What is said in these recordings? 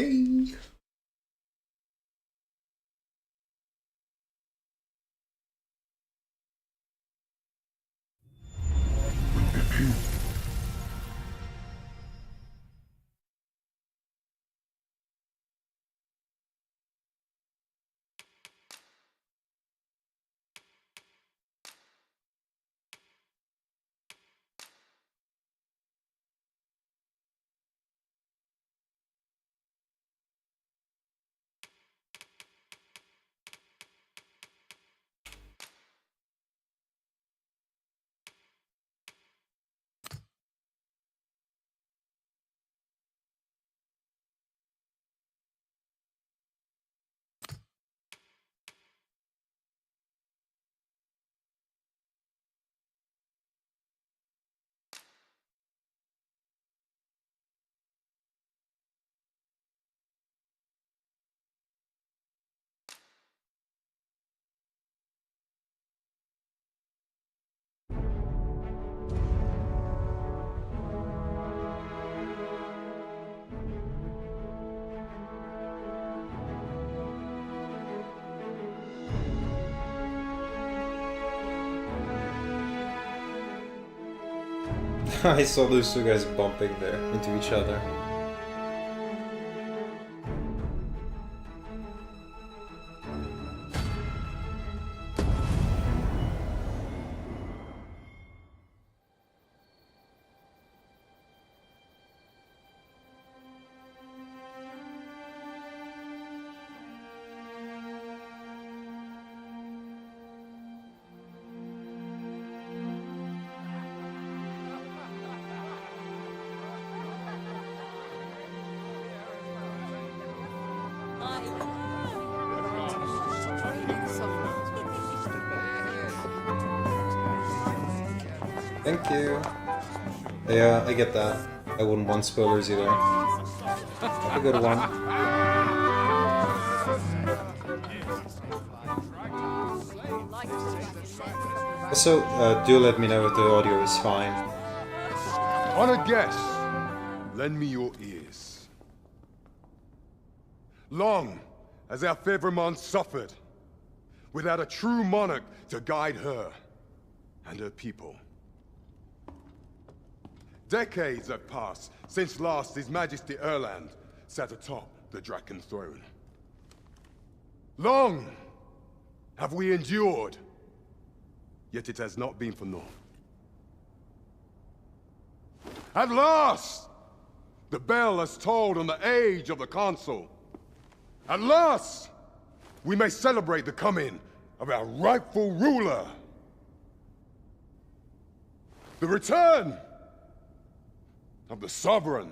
Okay. I saw those two guys bumping there into each other. Thank you. Yeah, I get that. I wouldn't want spoilers either. Have a good one. Also, do let me know if the audio is fine. Honored guests, lend me your ears. Long has our Fevrimon suffered, without a true monarch to guide her and her people. Decades have passed since last His Majesty Erland sat atop the Draken throne. Long have we endured, yet it has not been for naught. At last, the bell has tolled on the age of the Council. At last, we may celebrate the coming of our rightful ruler. The return of the Sovereign.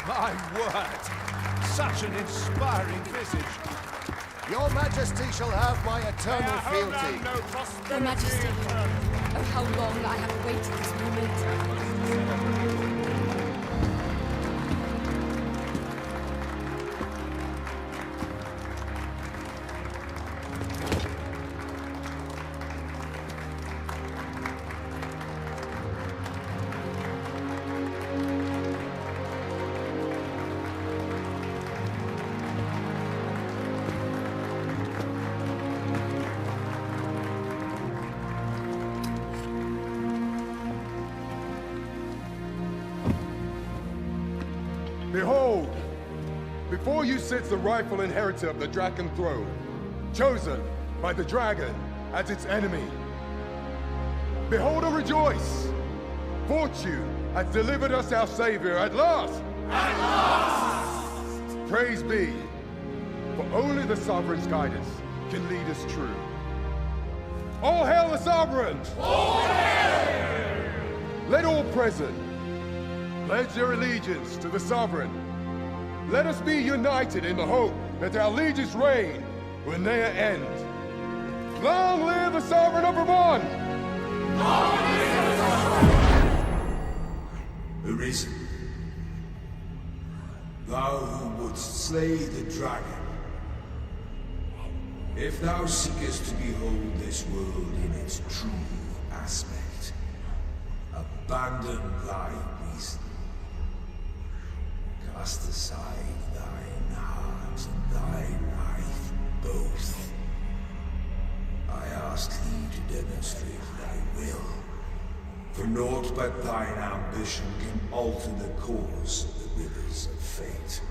My word! Such an inspiring visage. Your Majesty shall have my eternal fealty. Your Majesty, oh how long I have awaited this moment. Behold, before you sits the rightful inheritor of the Draken throne, chosen by the dragon as its enemy. Behold and rejoice! Fortune has delivered us our savior at last! At last! Praise be, for only the Sovereign's guidance can lead us true. All hail the Sovereign! All hail! Let all present pledge their allegiance to the Sovereign. Let us be united in the hope that our liege's reign will ne'er end. Long live the Sovereign of Vermont! Arisen, thou who wouldst slay the dragon, if thou seekest to behold this world in its true aspect. Abandon thy reason. Cast aside thine heart and thy life both. I ask thee to demonstrate thy will. For naught but thine ambition can alter the course of the rivers of fate.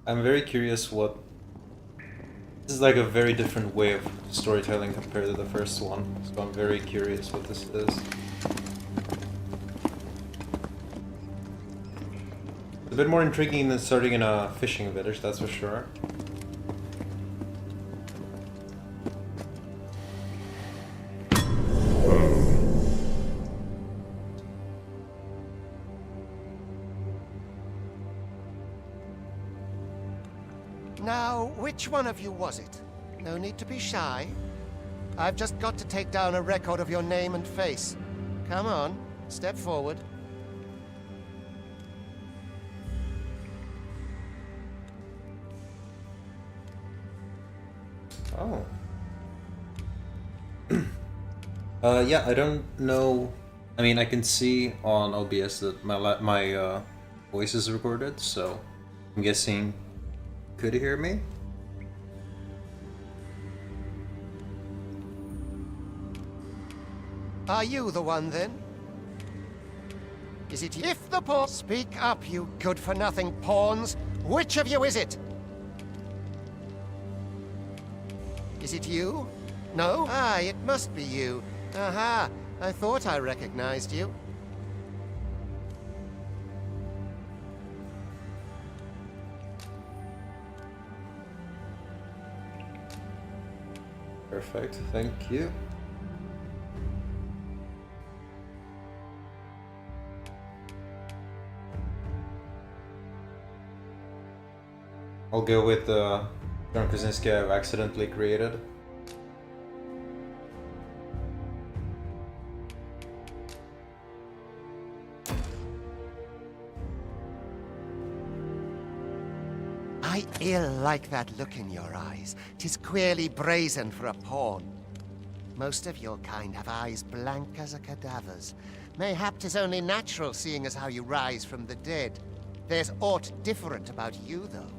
I'm very curious what... This is like a very different way of storytelling compared to the first one, so I'm very curious what this is. It's a bit more intriguing than starting in a fishing village, that's for sure. Now, which one of you was it? No need to be shy. I've just got to take down a record of your name and face. Come on, step forward. Oh. Yeah, I don't know. I mean, I can see on OBS that my voice is recorded, so I'm guessing could you hear me? Are you the one then? Is it if the pawn? Speak up, you good-for-nothing pawns. Which of you is it? Is it you? No? Ah, it must be you. Aha, I thought I recognized you. Perfect, thank you. I'll go with the John Krasinski I've accidentally created. I ill like that look in your eyes. 'Tis queerly brazen for a pawn. Most of your kind have eyes blank as a cadaver's. Mayhap 'tis only natural, seeing as how you rise from the dead. There's aught different about you, though.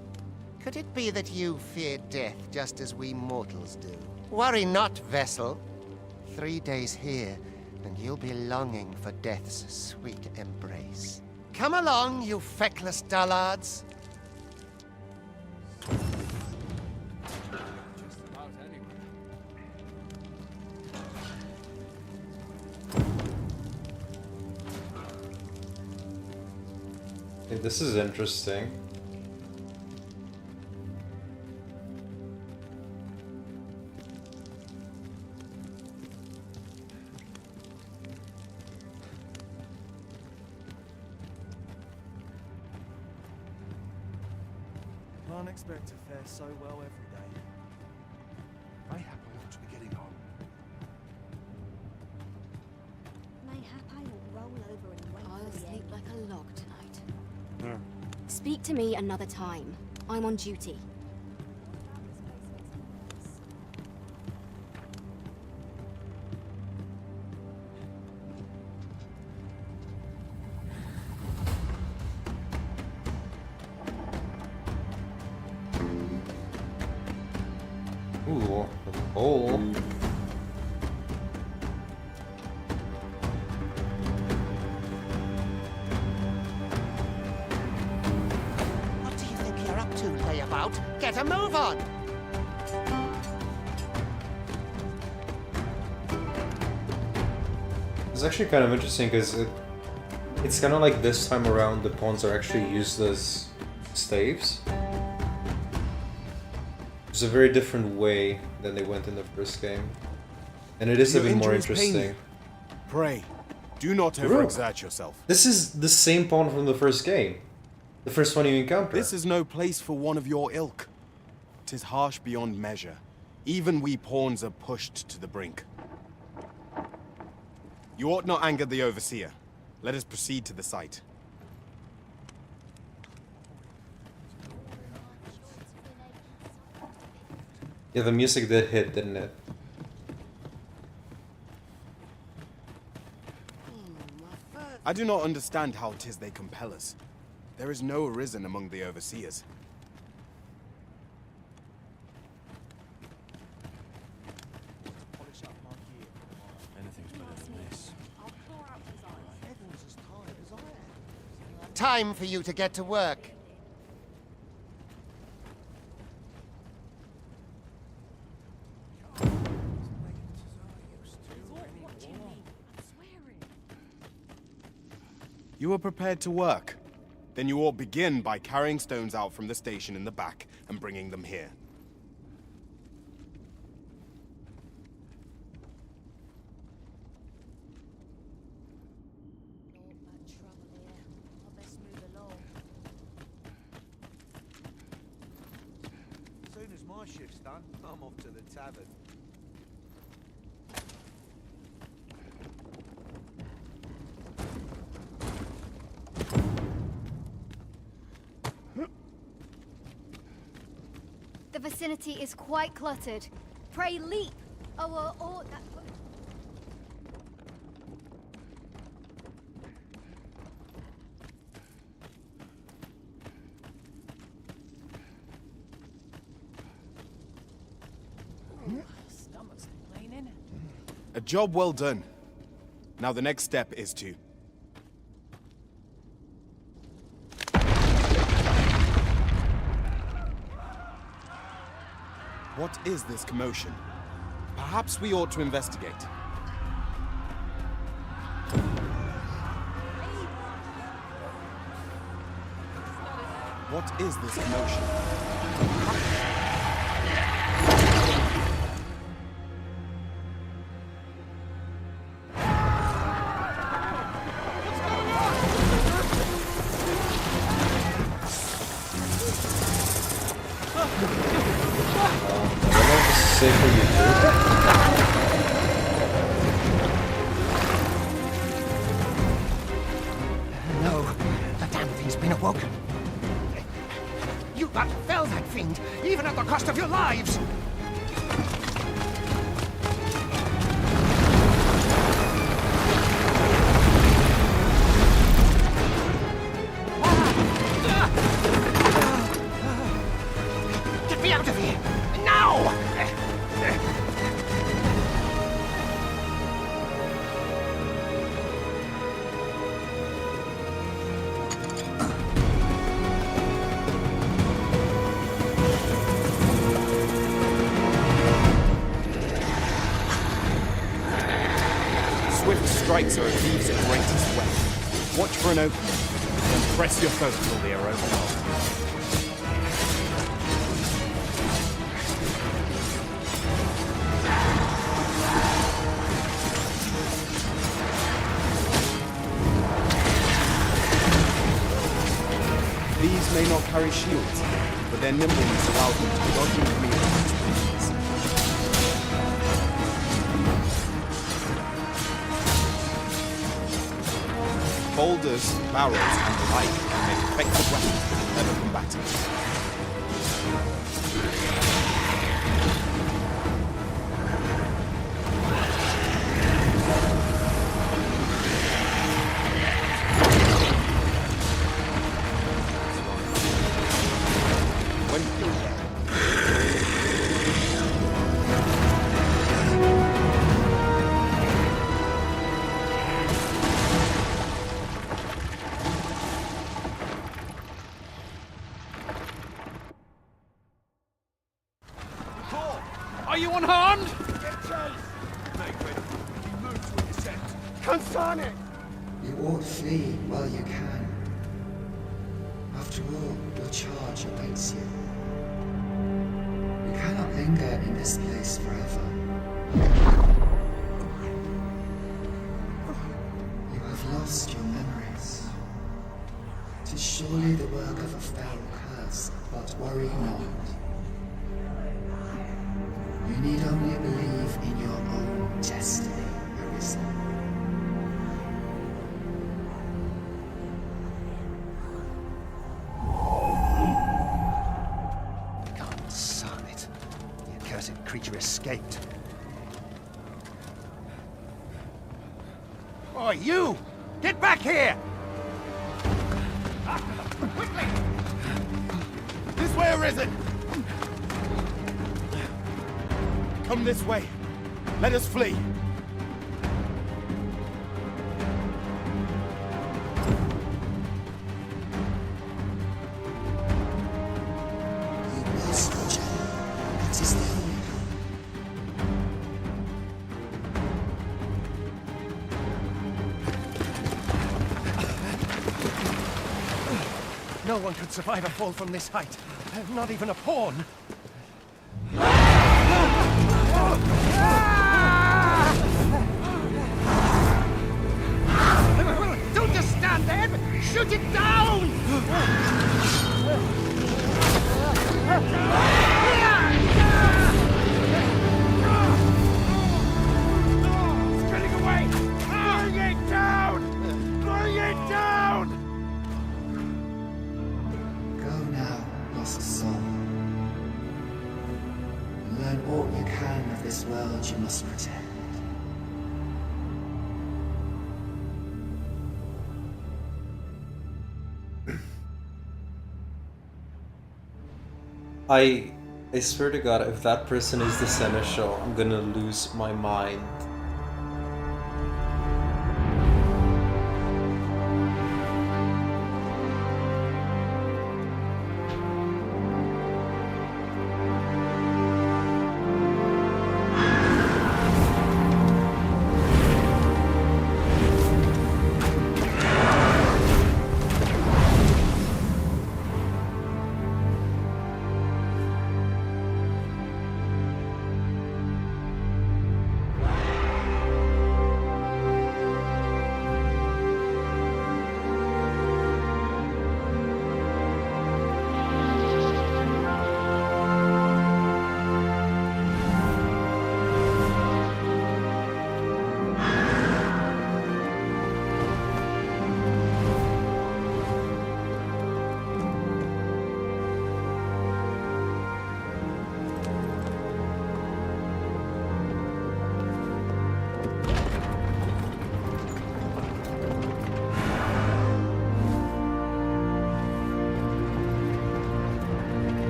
Could it be that you fear death just as we mortals do? Worry not, vessel. 3 days here, and you'll be longing for death's sweet embrace. Come along, you feckless dullards. Hey, this is interesting. Can't expect to fare so well every day. Mayhap I ought to be getting on. Mayhap I will roll over and wait I'll for the sleep end. like a log tonight. Speak to me another time. I'm on duty. Ooh, a bowl. What do you think you're up to, layabout? Get a move on! It's actually kind of interesting because it's kind of like this time around the pawns are actually used as staves. It's a very different way than they went in the first game. And it is a Your bit more injuries pain you? interesting. Pray, do not overexert yourself. This is the same pawn from the first game. The first one you encounter. This is no place for one of your ilk. 'Tis harsh beyond measure. Even we pawns are pushed to the brink. You ought not anger the Overseer. Let us proceed to the site. Yeah, the music did hit, didn't it? I do not understand how 'tis they compel us. There is no arisen among the Overseers. Time for you to get to work. You are prepared to work? Then you ought begin by carrying stones out from the station in the back and bringing them here. As soon as my shift's done, I'm off to the tavern. The vicinity is quite cluttered. Pray leap! Oh, that... Stomach's complaining. A job well done. Now the next step is to... What is this commotion? Perhaps we ought to investigate. What is this commotion? Safe for you too. No, the damn thing's been awoken. You got to fell that fiend, even at the cost of your lives! Get me out of here! Now! Swift strikes are a thief's greatest weapon. Watch for an opening, and press your foe till they are overwhelmed. These may not carry shields, but their nimbleness allows them to dodge and clear attacks with ease. Boulders, barrels, and the like make effective weapons for clever combatants. Are you unharmed? Get chase! Make ready. You move to intercept. Consane! You ought flee while you can. After all, your charge awaits you. You cannot linger in this place forever. You have lost your memories. 'Tis surely the work of a fell curse, but worry not. You need only believe in your own destiny, Arisen. escaped. Oh, you! Get back here! Quickly! This way, Arisen! Come this way. Let us flee. No one could survive a fall from this height. Not even a pawn. Don't just stand there! Shoot it down! It's getting away! Bring it down! Bring it down! Go now, lost soul. Learn all you can of this world you must protect. I swear to God, if that person is the Seneschal, I'm gonna lose my mind.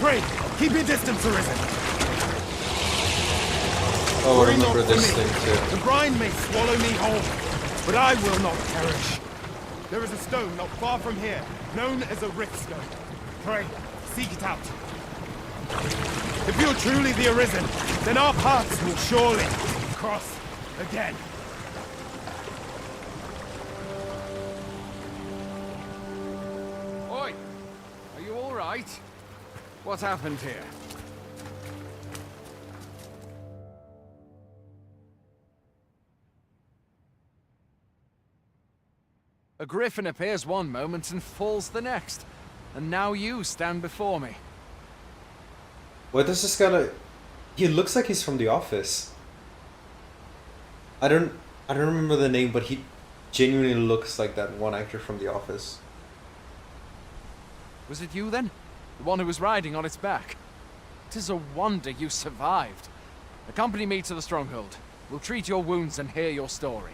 Pray, keep your distance, Arisen. Oh, I Worry remember not for this me. thing too. The brine may swallow me whole, but I will not perish. There is a stone not far from here, known as a rift stone. Pray, seek it out. If you're truly the Arisen, then our paths will surely cross again. Oi! Are you all right? What happened here? A griffin appears one moment and falls the next. And now you stand before me. What does this guy look? He looks like he's from The Office. I don't remember the name, but he genuinely looks like that one actor from The Office. Was it you then? The one who was riding on its back? 'Tis a wonder you survived. Accompany me to the stronghold. We'll treat your wounds and hear your story.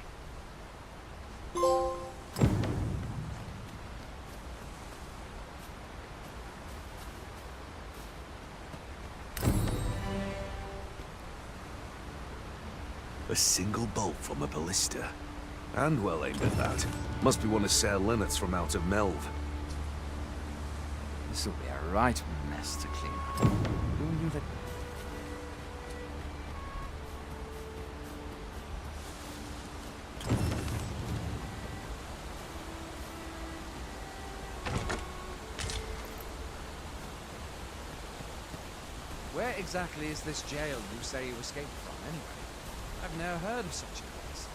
A single bolt from a ballista. And well aimed at that. Must be one of Sir Leonard's from out of Melve. This'll be a right mess to clean up. Who knew that? Where exactly is this jail you say you escaped from, anyway? I've never heard of such a place.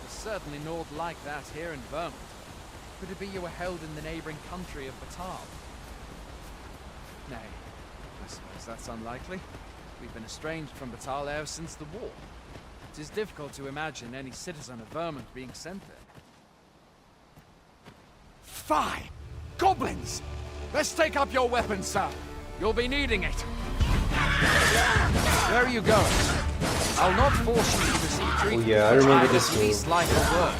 There's certainly naught like that here in Vermont. Could it be you were held in the neighboring country of Batal? Nay, I suppose that's unlikely. We've been estranged from Batal ever since the war. It is difficult to imagine any citizen of Vermont being sent there. Fie! Goblins! Let's take up your weapons, sir. You'll be needing it. Where are you going? I'll not force you to seek treatment. Oh yeah, I remember this at least move. like a word.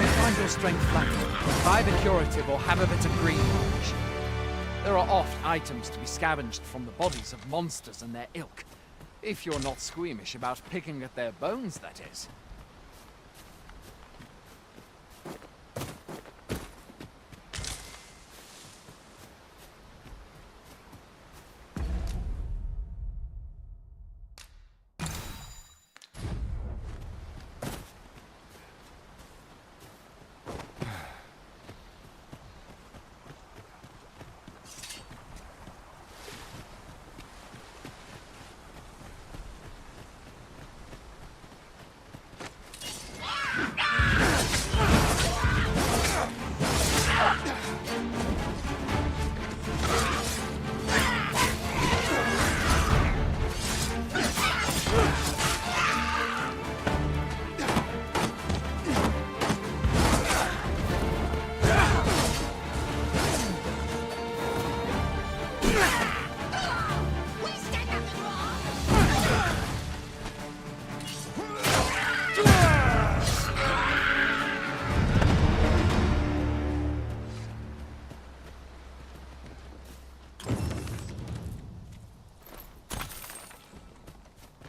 You find your strength lacking. Buy the curative or have a bit of green polish. There are oft items to be scavenged from the bodies of monsters and their ilk. If you're not squeamish about picking at their bones, that is.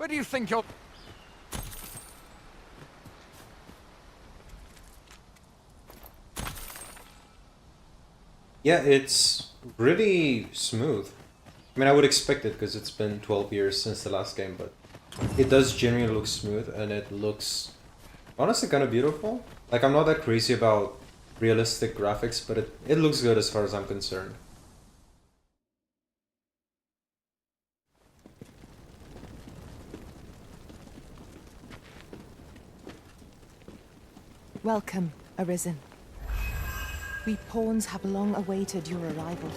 Where do you think you're... Yeah, it's really smooth. I mean, I would expect it because it's been 12 years since the last game, but it does genuinely look smooth, and it looks honestly kind of beautiful. Like, I'm not that crazy about realistic graphics, but it looks good as far as I'm concerned. Welcome, Arisen. We pawns have long awaited your arrival.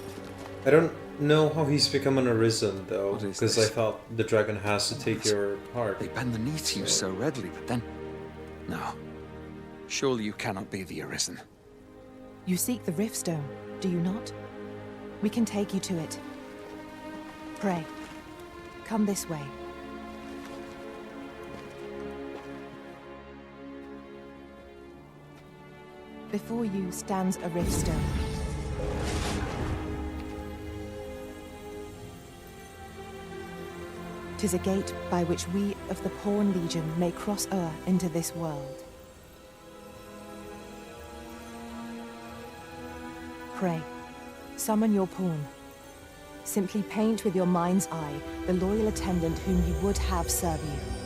I don't know how he's become an Arisen, though, What is because I this? thought the dragon has to take your heart. They bend the knee to you so readily, but then... No. Surely you cannot be the Arisen. You seek the Riftstone, do you not? We can take you to it. Pray, come this way. Before you stands a Riftstone. Tis a gate by which we of the Pawn Legion may cross o'er into this world. Pray, summon your pawn. Simply paint with your mind's eye the loyal attendant whom you would have serve you.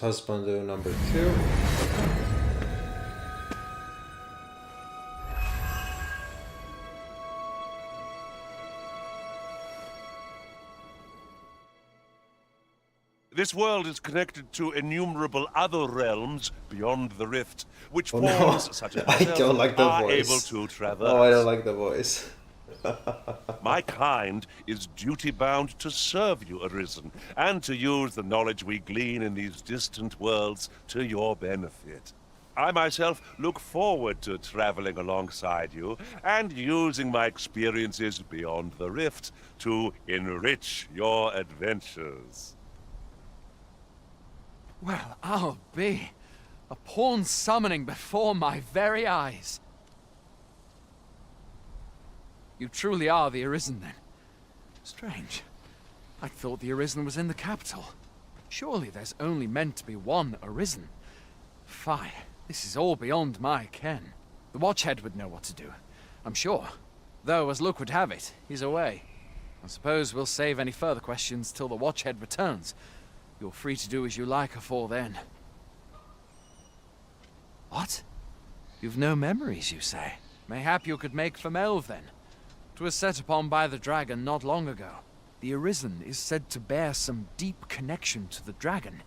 Husbando number 2. This world is connected to innumerable other realms beyond the rift, which Oh no, forms such as I myself don't like the are able voice. to traverse. Oh, I don't like the voice. My kind is duty-bound to serve you, Arisen, and to use the knowledge we glean in these distant worlds to your benefit. I myself look forward to traveling alongside you and using my experiences beyond the rift to enrich your adventures. Well, I'll be. A pawn summoning before my very eyes. You truly are the Arisen, then? Strange. I thought the Arisen was in the capital. Surely there's only meant to be one Arisen. Fie, this is all beyond my ken. The Watchhead would know what to do, I'm sure. Though, as luck would have it, he's away. I suppose we'll save any further questions till the Watchhead returns. You're free to do as you like afore then. What? You've no memories, you say? Mayhap you could make for Melve, then. 'Twas set upon by the dragon not long ago. The Arisen is said to bear some deep connection to the dragon.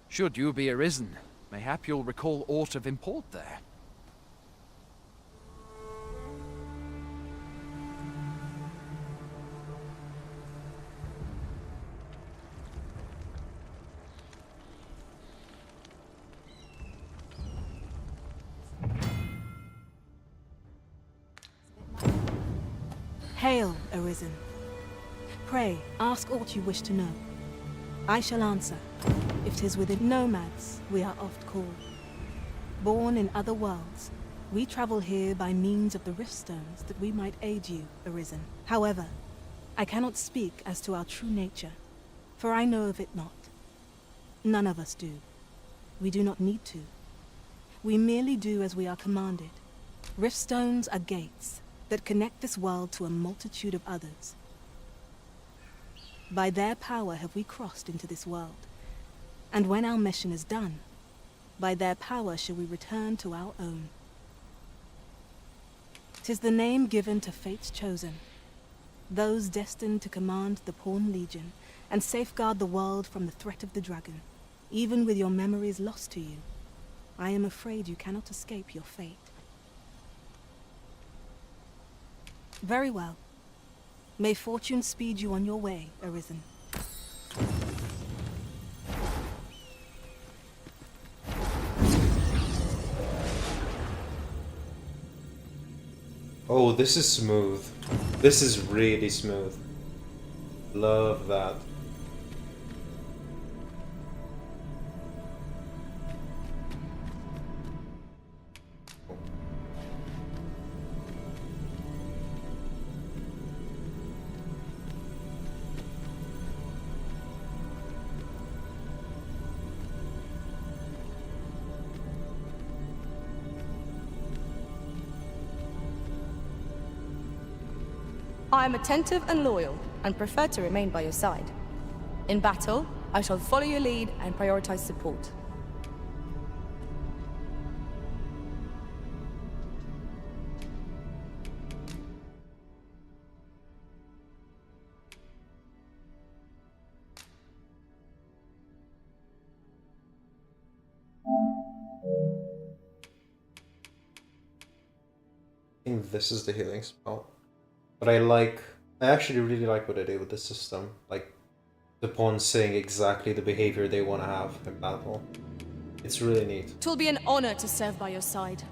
Should you be Arisen, mayhap you'll recall aught of import there. Hail, Arisen. Pray, ask aught you wish to know. I shall answer, if 'tis within nomads, we are oft called. Born in other worlds, we travel here by means of the riftstones that we might aid you, Arisen. However, I cannot speak as to our true nature, for I know of it not. None of us do. We do not need to. We merely do as we are commanded. Riftstones are gates that connect this world to a multitude of others. By their power have we crossed into this world, and when our mission is done, by their power shall we return to our own. 'Tis the name given to fate's chosen, those destined to command the Pawn Legion and safeguard the world from the threat of the dragon. Even with your memories lost to you, I am afraid you cannot escape your fate. Very well. May fortune speed you on your way, Arisen. Oh, this is smooth. This is really smooth. Love that. I am attentive and loyal, and prefer to remain by your side. In battle, I shall follow your lead and prioritize support. I think this is the healing spell. But I actually really like what they did with the system. Like, the pawns saying exactly the behavior they want to have in battle. It's really neat. 'Twill be an honor to serve by your side.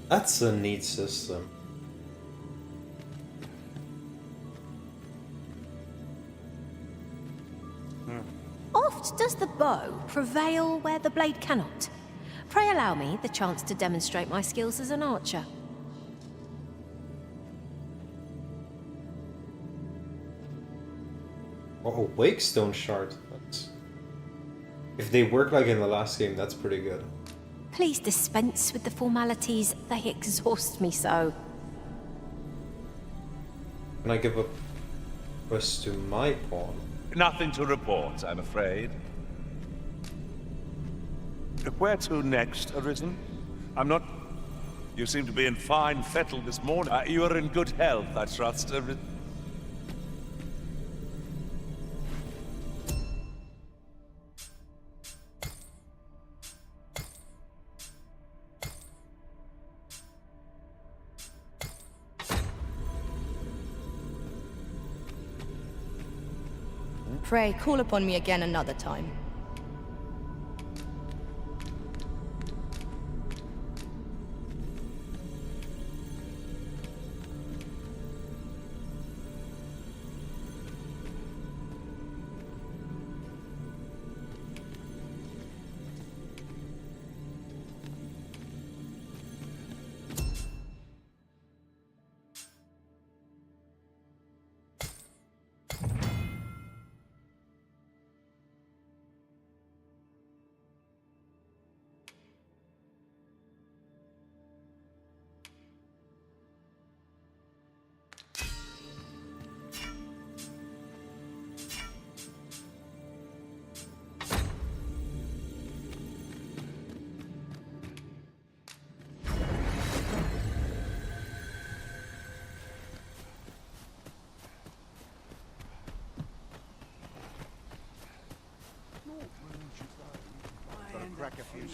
That's a neat system. Oft does the bow prevail where the blade cannot. Pray allow me the chance to demonstrate my skills as an archer. Oh, Wakestone shard. That's... If they work like in the last game, that's pretty good. Please dispense with the formalities. They exhaust me so. Can I give a quest to my pawn? Nothing to report, I'm afraid. Where to next, Arisen? I'm not... You seem to be in fine fettle this morning. You are in good health, I trust. Pray, call upon me again another time.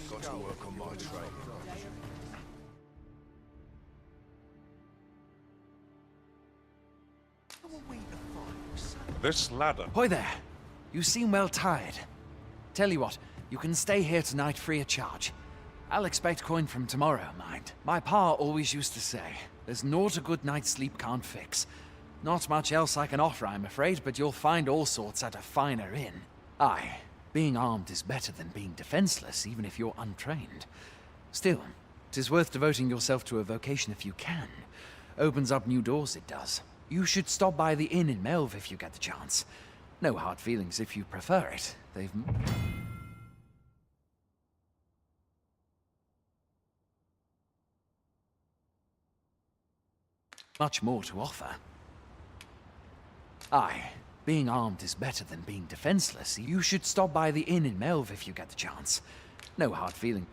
Got to work on my trade. This ladder. Hoy there. You seem well tired. Tell you what, you can stay here tonight free of charge. I'll expect coin from tomorrow, mind. My pa always used to say, there's naught a good night's sleep can't fix. Not much else I can offer, I'm afraid, but you'll find all sorts at a finer inn. Aye, being armed is better than being defenseless, even if you're untrained. Still, 'tis worth devoting yourself to a vocation if you can. Opens up new doors, it does. You should stop by the inn in Melve if you get the chance. No hard feelings if you prefer it. They've... much more to offer. Aye, being armed is better than being defenseless. You should stop by the inn in Melve if you get the chance. No hard feeling.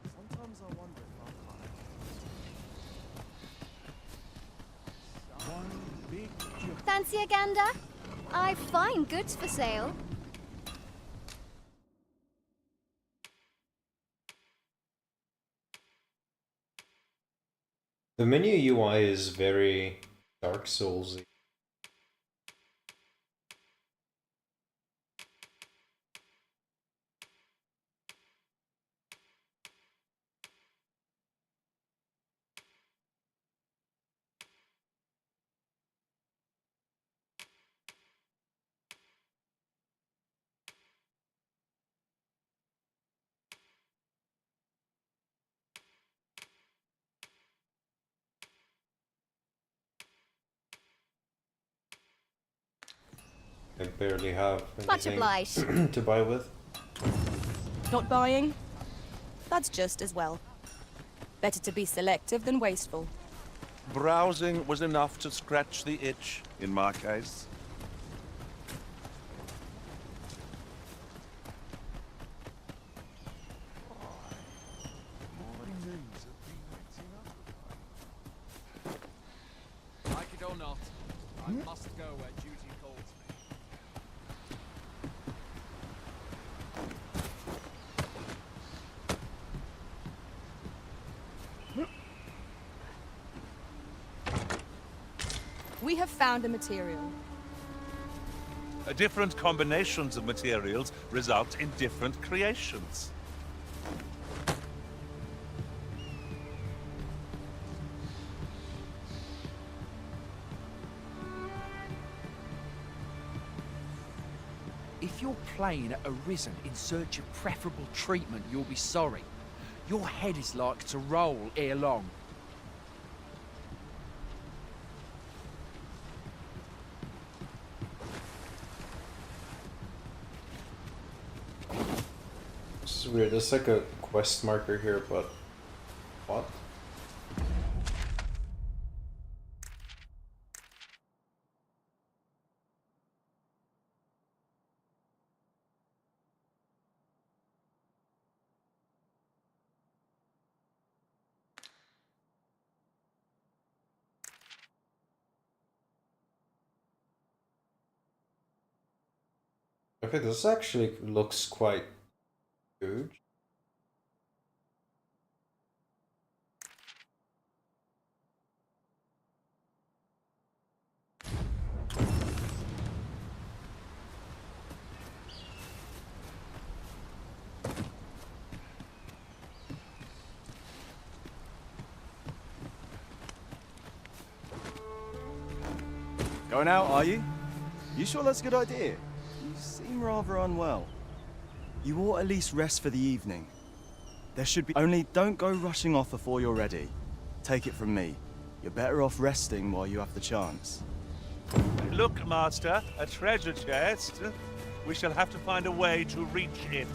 Sometimes I wonder if Fancy a gander? I've fine goods for sale. The menu UI is very Dark Souls-y. I barely have Much anything obliged. to buy with. Not buying? That's just as well. Better to be selective than wasteful. Browsing was enough to scratch the itch, in my case. Like it or not, I must go where duty calls me. We have found a material. Different combinations of materials result in different creations. If you're playing at Arisen in search of preferable treatment, you'll be sorry. Your head is like to roll ere long. This is weird. There's like a quest marker here, but what? Okay, this actually looks quite good. Going out, are you? You sure that's a good idea? You seem rather unwell. You ought at least rest for the evening. There should be... Only don't go rushing off before you're ready. Take it from me. You're better off resting while you have the chance. Look, Master, a treasure chest. We shall have to find a way to reach it.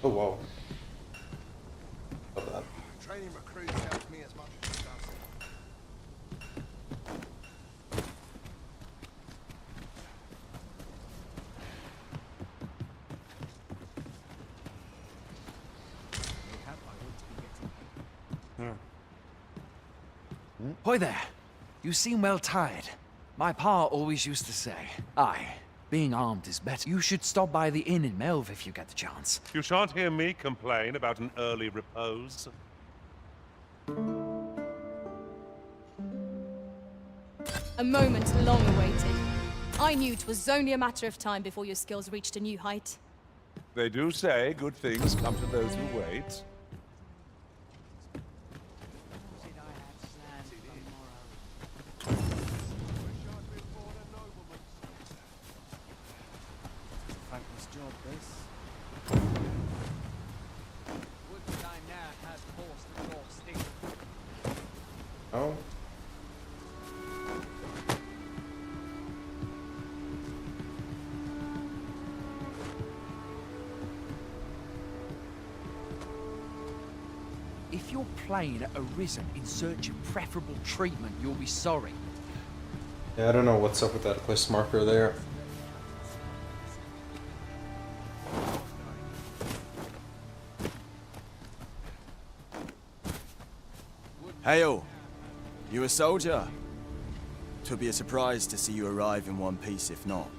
Oh wow. Love that. Training recruits helps me as much as it does. Hoy there. You seem well tired. My pa always used to say, aye, being armed is better. You should stop by the inn in Melve if you get the chance. You shan't hear me complain about an early repose. A moment long awaited. I knew 'twas only a matter of time before your skills reached a new height. They do say good things come to those who wait. Thankless job, this. Wouldn't I now have forced the door stick? Oh. If your plane arisen in search of preferable treatment, you'll be sorry. Yeah, I don't know what's up with that quest marker there. Hail! You a soldier? 'Twould be a surprise to see you arrive in one piece if not.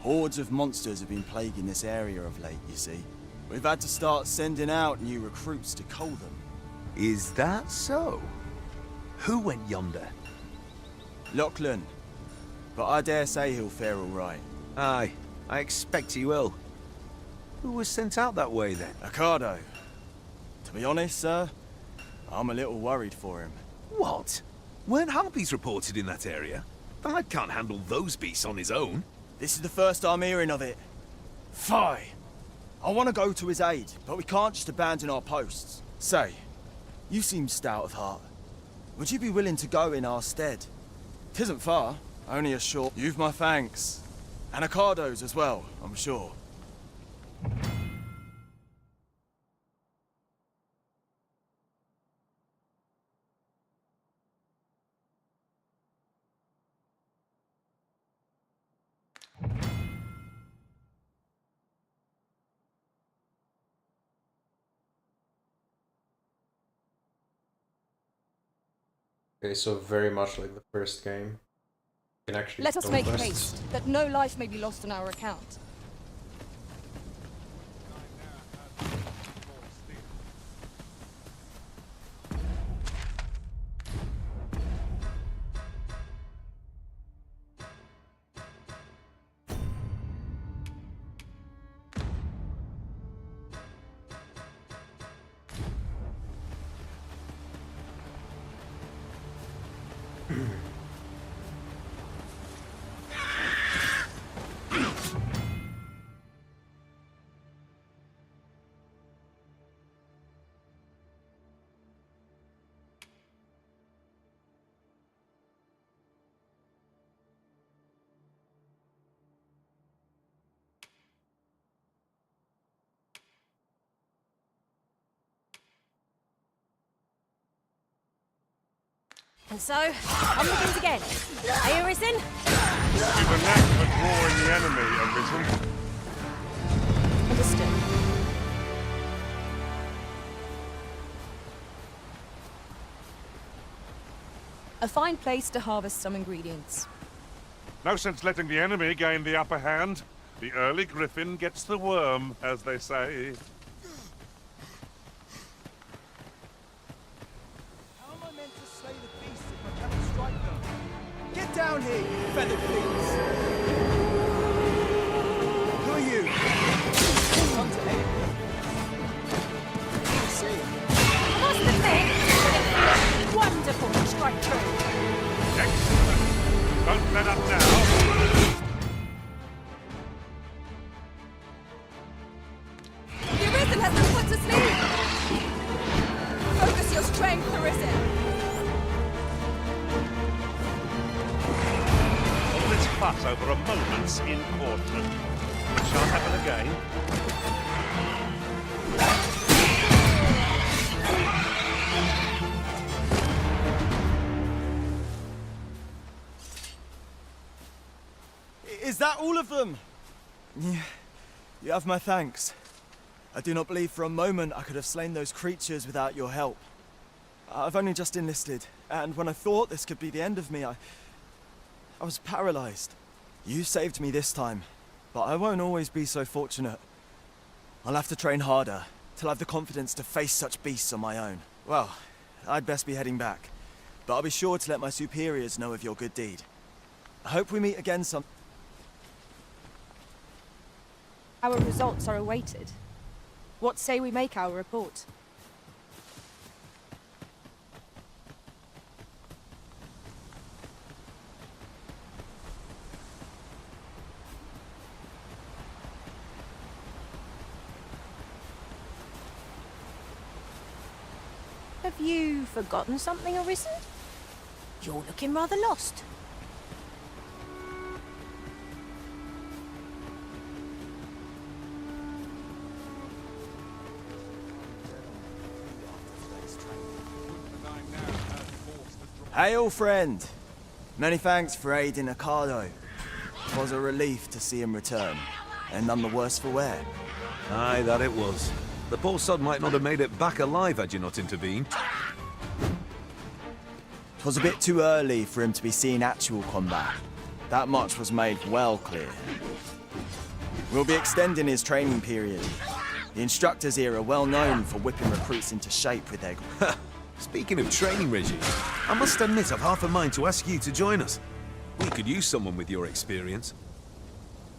Hordes of monsters have been plaguing this area of late, you see. We've had to start sending out new recruits to cull them. Is that so? Who went yonder? Lachlan. But I dare say he'll fare all right. Aye, I expect he will. Who was sent out that way then? Ocado. To be honest, sir, I'm a little worried for him. What? Weren't harpies reported in that area? The lad can't handle those beasts on his own. This is the first I'm hearing of it. Fie! I want to go to his aid, but we can't just abandon our posts. Say, you seem stout of heart. Would you be willing to go in our stead? 'Tisn't far, only a short... You've my thanks. And Ocado's as well, I'm sure. Okay, so very much like the first game. You can actually Let us kill make quests. haste, that no life may be lost on our account. And so, on begins again. Are you risen? We've a knack for drawing the enemy, Arisen. Understood. A fine place to harvest some ingredients. No sense letting the enemy gain the upper hand. The early griffin gets the worm, as they say. How am I meant to slay the beasts if I cannot strike them? Get down here, you feathered thieves! Who are you? Come to aid me. See. I must admit that it feels wonderful to strike true. Excellent. Don't let up now. The Arisen has been put to sleep! Focus your strength, Arisen! All this fuss over a moment's in caution. It shan't happen again. Is that all of them? Yeah, you have my thanks. I do not believe for a moment I could have slain those creatures without your help. I've only just enlisted, and when I thought this could be the end of me, I was paralyzed. You saved me this time, but I won't always be so fortunate. I'll have to train harder, till I've the confidence to face such beasts on my own. Well, I'd best be heading back, but I'll be sure to let my superiors know of your good deed. I hope we meet again some... Our results are awaited. What say we make our report? Have you forgotten something, Arisen? You're looking rather lost. Hail, friend! Many thanks for aiding Ocado. 'Twas a relief to see him return, and none the worse for wear. Aye, that it was. The poor sod might not have made it back alive had you not intervened. 'Twas a bit too early for him to be seeing actual combat. That much was made well clear. We'll be extending his training period. The instructors here are well known for whipping recruits into shape with their... Speaking of training regime, I must admit I've half a mind to ask you to join us. We could use someone with your experience.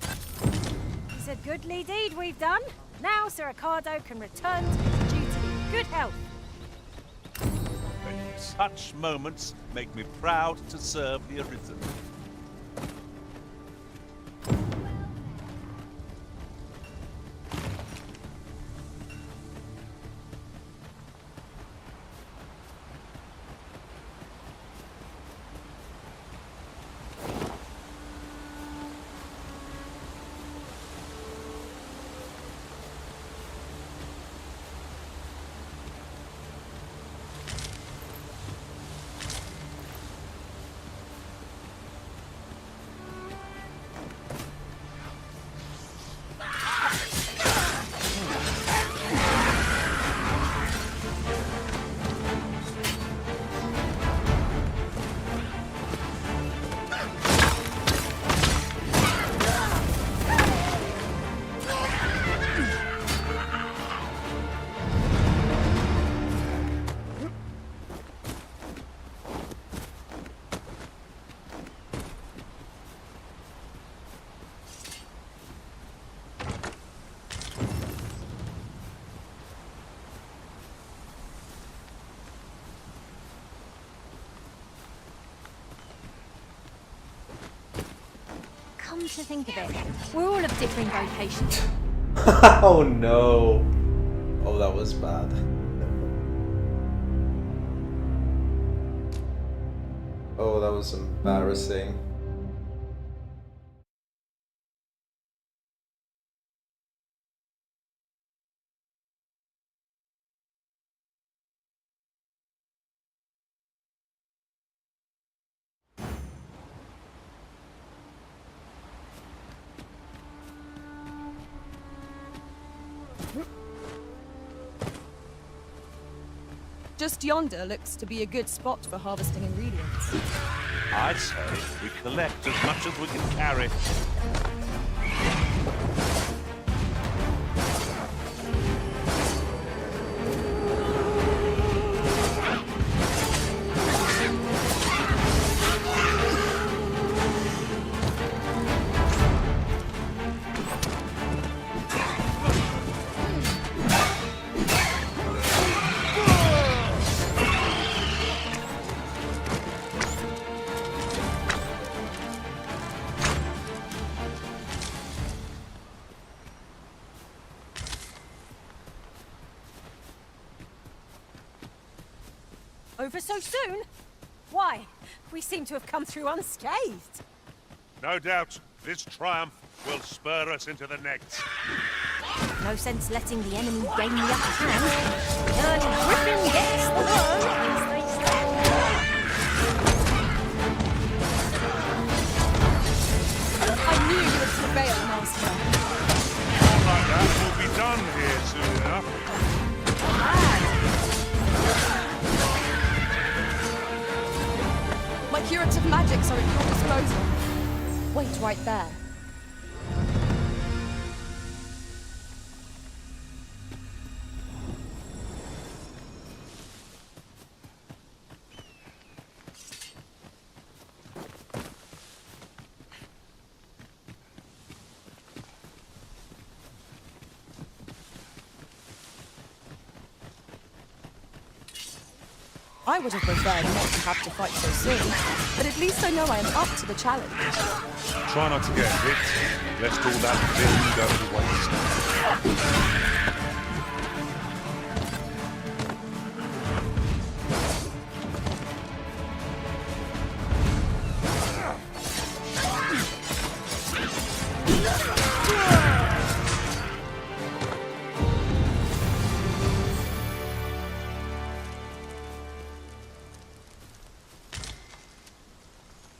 It's a goodly deed we've done. Now Sir Ricardo can return to his duty in good health. Such moments make me proud to serve the Arisen. Come to think of it, we're all of differing vocations. Oh no. Oh, that was bad. Oh, that was embarrassing. Just yonder looks to be a good spot for harvesting ingredients. I say we collect as much as we can carry. Over so soon? Why? We seem to have come through unscathed. No doubt, this triumph will spur us into the next. No sense letting the enemy gain the upper hand. The early griffin gets the worm, as they say. I knew you would prevail, Master. All like that will be done here soon enough. My curative magics are at your disposal. Wait right there. I would have preferred not to have to fight so soon, but at least I know I am up to the challenge. Try not to get hit, lest all that vim go to waste.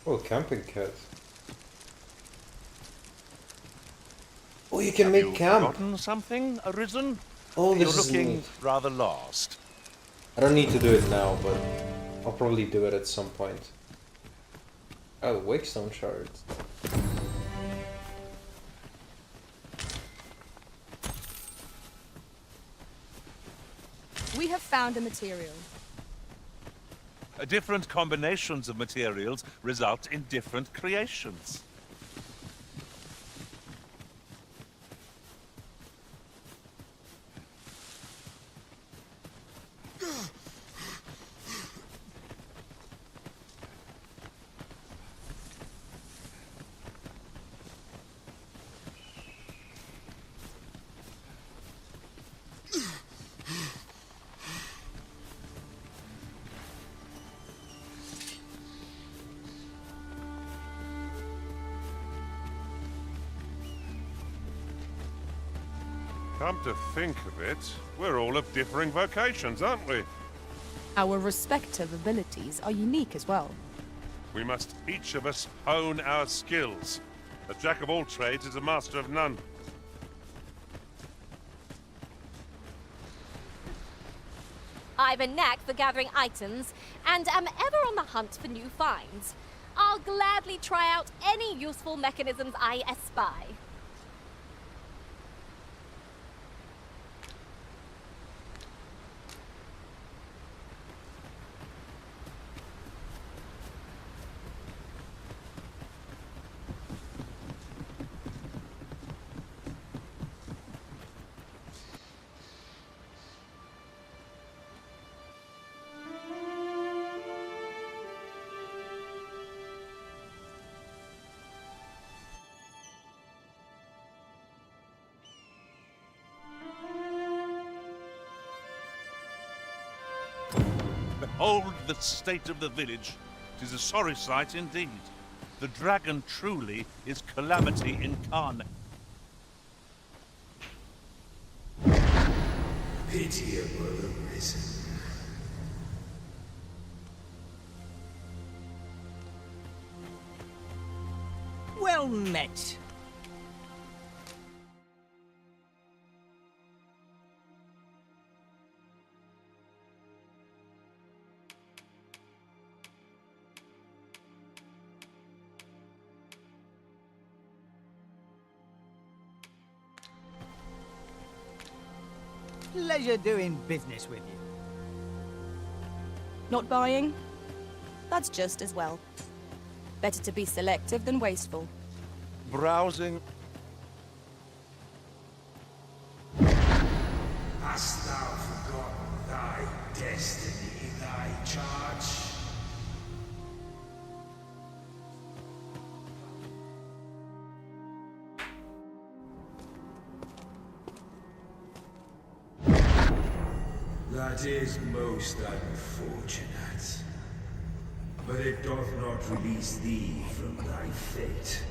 Oh, camping kit. Oh, you can make camp. Forgotten something, Arisen? Oh, You're this is looking neat. rather lost. I don't need to do it now, but I'll probably do it at some point. Oh, wakestone shards. We have found a material. Different combinations of materials result in different creations. Come to think of it, we're all of differing vocations, aren't we? Our respective abilities are unique as well. We must each of us hone our skills. A jack of all trades is a master of none. I've a knack for gathering items, and am ever on the hunt for new finds. I'll gladly try out any useful mechanisms I espy. Behold the state of the village. 'Tis a sorry sight indeed. The dragon truly is calamity incarnate. Pitiable Arisen. Well met. Pleasure doing business with you. Not buying? That's just as well. Better to be selective than wasteful. Browsing. Hast thou forgotten thy destiny, thy charge? That is most unfortunate. But it doth not release thee from thy fate.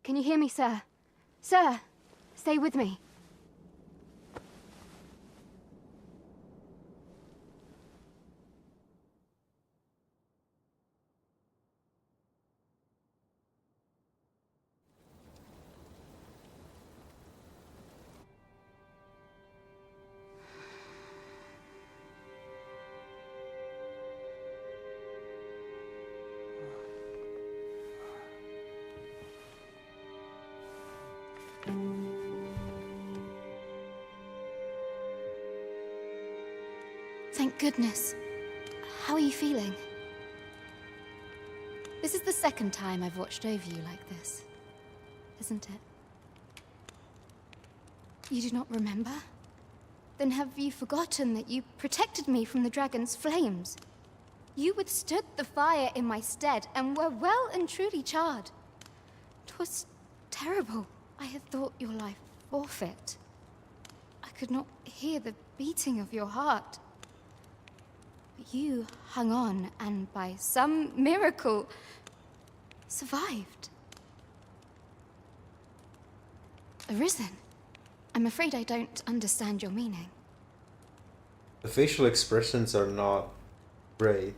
Can you hear me, sir? Sir, stay with me. Thank goodness. How are you feeling? This is the second time I've watched over you like this, isn't it? You do not remember? Then have you forgotten that you protected me from the dragon's flames? You withstood the fire in my stead and were well and truly charred. 'Twas terrible. I had thought your life forfeit. I could not hear the beating of your heart. But you hung on and by some miracle survived. Arisen. I'm afraid I don't understand your meaning. The facial expressions are not great.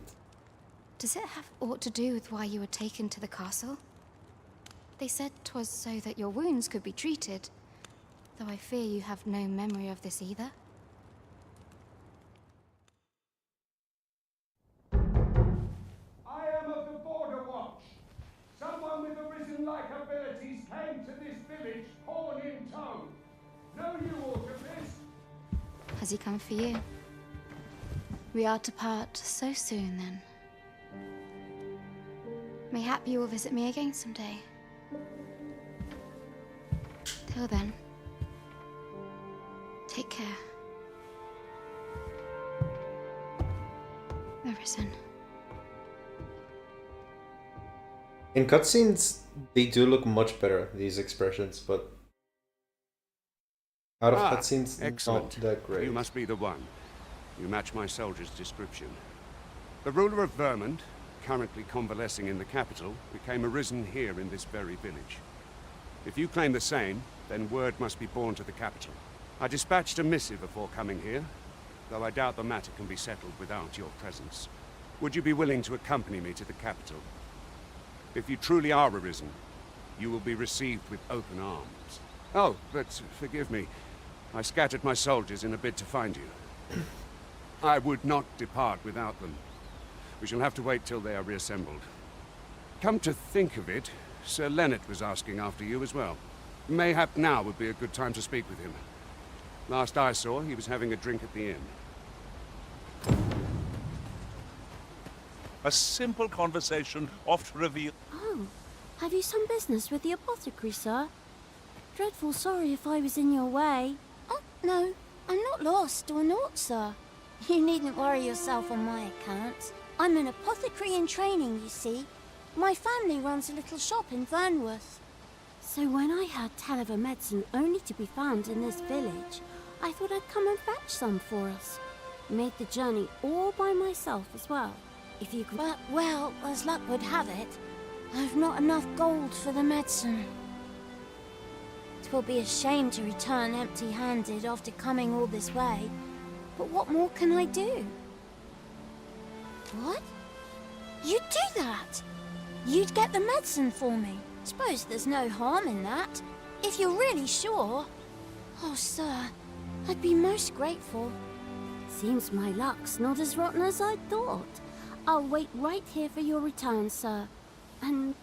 Does it have aught to do with why you were taken to the castle? They said 'twas so that your wounds could be treated, though I fear you have no memory of this either. I am of the Border Watch. Someone with Arisen-like abilities came to this village, horn in tow. Know you aught of this? Has he come for you? We are to part so soon, then. Mayhap you will visit me again someday. Till then, take care. Arisen. In cutscenes, they do look much better, these expressions, but out of cutscenes, not that great. You must be the one. You match my soldier's description. The ruler of Vermont, currently convalescing in the capital, became arisen here in this very village. If you claim the same, then word must be borne to the capital. I dispatched a missive before coming here, though I doubt the matter can be settled without your presence. Would you be willing to accompany me to the capital? If you truly are arisen, you will be received with open arms. Oh, but forgive me. I scattered my soldiers in a bid to find you. I would not depart without them. We shall have to wait till they are reassembled. Come to think of it, Sir Leonard was asking after you as well. Mayhap now would be a good time to speak with him. Last I saw, he was having a drink at the inn. A simple conversation oft reveal... Oh, have you some business with the apothecary, sir? Dreadful sorry if I was in your way. Oh, no, I'm not lost or naught, sir. You needn't worry yourself on my account. I'm an apothecary in training, you see. My family runs a little shop in Vernworth. So when I heard tell of a medicine only to be found in this village, I thought I'd come and fetch some for us. Made the journey all by myself as well. If you could... But, well, as luck would have it, I've not enough gold for the medicine. 'Twill be a shame to return empty-handed after coming all this way. But what more can I do? What? You'd do that? You'd get the medicine for me? Suppose there's no harm in that. If you're really sure. Oh, sir, I'd be most grateful. Seems my luck's not as rotten as I thought. I'll wait right here for your return, sir. And...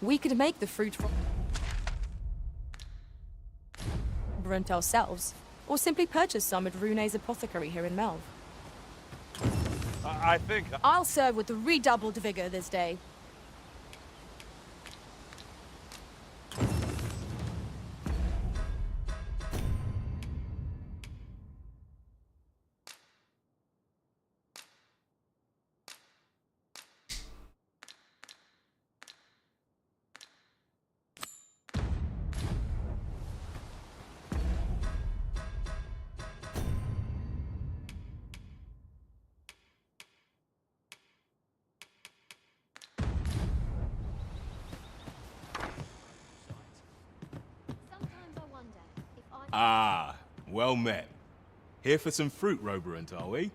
We could make the fruit from Brent ourselves, or simply purchase some at Rune's apothecary here in Melve. I think... I'll serve with redoubled vigor this day. Ah, well met. Here for some fruit, Roberant, are we?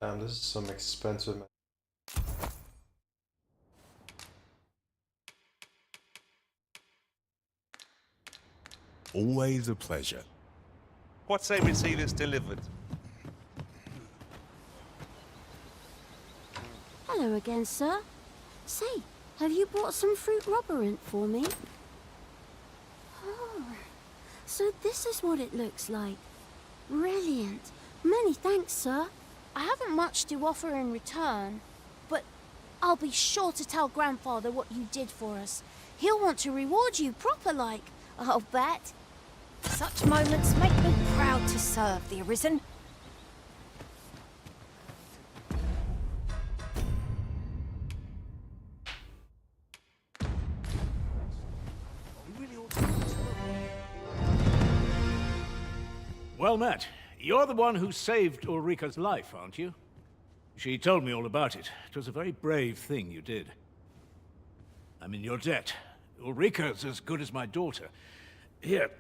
Damn, this is some expensive. Always a pleasure. What say we see this delivered? Hello again, sir. Say, have you brought some fruit Roberant for me? Oh, so this is what it looks like. Brilliant. Many thanks, sir. I haven't much to offer in return, but I'll be sure to tell Grandfather what you did for us. He'll want to reward you proper like, I'll bet. Such moments make me proud to serve the Arisen. Well met. You're the one who saved Ulrika's life, aren't you? She told me all about it. It was a very brave thing you did. I'm in your debt. Ulrika's as good as my daughter. Here,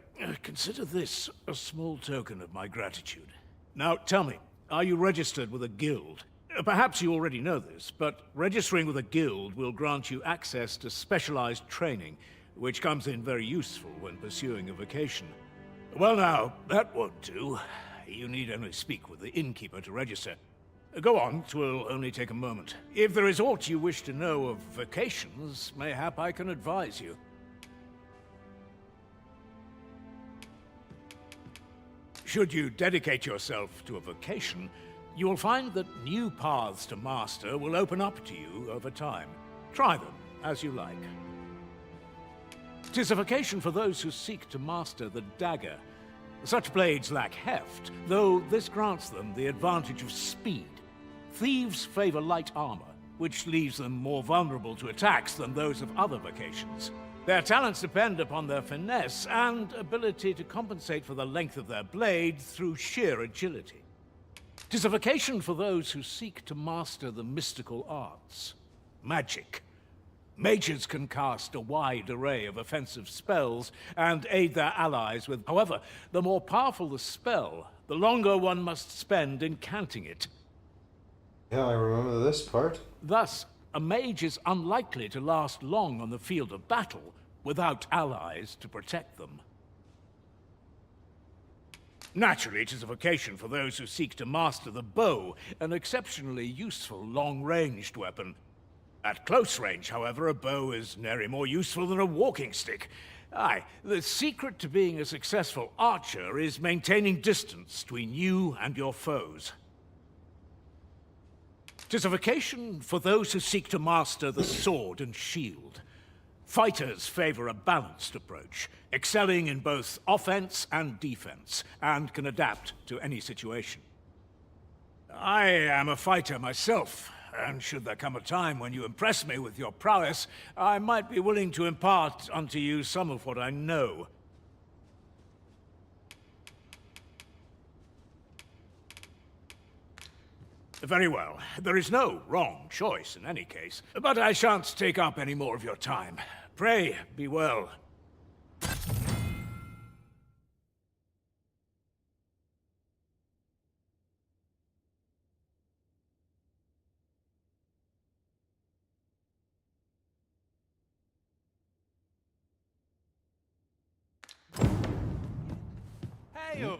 consider this a small token of my gratitude. Now, tell me, are you registered with a guild? Perhaps you already know this, but registering with a guild will grant you access to specialized training, which comes in very useful when pursuing a vocation. Well now, that won't do. You need only speak with the innkeeper to register. Go on, 'twill only take a moment. If there is aught you wish to know of vocations, mayhap I can advise you. Should you dedicate yourself to a vocation, you will find that new paths to master will open up to you over time. Try them as you like. 'Tis a vocation for those who seek to master the dagger. Such blades lack heft, though this grants them the advantage of speed. Thieves favor light armor, which leaves them more vulnerable to attacks than those of other vocations. Their talents depend upon their finesse and ability to compensate for the length of their blade through sheer agility. 'Tis a vocation for those who seek to master the mystical arts. Magic. Mages can cast a wide array of offensive spells and aid their allies with... However, the more powerful the spell, the longer one must spend incanting it. Yeah, I remember this part. Thus, a mage is unlikely to last long on the field of battle without allies to protect them. Naturally, it is a vocation for those who seek to master the bow, an exceptionally useful long-ranged weapon. At close range, however, a bow is nary more useful than a walking stick. Aye, the secret to being a successful archer is maintaining distance between you and your foes. 'Tis a vocation for those who seek to master the sword and shield. Fighters favor a balanced approach, excelling in both offense and defense, and can adapt to any situation. I am a fighter myself, and should there come a time when you impress me with your prowess, I might be willing to impart unto you some of what I know. Very well. There is no wrong choice in any case, but I shan't take up any more of your time. Pray, be well.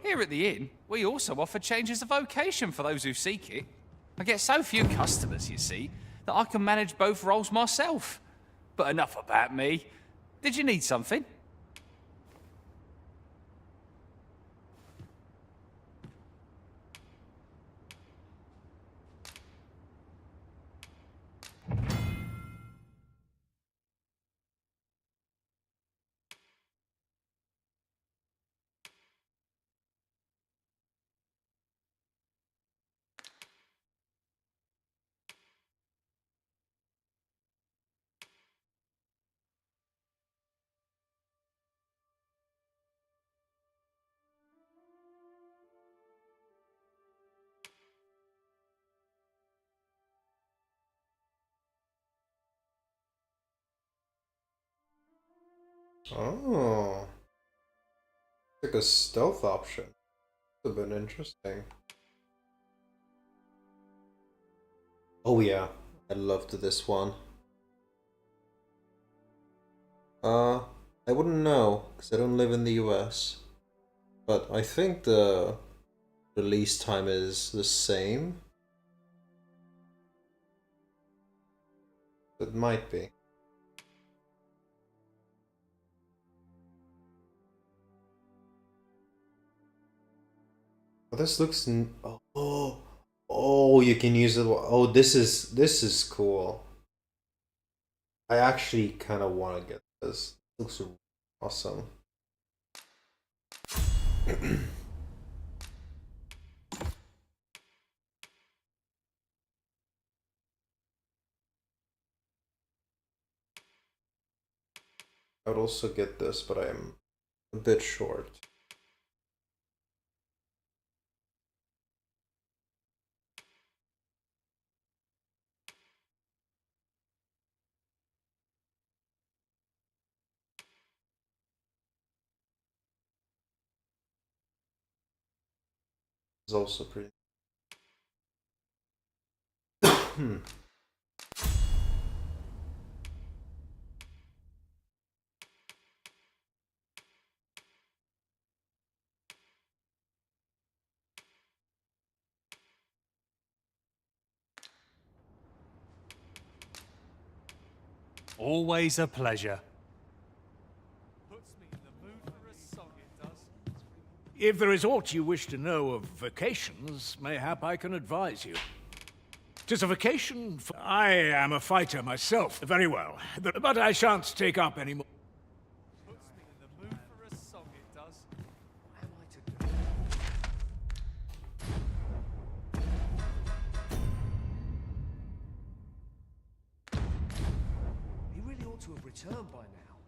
Here at the inn, we also offer changes of vocation for those who seek it. I get so few customers, you see, that I can manage both roles myself. But enough about me. Did you need something? Oh. Like a stealth option. Would have been interesting. Oh yeah, I loved this one. I wouldn't know, because I don't live in the US. But I think the release time is the same. It might be. Oh, this looks. Oh, you can use it. Oh, this is cool. I actually kind of want to get this. It looks awesome. I would also get this, but I am a bit short. It's also pretty. Always a pleasure. If there is aught you wish to know of vacations, mayhap I can advise you. 'Tis a vacation for... I am a fighter myself. Very well. But I shan't take up any more. He really ought to have returned by now.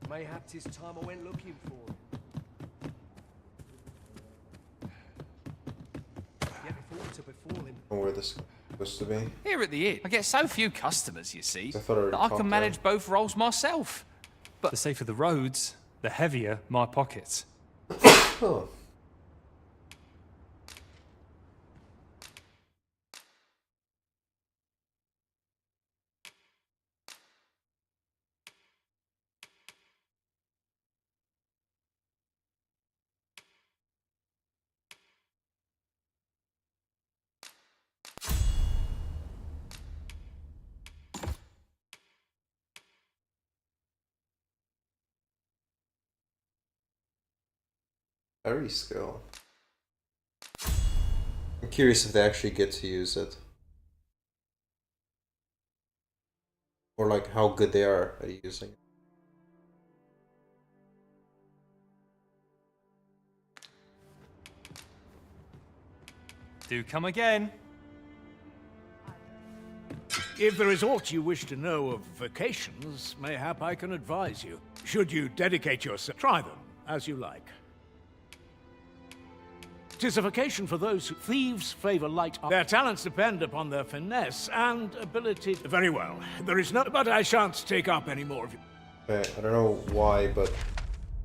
Mayhap 'tis time I went looking for him. Yet before to befall him. Or where this is supposed to be. Here at the inn, I get so few customers, you see, I thought I already that I talked can to manage him. both roles myself. But the safer the roads, the heavier my pockets. Oh. Very skill. I'm curious if they actually get to use it. Or like how good they are at using it. Do come again. If there is aught you wish to know of vacations, mayhap I can advise you. Should you dedicate yourself, try them as you like. 'Tis a vacation for those who thieves favor light. Their talents depend upon their finesse and ability. Very well. There is no, but I shan't take up any more of you. I don't know why, but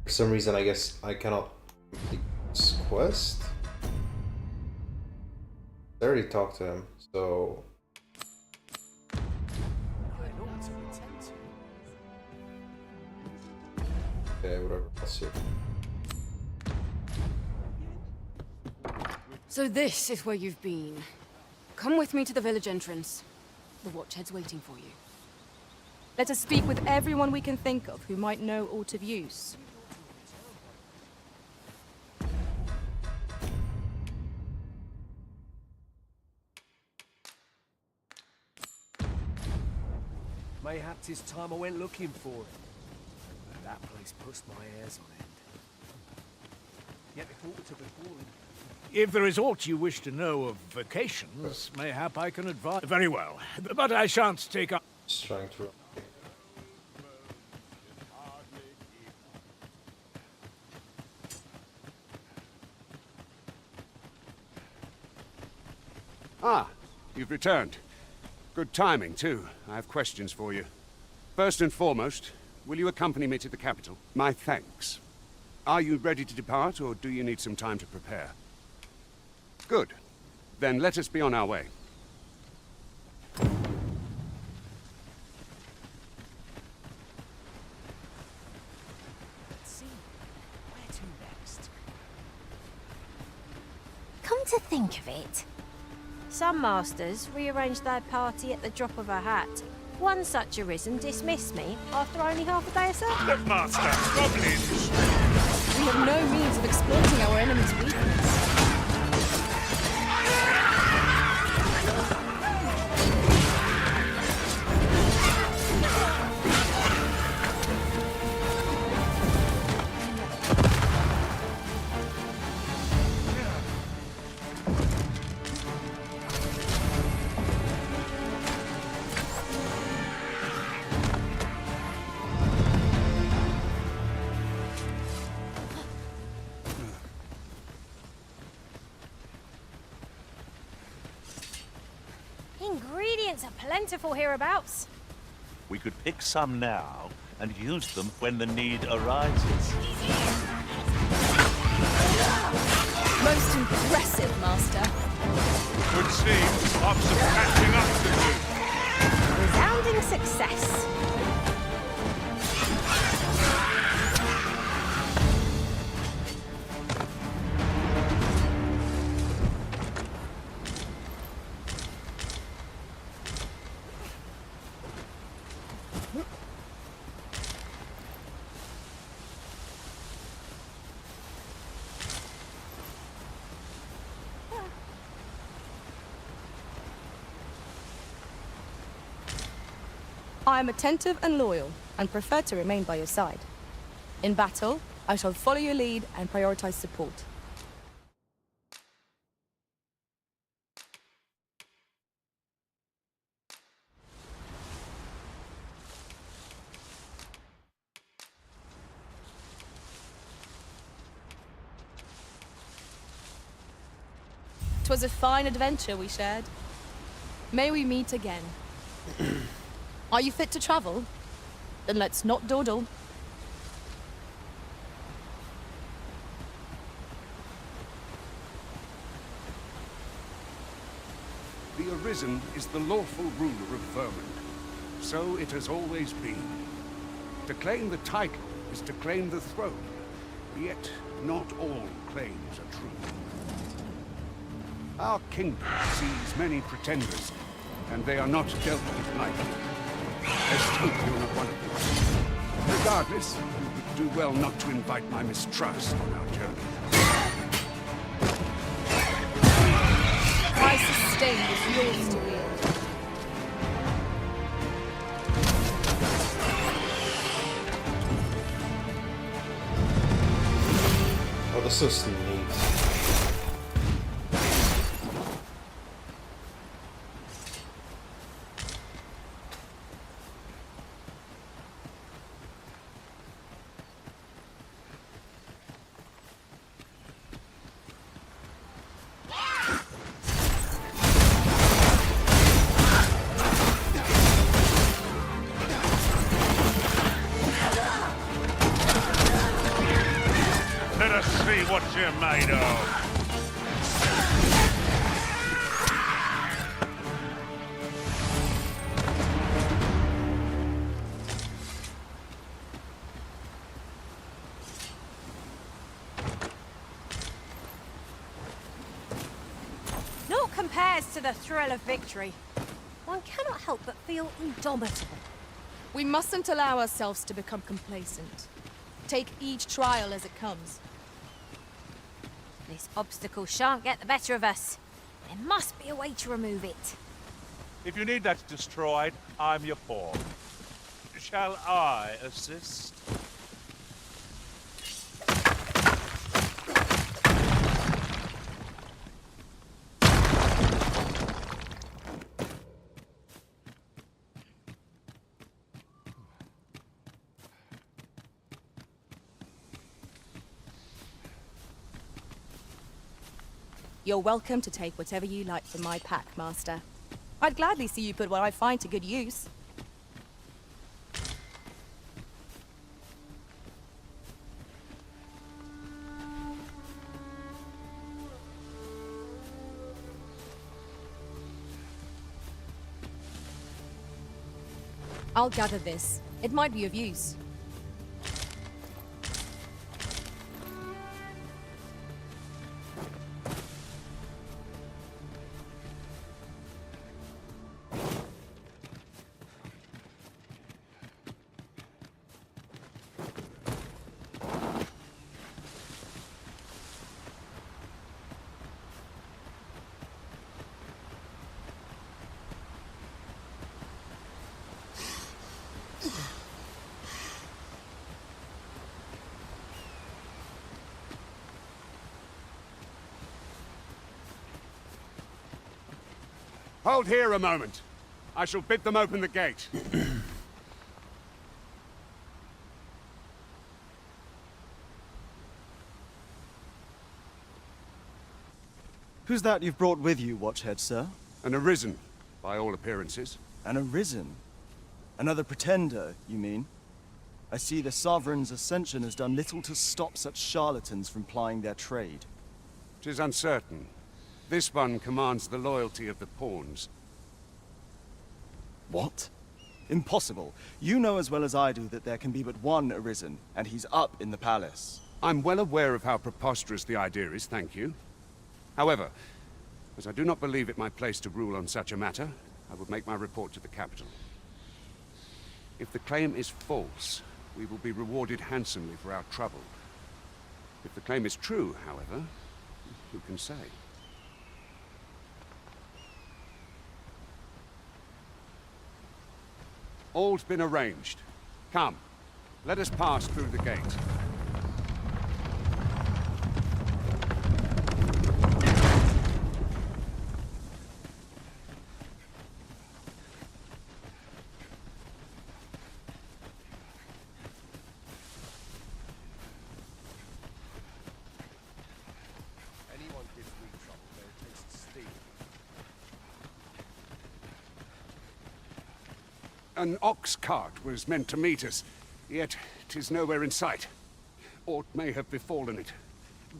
for some reason I guess I cannot complete this quest. I already talked to him, so okay, whatever. I'll see. So this is where you've been. Come with me to the village entrance. The Watchhead's waiting for you. Let us speak with everyone we can think of who might know aught of use. Mayhap 'tis time I went looking for him. That place puts my hairs on end. Yet before to befall him. If there is aught you wish to know of vacations, mayhap I can advise. Very well. But I shan't take up. Just trying to. Ah, you've returned. Good timing, too. I have questions for you. First and foremost, will you accompany me to the capital? My thanks. Are you ready to depart, or do you need some time to prepare? Good. Then let us be on our way. Let's see. Where to next? Come to think of it, some masters rearrange their party at the drop of a hat. One such arisen dismissed me after only half a day of service. Master, goblins! We have no means of exploiting our enemy's weakness. Ingredients are plentiful hereabouts. We could pick some now and use them when the need arises. Most impressive, Master. Would seem I've some catching up to do. Resounding success. I am attentive and loyal, and prefer to remain by your side. In battle, I shall follow your lead and prioritize support. Twas a fine adventure we shared. May we meet again. Are you fit to travel? Then let's not dawdle. The Arisen is the lawful ruler of Vermund. So it has always been. To claim the title is to claim the throne. Yet, not all claims are true. Our kingdom sees many pretenders, and they are not dealt with lightly. Let's hope you're not one of them. Regardless, you would do well not to invite my mistrust on our journey. My sustain is yours to wield. Oh, this is so neat. Let us see what you're made of. Naught compares to the thrill of victory. One cannot help but feel indomitable. We mustn't allow ourselves to become complacent. Take each trial as it comes. This obstacle shan't get the better of us. There must be a way to remove it. If you need that destroyed, I'm your pawn. Shall I assist? You're welcome to take whatever you like from my pack, Master. I'd gladly see you put what I find to good use. I'll gather this. It might be of use. Hold here a moment. I shall bid them open the gate. Who's that you've brought with you, Watchhead, sir? An Arisen, by all appearances. An Arisen? Another pretender, you mean? I see the Sovereign's ascension has done little to stop such charlatans from plying their trade. 'Tis uncertain. This one commands the loyalty of the pawns. What? Impossible. You know as well as I do that there can be but one Arisen, and he's up in the palace. I'm well aware of how preposterous the idea is, thank you. However, as I do not believe it my place to rule on such a matter, I would make my report to the capital. If the claim is false, we will be rewarded handsomely for our trouble. If the claim is true, however, who can say? All's been arranged. Come, let us pass through the gate. Anyone gives me trouble, they'll taste steel. An ox cart was meant to meet us, yet 'tis nowhere in sight. Aught may have befallen it.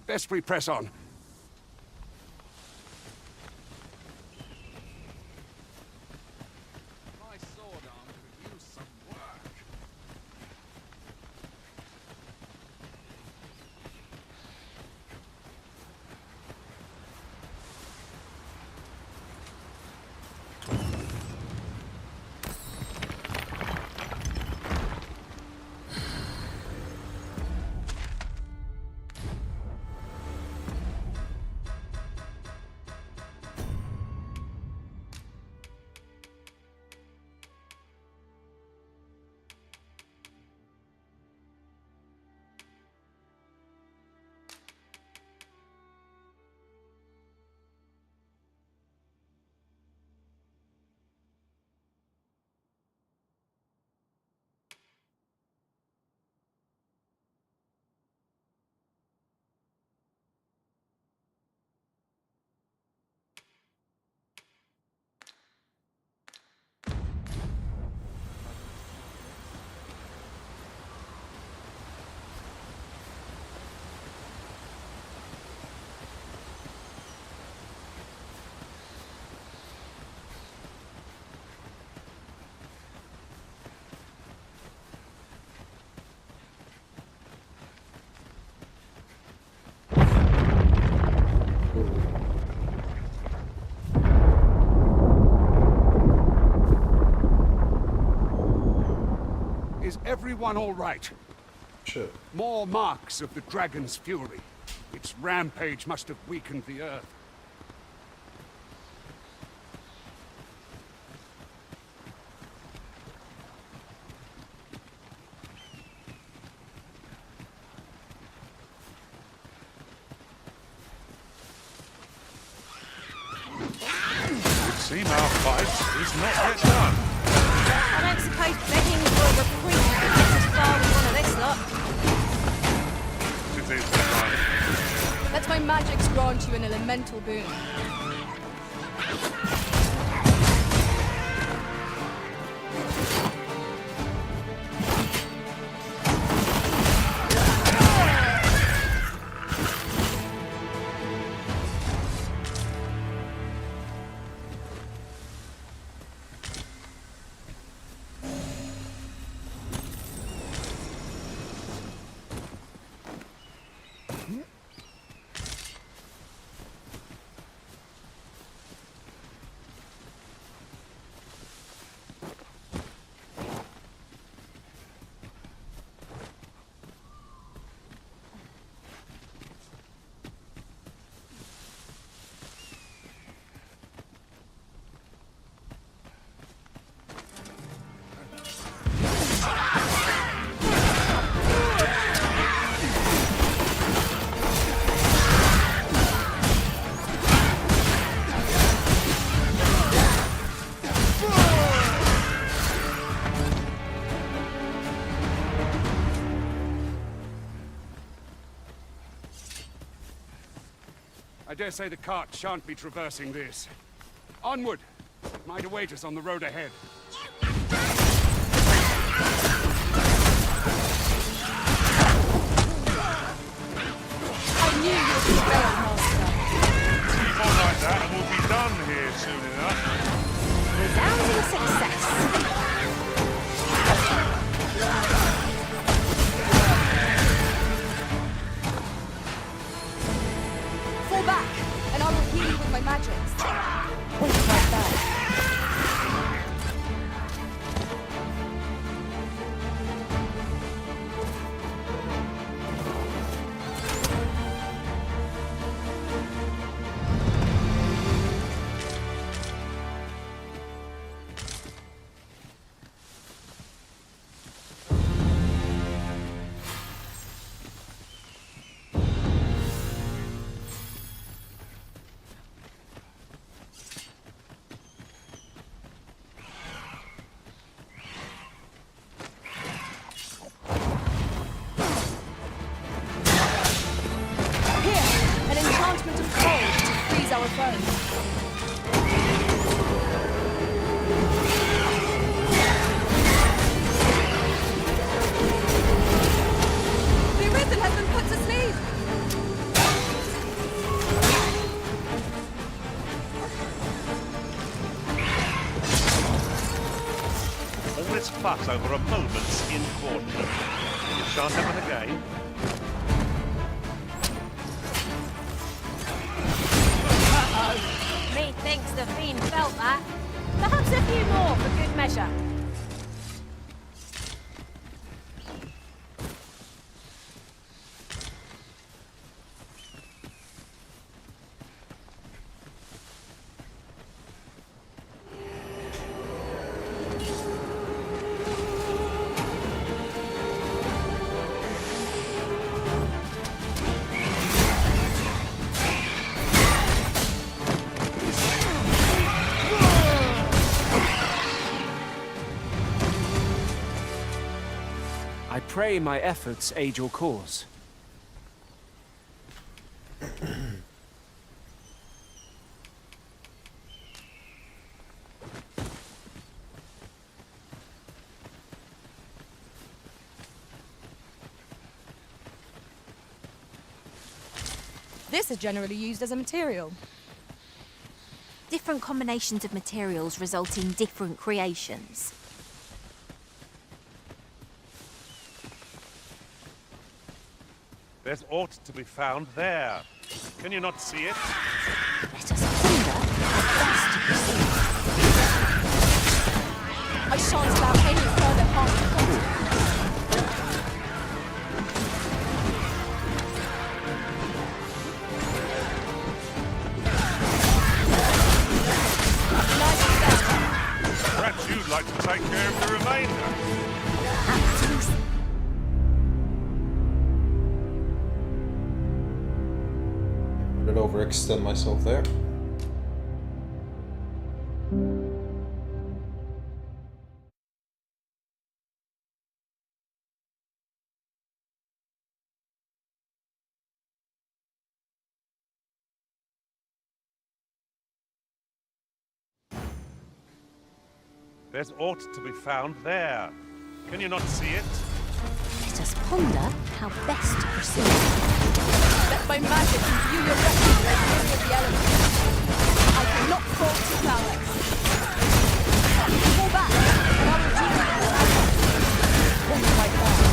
Best we press on. My sword arm could use some work. Is everyone all right? Sure. More marks of the dragon's fury. Its rampage must have weakened the earth. It would seem our fight is not yet done. I don't suppose begging for a reprieve will get us far with one of this lot. It is done. Let my magics grant you an elemental boon. dare say the cart shan't be traversing this. Onward! It might await us on the road ahead. I knew you would prevail, Master. Keep on like that and we'll be done here soon enough. Resounding success. Fall back, and I will heal you with my magics. Wait right there. Our foes. The Arisen has been put to sleep. All this fuss over a moment's infortune. You shan't happen again. Methinks the fiend felt that. Perhaps a few more for good measure. I pray my efforts aid your cause. This is generally used as a material. Different combinations of materials result in different creations. There's aught to be found there. Can you not see it? Let us ponder how best to proceed. I shan't allow any further harm to come to you. Perhaps you'd like to take care of the remainder. I did overextend myself there. There's aught to be found there. Can you not see it? Let us ponder how best to proceed. Let my magic imbue your refuge like any of the elements. I cannot fault your prowess. Fall back, and I will deal with your allies. One right there.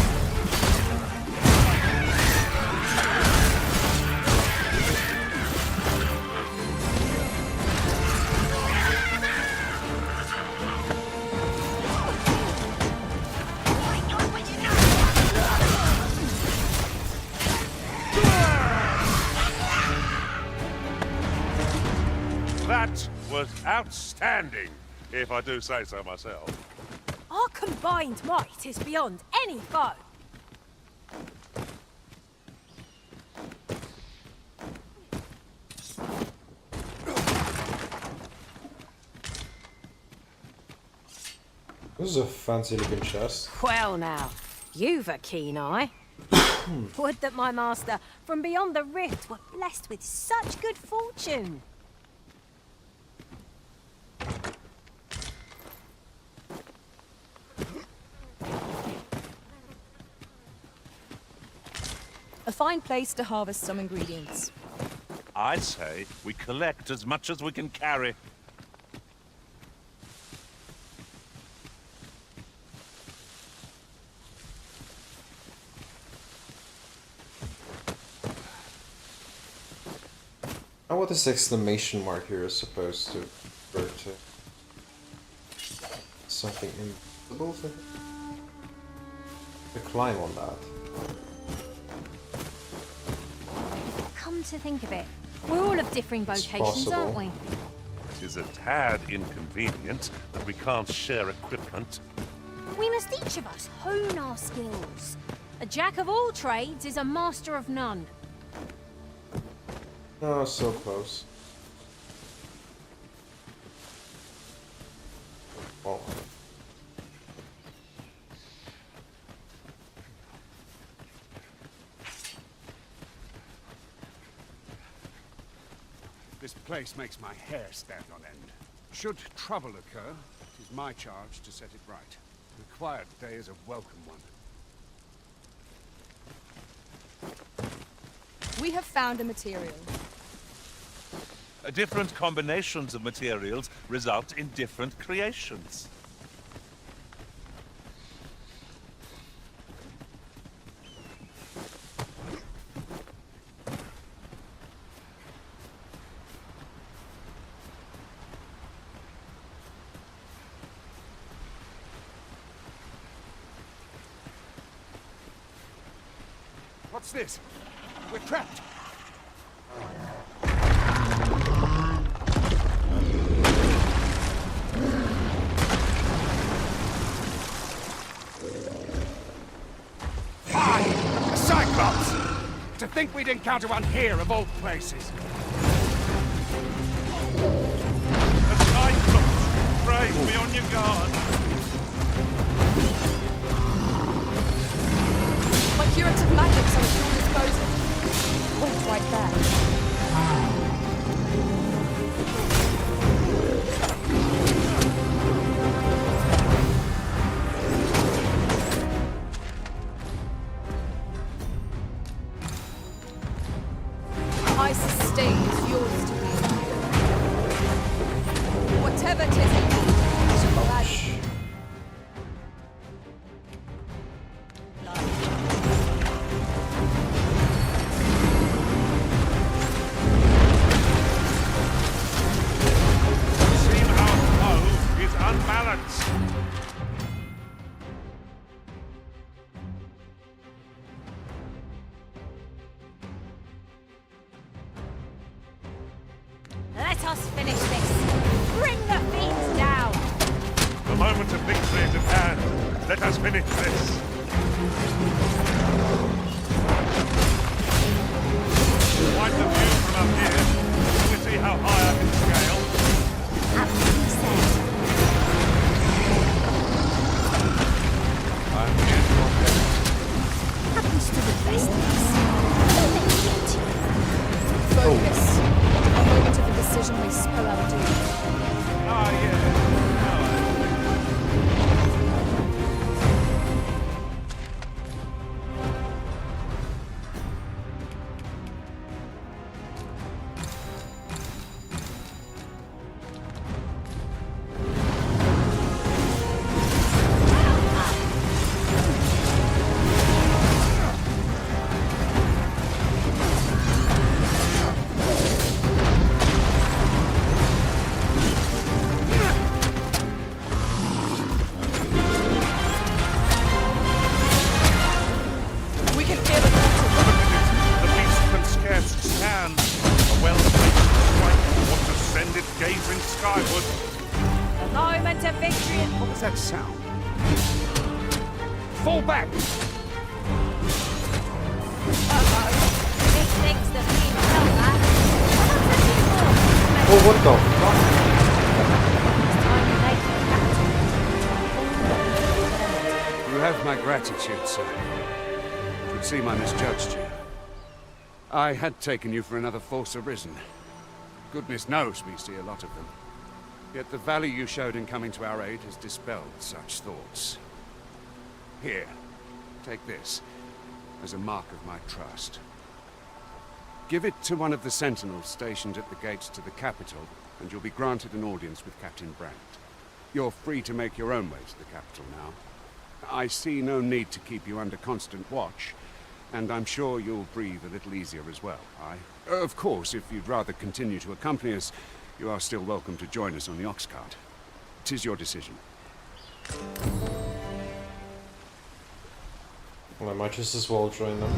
That was outstanding, if I do say so myself. Our combined might is beyond any foe. This is a fancy looking chest. Well now, you've a keen eye. Would that my master from beyond the rift were blessed with such good fortune. A fine place to harvest some ingredients. I say we collect as much as we can carry. And what this exclamation mark here is supposed to refer to? Something invisible? To climb on that. Come to think of it, we're all of differing vocations, aren't we? It is a tad inconvenient that we can't share equipment. We must each of us hone our skills. A jack of all trades is a master of none. Oh, so close. Oh. This place makes my hair stand on end. Should trouble occur, it is my charge to set it right. The quiet day is a welcome one. We have found a material. Different combinations of materials result in different creations. What's this? We're trapped! A Cyclops! To think we'd encounter one here of all places. A Cyclops! Brave, be on your guard! My curative magics are at your disposal. Wait right there. I sustain is yours to wield. Whatever 'tis in need, I shall gladly. Seem our foe is unbalanced. Let us finish this. Bring the fiends down. The moment of victory is at hand. Let us finish this. Quite the view from up here. Can we see how high I can scale? Absolutely said. I'm here for help. Happens to the best of us. Don't let me get you. Focus. A moment of indecision may spell our doom. Ah, yeah. We can hear the water. The beast can scarce stand. A well-placed strike wants to send it gazing skyward. The moment of victory. What was that sound? Fall back! He thinks the fiends know that. Oh, what the fuck? You have my gratitude, sir. would seem I misjudged you. I had taken you for another Force Arisen. Goodness knows we see a lot of them. Yet the valor you showed in coming to our aid has dispelled such thoughts. Here, take this, as a mark of my trust. Give it to one of the sentinels stationed at the gates to the capital, and you'll be granted an audience with Captain Brandt. You're free to make your own way to the capital now. I see no need to keep you under constant watch, and I'm sure you'll breathe a little easier as well. Of course, if you'd rather continue to accompany us, you are still welcome to join us on the ox cart. 'Tis your decision. Well, I might just as well join them.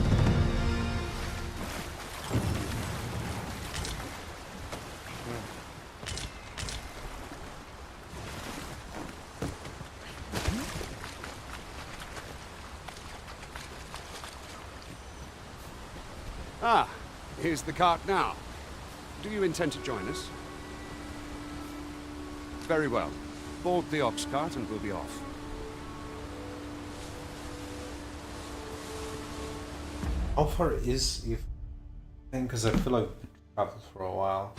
Ah, here's the cart now. Do you intend to join us? Very well. Board the ox cart and we'll be off. How far is if? Because I feel like we traveled for a while.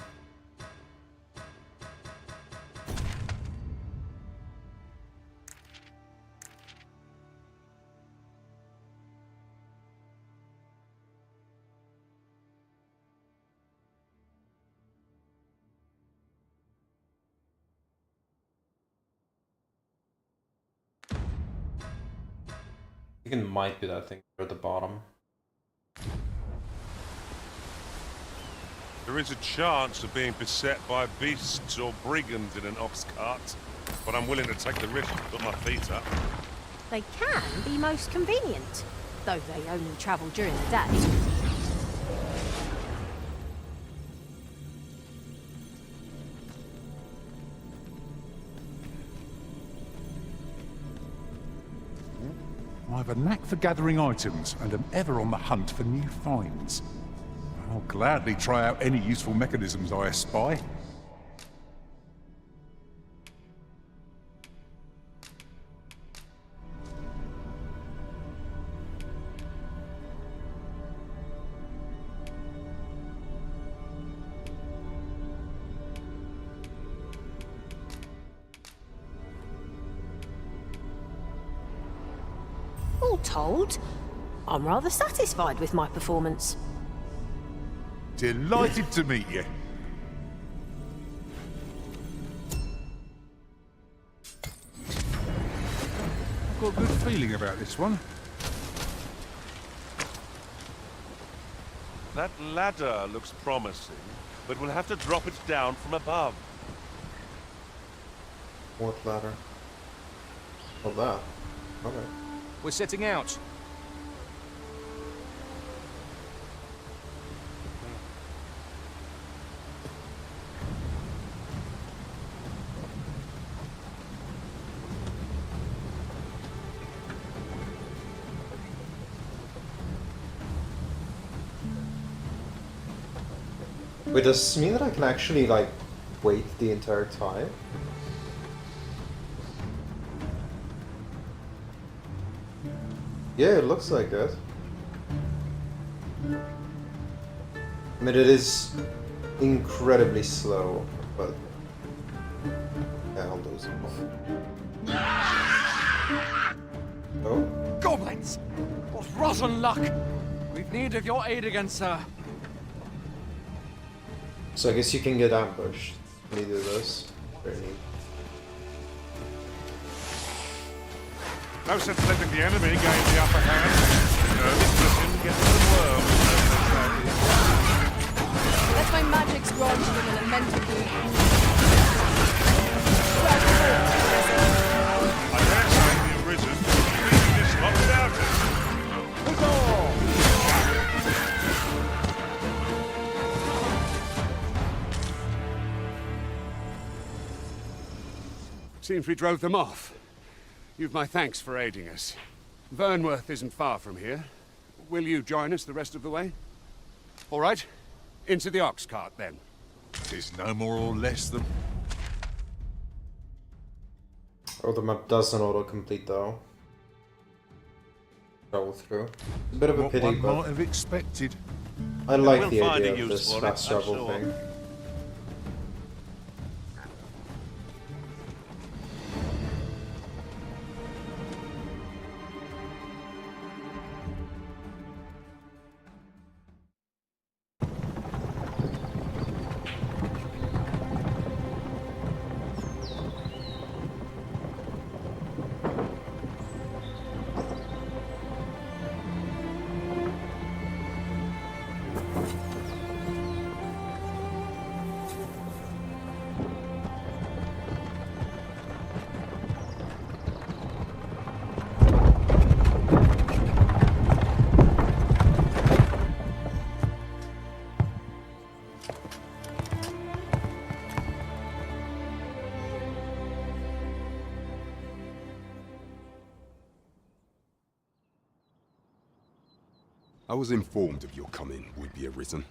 I think it might be that thing at the bottom. There is a chance of being beset by beasts or brigands in an ox cart, but I'm willing to take the risk to put my feet up. They can be most convenient, though they only travel during the day. I have a knack for gathering items and am ever on the hunt for new finds. I'll gladly try out any useful mechanisms I espy. All told, I'm rather satisfied with my performance. Delighted to meet you. I've got a good feeling about this one. That ladder looks promising, but we'll have to drop it down from above. What ladder? Oh, that. Okay. We're setting out. Wait, does this mean that I can actually, like, wait the entire time? Yeah, it looks like it. I mean, it is incredibly slow, but... yeah, I'll lose it. Oh? Goblins! What rotten luck! We've need of your aid again, sir. So I guess you can get ambushed. Neither of those. Very neat. No sense letting the enemy gain the upper hand. No, listen, get to the world. Let my magic's granted in an elemental boon. I dare say the Arisen leaving this lot without us. Seems we drove them off. You've my thanks for aiding us. Vernworth isn't far from here. Will you join us the rest of the way? All right. Into the ox cart, then. It's no more or less than... Oh, the map doesn't auto-complete, though. travel through. A bit of a What pity, one but might have expected. I like We'll the find idea a of use this for it, fast I'm travel sure. thing. I was informed of your coming, would-be Arisen.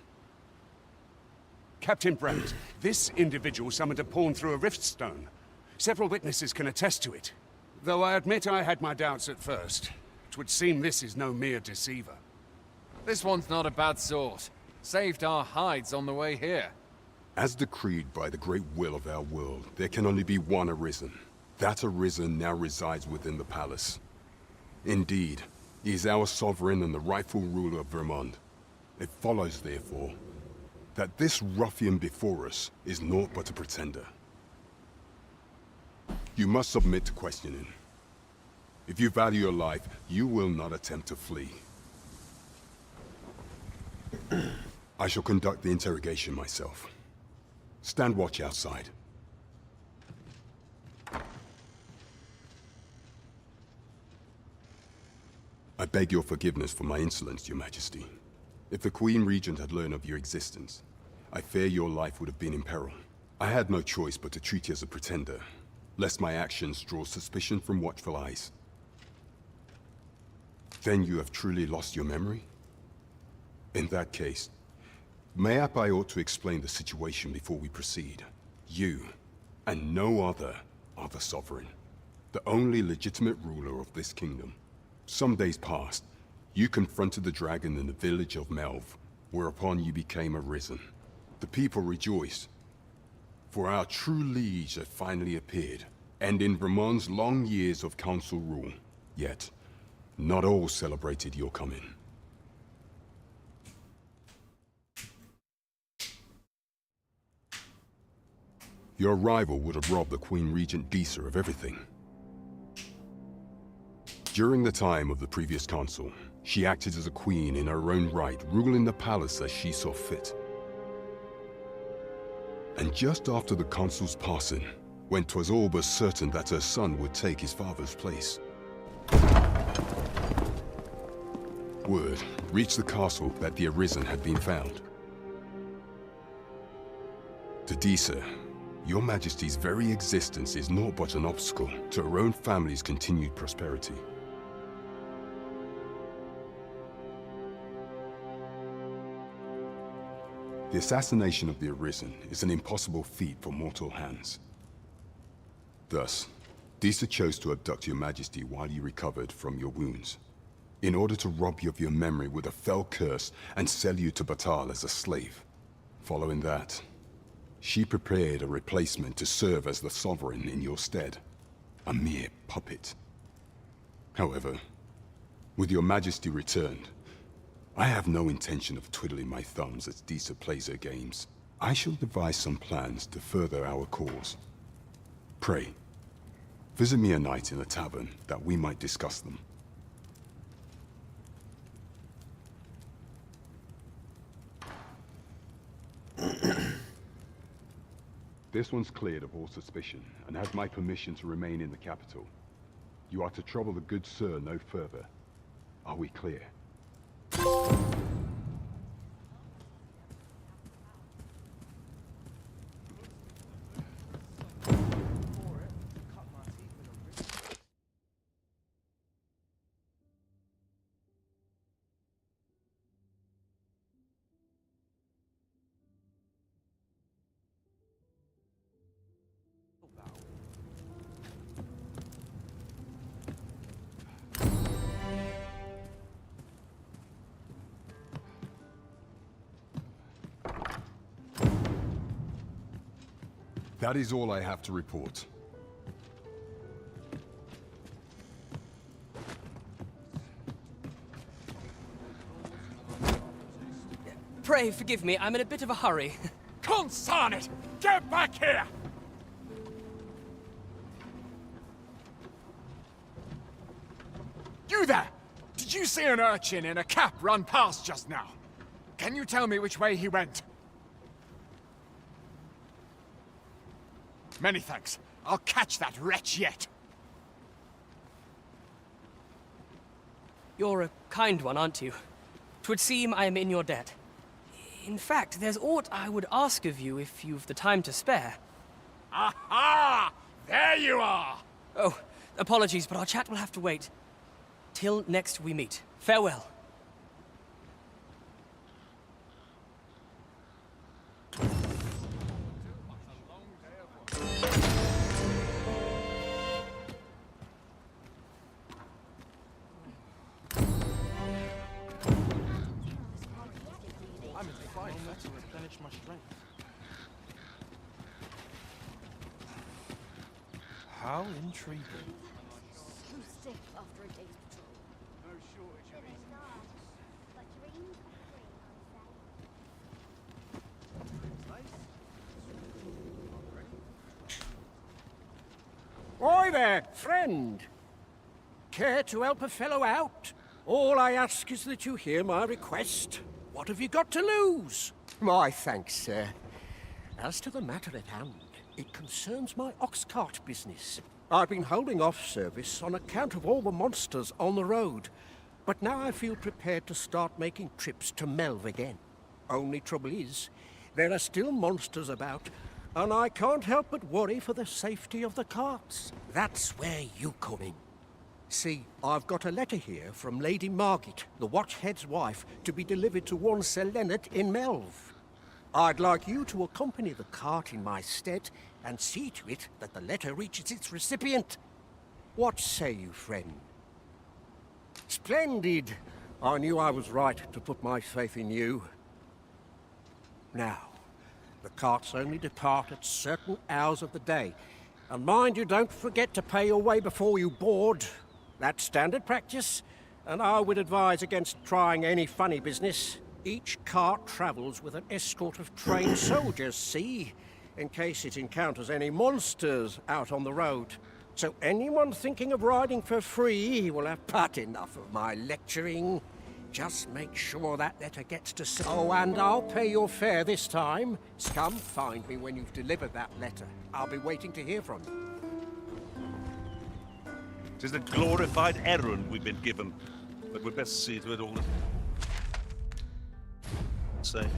Captain Brandt, this individual summoned a pawn through a rift stone. Several witnesses can attest to it. Though I admit I had my doubts at first. It would seem this is no mere deceiver. This one's not a bad sort. Saved our hides on the way here. As decreed by the great will of our world, there can only be one Arisen. That Arisen now resides within the palace. Indeed, he is our sovereign and the rightful ruler of Vermont. It follows, therefore, that this ruffian before us is naught but a pretender. You must submit to questioning. If you value your life, you will not attempt to flee. I shall conduct the interrogation myself. Stand watch outside. I beg your forgiveness for my insolence, Your Majesty. If the Queen Regent had learned of your existence, I fear your life would have been in peril. I had no choice but to treat you as a pretender, lest my actions draw suspicion from watchful eyes. Then you have truly lost your memory? In that case, mayhap I ought to explain the situation before we proceed. You, and no other, are the sovereign, the only legitimate ruler of this kingdom. Some days past, you confronted the dragon in the village of Melv, whereupon you became Arisen. The people rejoiced, for our true liege had finally appeared, ending Vermont's long years of council rule. Yet, not all celebrated your coming. Your arrival would have robbed the Queen Regent Disa of everything. During the time of the previous consul, she acted as a queen in her own right, ruling the palace as she saw fit. And just after the consul's passing, when 'twas all but certain that her son would take his father's place, word reached the castle that the Arisen had been found. To Disa, your Majesty's very existence is naught but an obstacle to her own family's continued prosperity. The assassination of the Arisen is an impossible feat for mortal hands. Thus, Disa chose to abduct your Majesty while you recovered from your wounds, in order to rob you of your memory with a fell curse and sell you to Batal as a slave. Following that, she prepared a replacement to serve as the sovereign in your stead, a mere puppet. However, with your Majesty returned, I have no intention of twiddling my thumbs as Disa plays her games. I shall devise some plans to further our cause. Pray, visit me a night in the tavern that we might discuss them. This one's cleared of all suspicion and has my permission to remain in the capital. You are to trouble the good sir no further. Are we clear? That is all I have to report. Pray forgive me, I'm in a bit of a hurry. Consign it! Get back here! You there! Did you see an urchin in a cap run past just now? Can you tell me which way he went? Many thanks. I'll catch that wretch yet. You're a kind one, aren't you? 'Twould seem I am in your debt. In fact, there's aught I would ask of you if you've the time to spare. Aha! There you are! Oh, apologies, but our chat will have to wait. Till next we meet. Farewell. How intriguing. So stiff after a day's patrol. No shortage of Oi there, friend. Care to help a fellow out? All I ask is that you hear my request. What have you got to lose? My thanks, sir. As to the matter at hand, it concerns my ox cart business. I've been holding off service on account of all the monsters on the road, but now I feel prepared to start making trips to Melv again. Only trouble is, there are still monsters about, and I can't help but worry for the safety of the carts. That's where you come in. See, I've got a letter here from Lady Margit, the Watchhead's wife, to be delivered to one Sir Leonard in Melv. I'd like you to accompany the cart in my stead and see to it that the letter reaches its recipient. What say you, friend? Splendid! I knew I was right to put my faith in you. Now, the carts only depart at certain hours of the day. And mind you don't forget to pay your way before you board. That's standard practice, and I would advise against trying any funny business. Each cart travels with an escort of trained soldiers, see? In case it encounters any monsters out on the road. So anyone thinking of riding for free will have but enough of my lecturing. Just make sure that letter gets to... Oh, and I'll pay your fare this time. Come find me when you've delivered that letter. I'll be waiting to hear from you. 'Tis a glorified errand we've been given, but we'd best see to it all the same.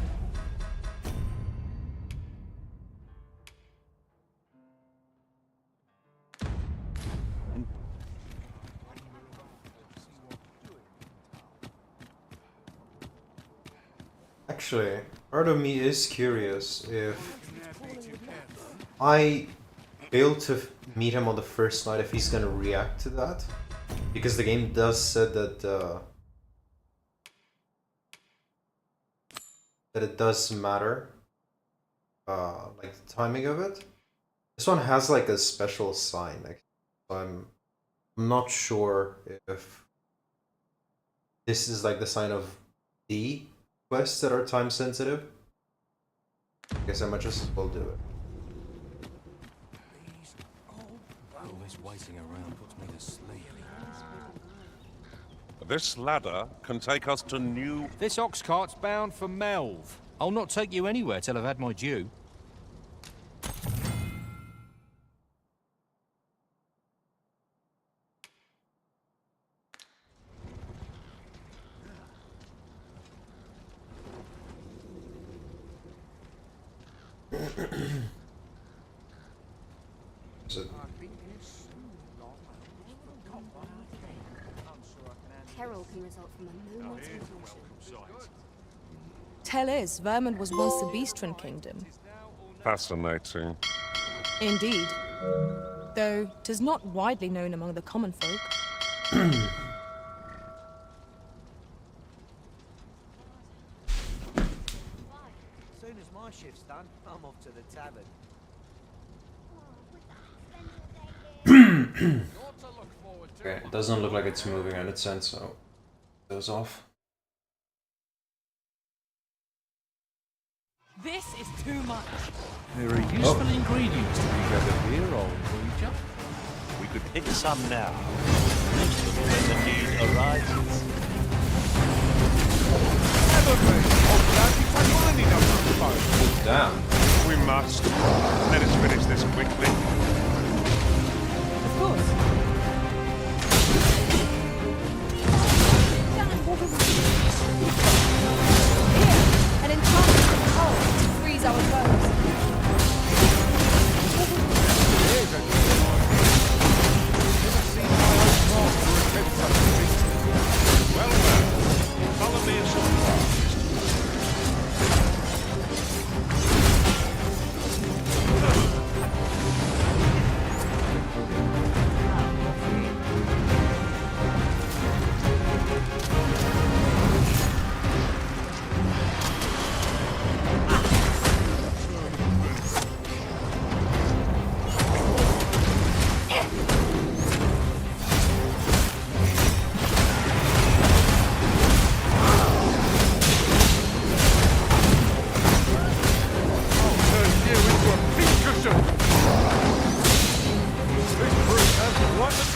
Actually, part of me is curious if I fail to meet him on the first night, if he's gonna react to that, because the game does said that that it does matter, like the timing of it. This one has like a special sign, like, so I'm not sure if this is like the sign of the quests that are time sensitive. I guess I might just well do it. Always waiting around puts me to sleep. This ladder can take us to new... This ox cart's bound for Melv. I'll not take you anywhere till I've had my due. Peril can result from a moment's confusion. Tell is, Vermund was once the Beastren Kingdom. Fascinating. Indeed. Though 'tis not widely known among the common folk. As soon as my shift's done, I'm off to the tavern. Okay, it doesn't look like it's moving on its end, so it goes off. This is too much. There are useful ingredients to be gathered here, old creature. We could pick some now. Use them when the need arises. Damn. We must. Let us finish this quickly. Of course. Here, an enchantment hole to freeze our bones. Well, follow me and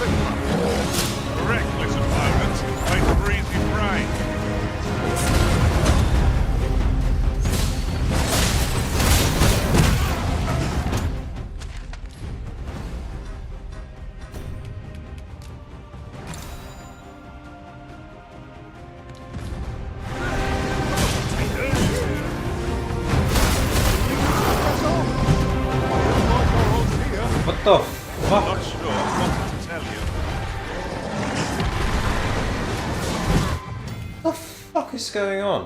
some reckless opponents, they freeze your brain. What the fuck? Not sure what to tell you. What the fuck is going on?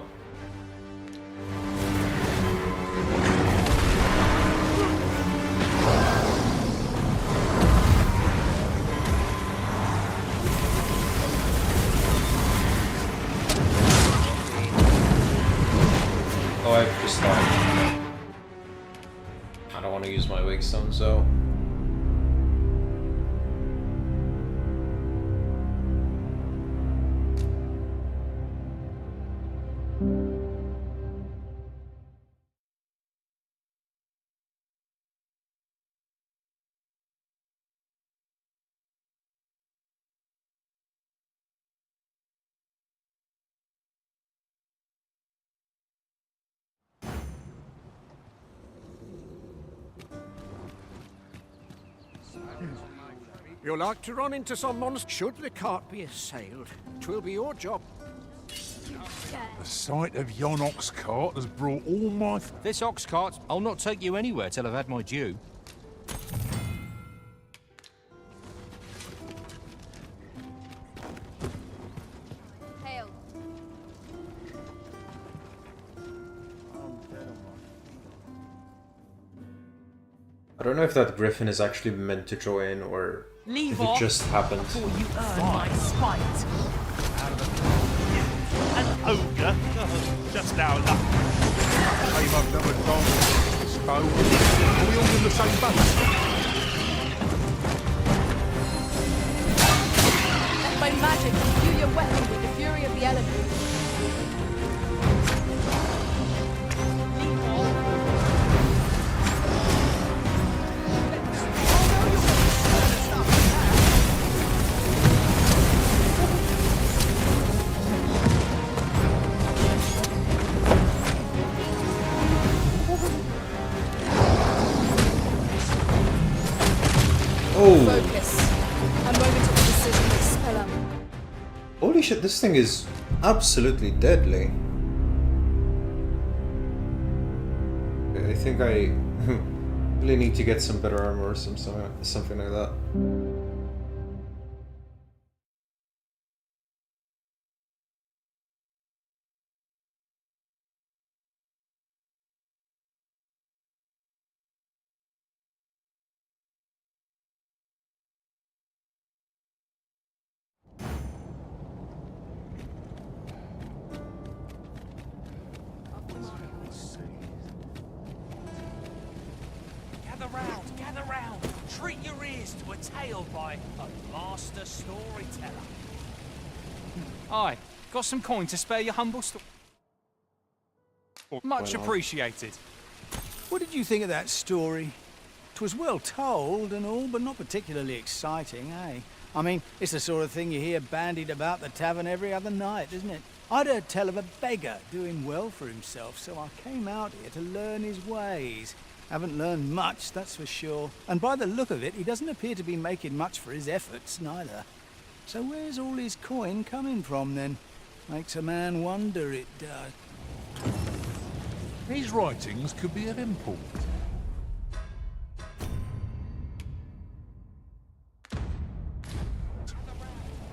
Oh, I've just died. I don't want to use my wake stone, so. You'll like to run into some monster. Should the cart be assailed, 'twill be your job. The sight of yon ox cart has brought all my... This ox cart, I'll not take you anywhere till I've had my due. Hail. I don't know if that griffin is actually meant to join or Leave if it off just happened. before you earn my spite. An ogre? Oh, just our luck. Came up another dog. Stone. Are we all in the same boat? Let my magic imbue your weapon with the fury of the elements. Oh! Focus. A moment of decision will spell up. Holy shit, this thing is absolutely deadly. I think I really need to get some better armor or something like that. Gather round, treat your ears. witness to a tale by a master storyteller. Aye, got some coin to spare your humble store. Much appreciated. What did you think of that story? 'Twas well told and all, but not particularly exciting, eh? I mean, it's the sort of thing you hear bandied about the tavern every other night, isn't it? I'd heard tell of a beggar doing well for himself, so I came out here to learn his ways. Haven't learned much, that's for sure. And by the look of it, he doesn't appear to be making much for his efforts, neither. So where's all his coin coming from, then? Makes a man wonder, it does. These writings could be of import.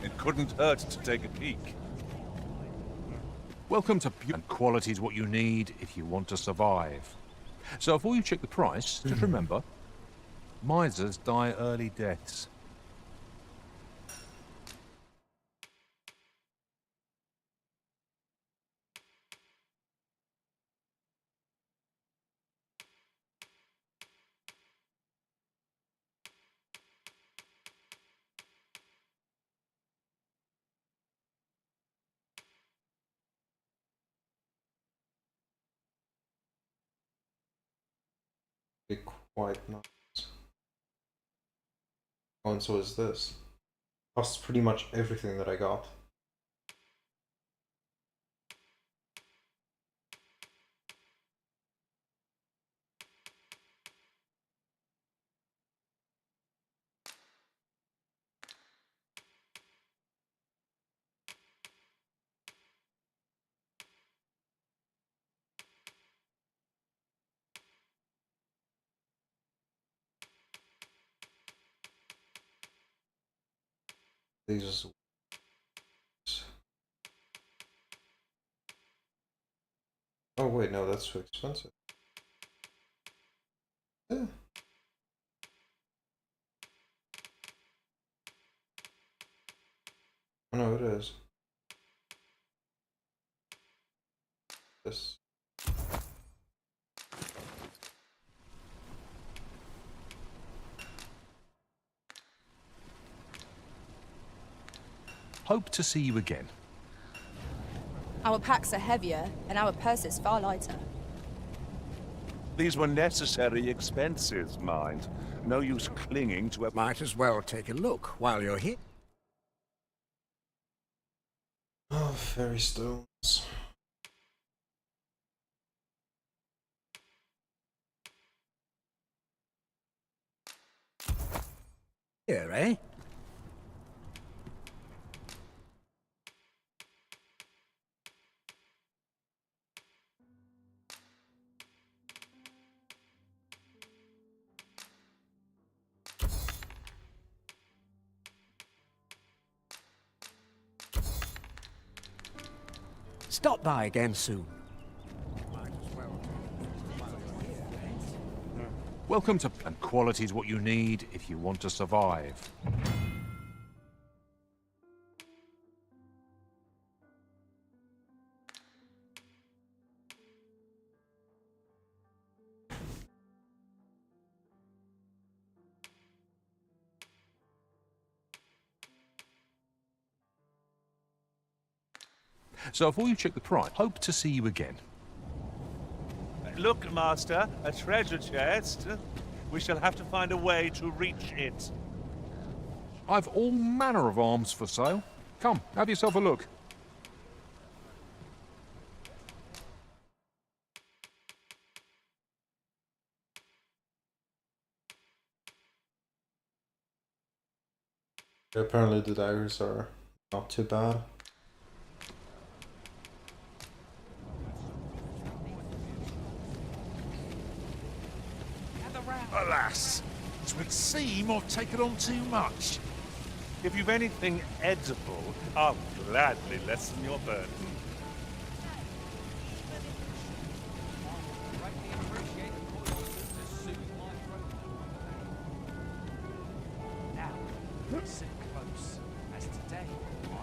It couldn't hurt to take a peek. Welcome to and quality's what you need if you want to survive. So before you check the price, just remember, misers die early deaths. Quite nice. Oh, and so is this. Costs pretty much everything that I got. These. Oh wait, no, that's too expensive. Yeah. Oh, no, it is. This. Hope to see you again. Our packs are heavier, and our purses far lighter. These were necessary expenses, mind. No use clinging to a... Might as well take a look while you're here. Oh, fairy stones. Here, eh? Stop by again soon. Welcome to and quality's what you need if you want to survive. So before you check the price, hope to see you again. Look, Master, a treasure chest. We shall have to find a way to reach it. I've all manner of arms for sale. Come, have yourself a look. Apparently the daggers are not too bad. Alas, twould seem I've taken on too much. If you've anything edible, I'll gladly lessen your burden. Now, listen close, as today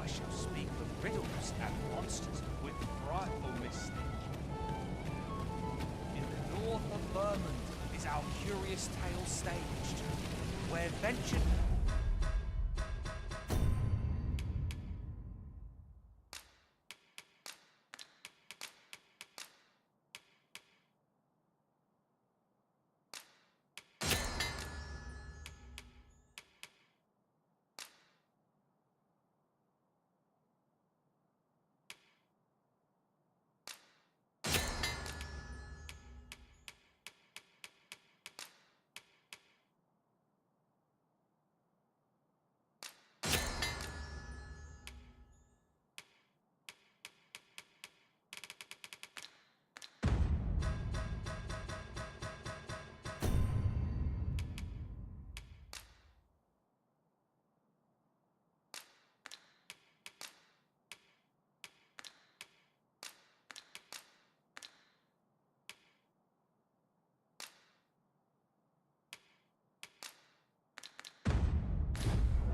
I shall speak of riddles and monsters with frightful mystique. In the north of Vermont is our curious tale staged. We're ventured.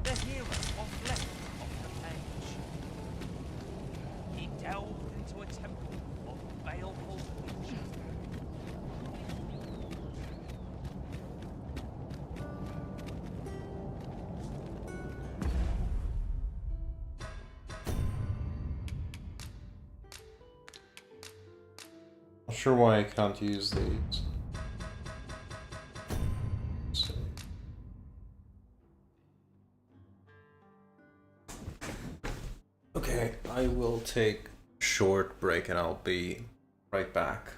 The hero was left off the page. He delved into a temple of baleful creatures. Not sure why I can't use these. Okay, I will take a short break and I'll be right back.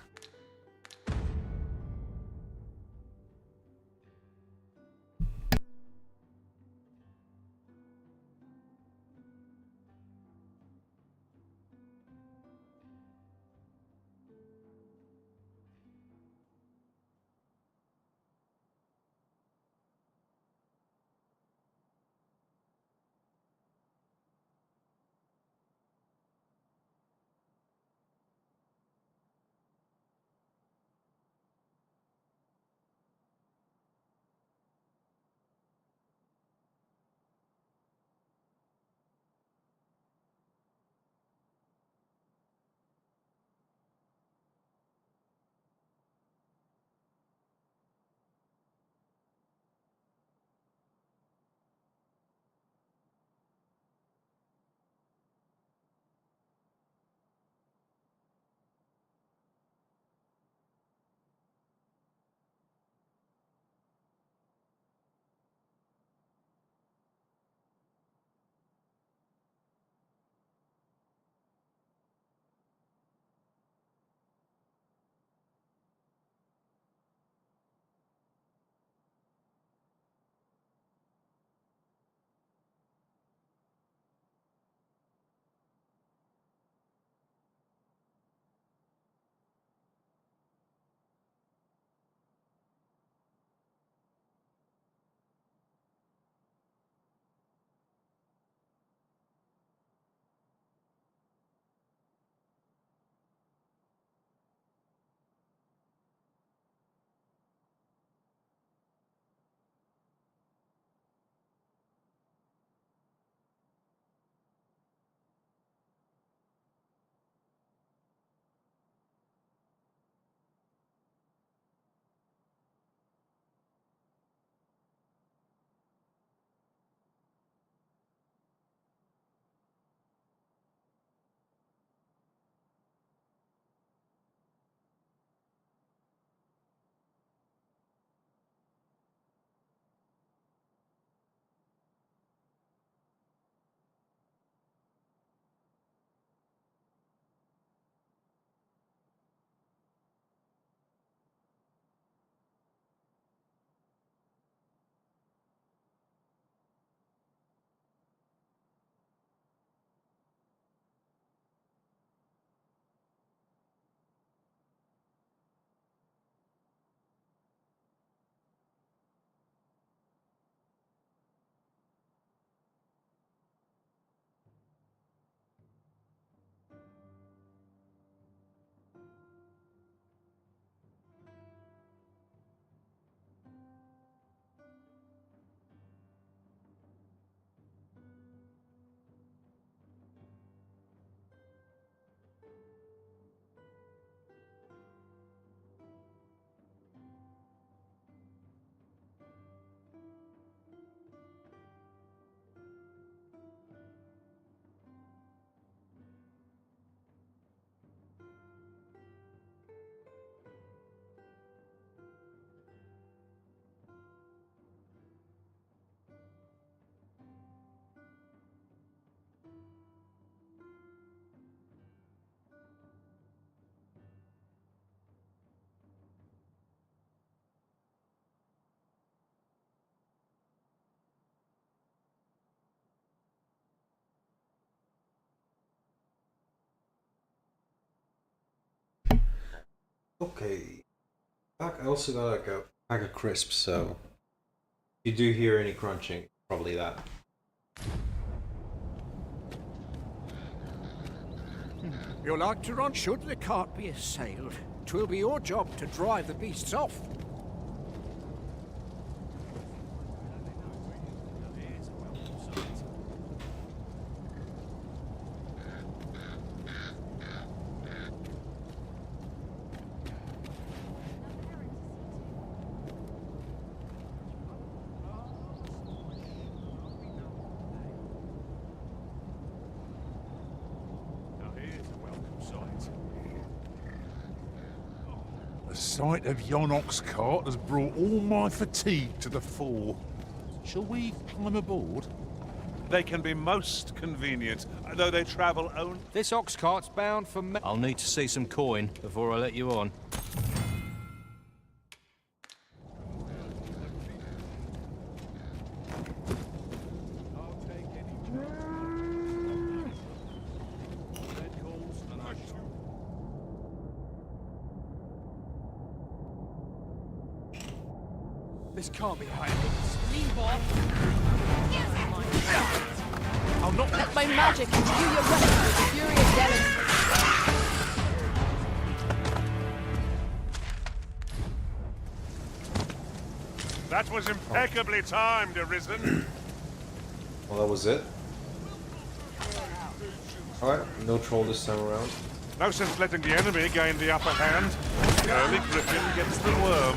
Okay. I also got like a pack of crisps, so if you do hear any crunching, probably that. You'll like to run? Should the cart be assailed, 'twill be your job to drive the beasts off. The sight of yon ox cart has brought all my fatigue to the fore. Shall we climb aboard? They can be most convenient, though they travel only. This ox cart's bound for I'll need to see some coin before I let you on. This can't be happening. Lean, Bob. I'll not Let my magic imbue your weapon with the fury of Yellow. That was impeccably timed, Arisen. Well, that was it. Alright, no troll this time around. No sense letting the enemy gain the upper hand. The early griffin gets the worm.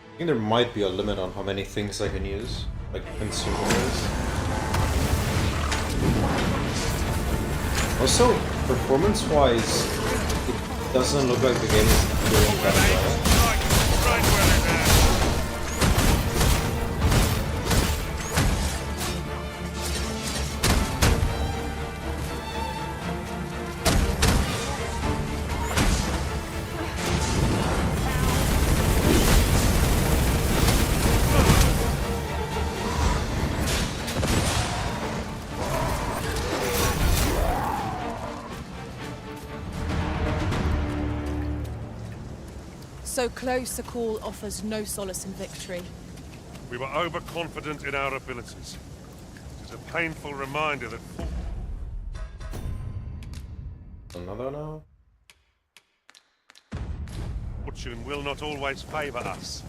I think there might be a limit on how many things I can use, like consumables. Also, performance-wise, it doesn't look like the game is doing that well. So close a call offers no solace in victory. We were overconfident in our abilities. It is a painful reminder that... Another now? Fortune will not always favor us.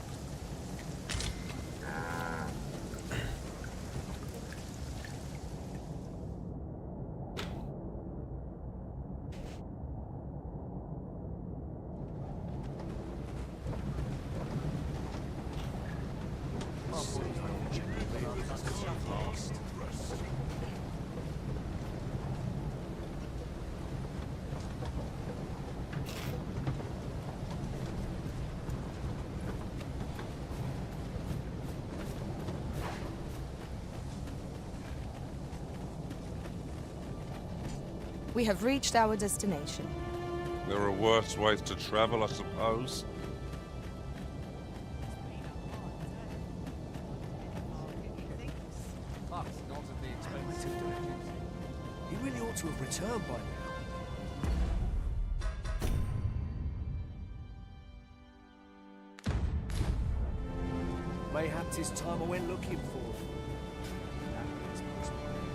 We have reached our destination. There are worse ways to travel, I suppose. He really ought to have returned by now. Mayhap 'tis time I went looking for.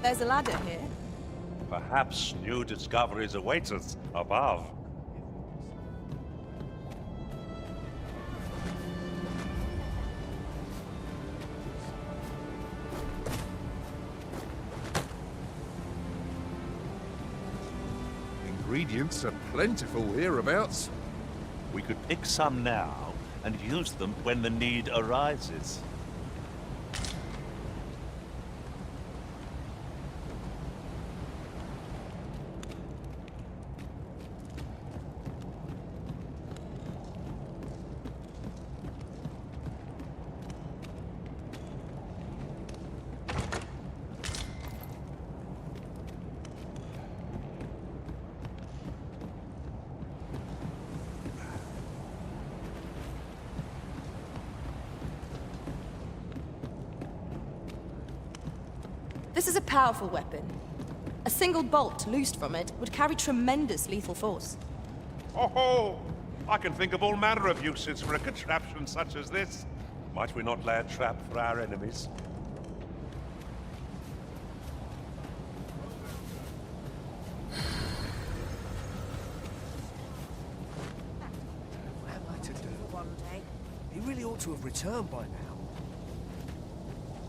There's a ladder here. Perhaps new discoveries await us above. ingredients are plentiful hereabouts. We could pick some now and use them when the need arises. This is a powerful weapon. A single bolt loosed from it would carry tremendous lethal force. Oh, I can think of all manner of uses for a contraption such as this. Might we not lay a trap for our enemies? What am I to do? He really ought to have returned by now.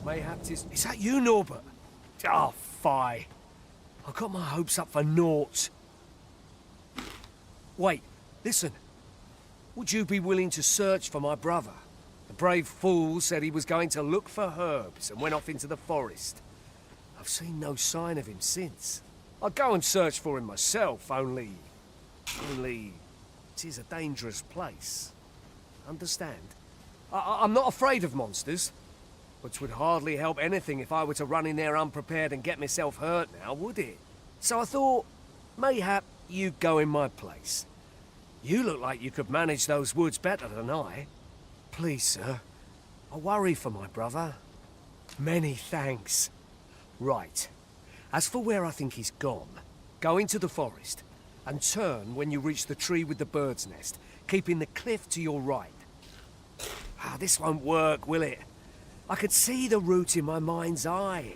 Mayhaps is that you, Norbert? Oh, fie. I got my hopes up for naught. Wait, listen. Would you be willing to search for my brother? The brave fool said he was going to look for herbs and went off into the forest. I've seen no sign of him since. I'd go and search for him myself, only... it is a dangerous place. Understand? I'm not afraid of monsters. Which would hardly help anything if I were to run in there unprepared and get myself hurt now, would it? So I thought, mayhap you'd go in my place. You look like you could manage those woods better than I. Please, sir. I worry for my brother. Many thanks. Right. As for where I think he's gone, go into the forest and turn when you reach the tree with the bird's nest, keeping the cliff to your right. This won't work, will it? I could see the route in my mind's eye.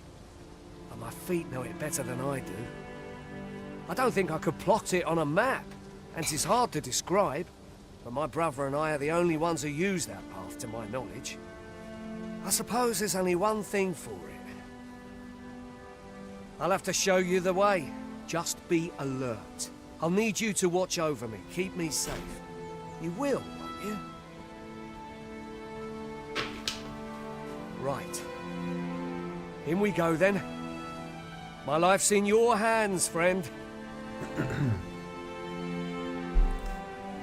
And my feet know it better than I do. I don't think I could plot it on a map, and it's hard to describe, but my brother and I are the only ones who use that path to my knowledge. I suppose there's only one thing for it. I'll have to show you the way. Just be alert. I'll need you to watch over me, keep me safe. You will, won't you? Right. In we go, then. My life's in your hands, friend.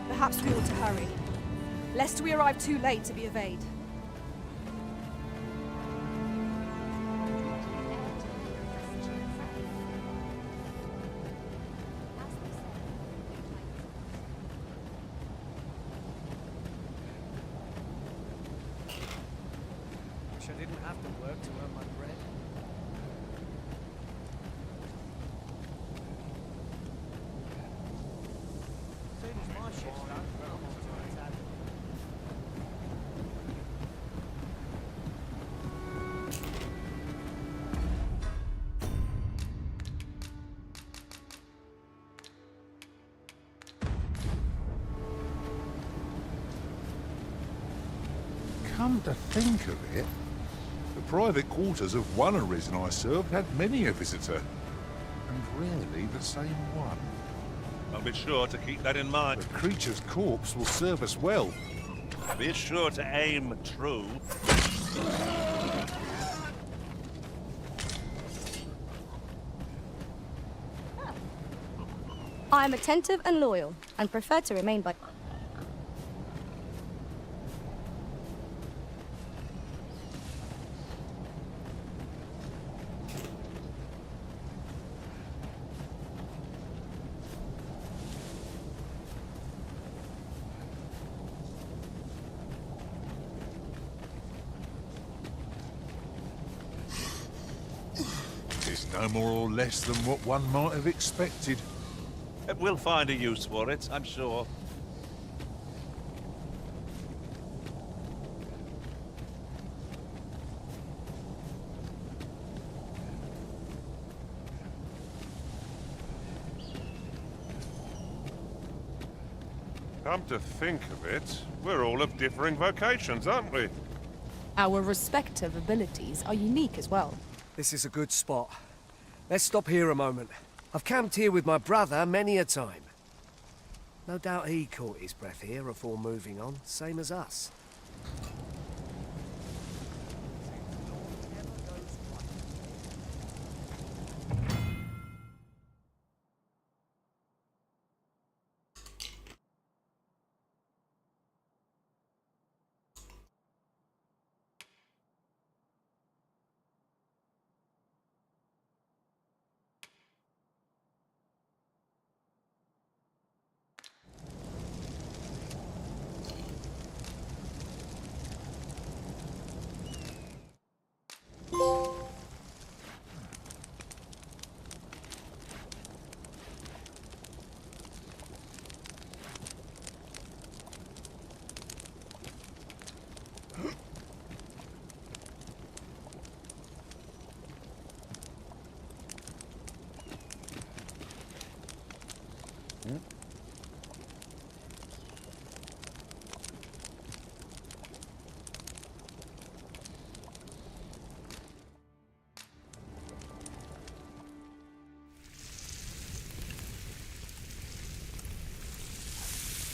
Perhaps we ought to hurry, lest we arrive too late to be evade. Wish I didn't have to work to earn my bread. Soon as my ship's done, I'm off to a tavern. Come to think of it, the private quarters of one arisen I served had many a visitor, and rarely the same one. I'll be sure to keep that in mind. The creature's corpse will serve us well. Be sure to aim true. I am attentive and loyal, and prefer to remain by... It's no more or less than what one might have expected. We'll find a use for it, I'm sure. Come to think of it, we're all of differing vocations, aren't we? Our respective abilities are unique as well. This is a good spot. Let's stop here a moment. I've camped here with my brother many a time. No doubt he caught his breath here before moving on, same as us.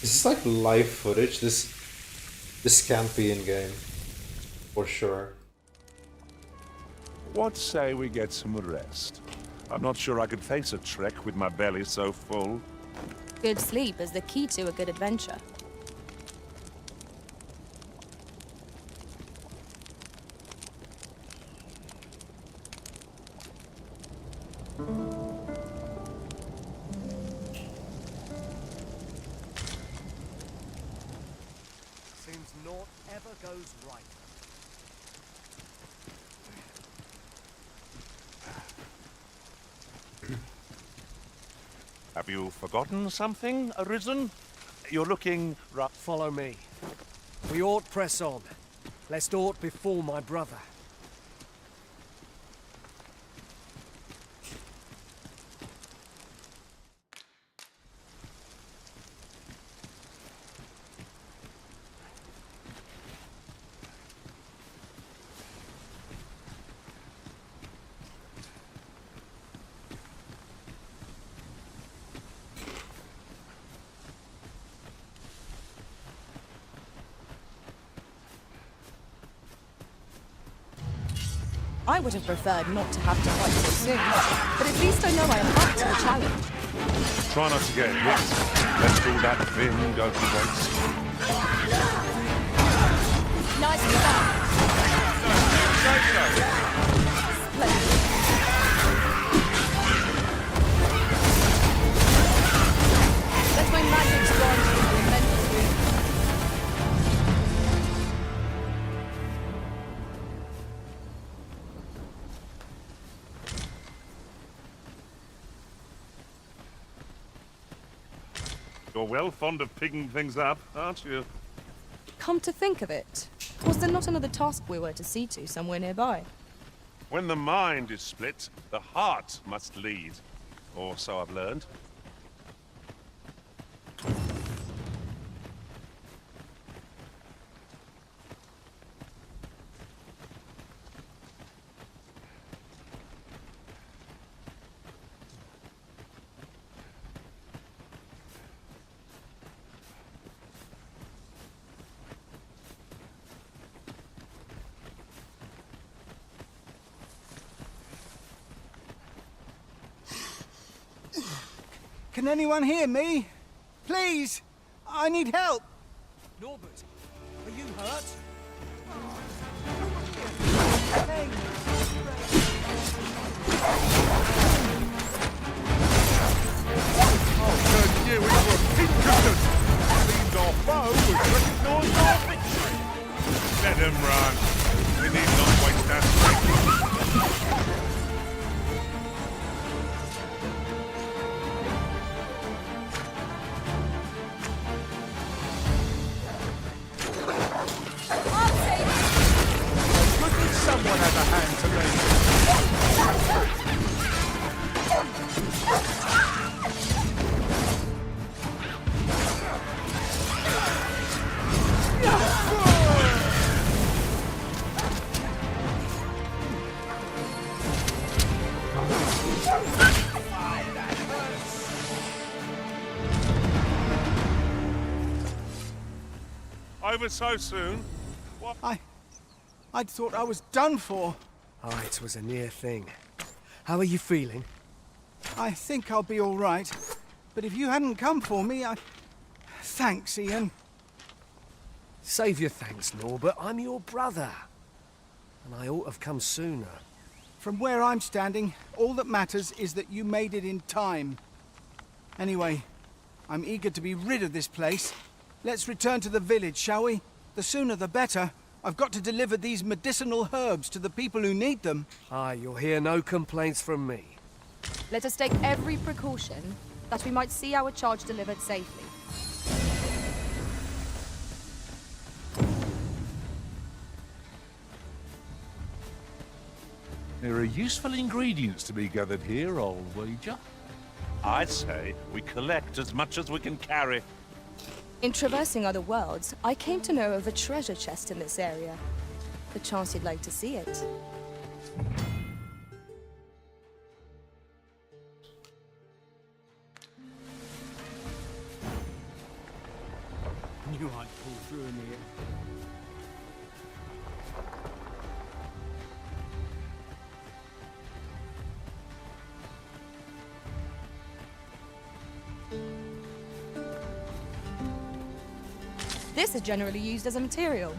Is this like live footage? This can't be in game. For sure. What say we get some rest? I'm not sure I could face a trek with my belly so full. Good sleep is the key to a good adventure. Seems naught ever goes right. Have you forgotten something, Arisen? You're looking rough. Follow me. We ought press on, lest aught befall my brother. I would have preferred not to have to fight so soon, but at least I know I am up to the challenge. Try not to get hit. Let all that vim go to waste. Nicely done. Splendid. Let my magic grant you tremendous boon. You're well fond of picking things up, aren't you? Come to think of it, was there not another task we were to see to somewhere nearby? When the mind is split, the heart must lead. Or so I've learned. Can anyone hear me? Please! I need help! Norbert, are you hurt? Hey. I'll turn you into a pincushion! Means our foe was recognise our victory! Let them run. We need not waste our strength. Someone has a hand to lend. over so soon? What? I'd thought I was done for. Oh, it was a near thing. How are you feeling? I think I'll be all right. But if you hadn't come for me, Thanks, Ian. Save your thanks, Norbert. I'm your brother. And I ought to have come sooner. From where I'm standing, all that matters is that you made it in time. Anyway, I'm eager to be rid of this place. Let's return to the village, shall we? The sooner the better. I've got to deliver these medicinal herbs to the people who need them. Aye, you'll hear no complaints from me. Let us take every precaution that we might see our charge delivered safely. There are useful ingredients to be gathered here, I'll wager. I say we collect as much as we can carry. In traversing other worlds, I came to know of a treasure chest in this area. Perchance you'd like to see it. Knew I'd pull through in here. This is generally used as a material.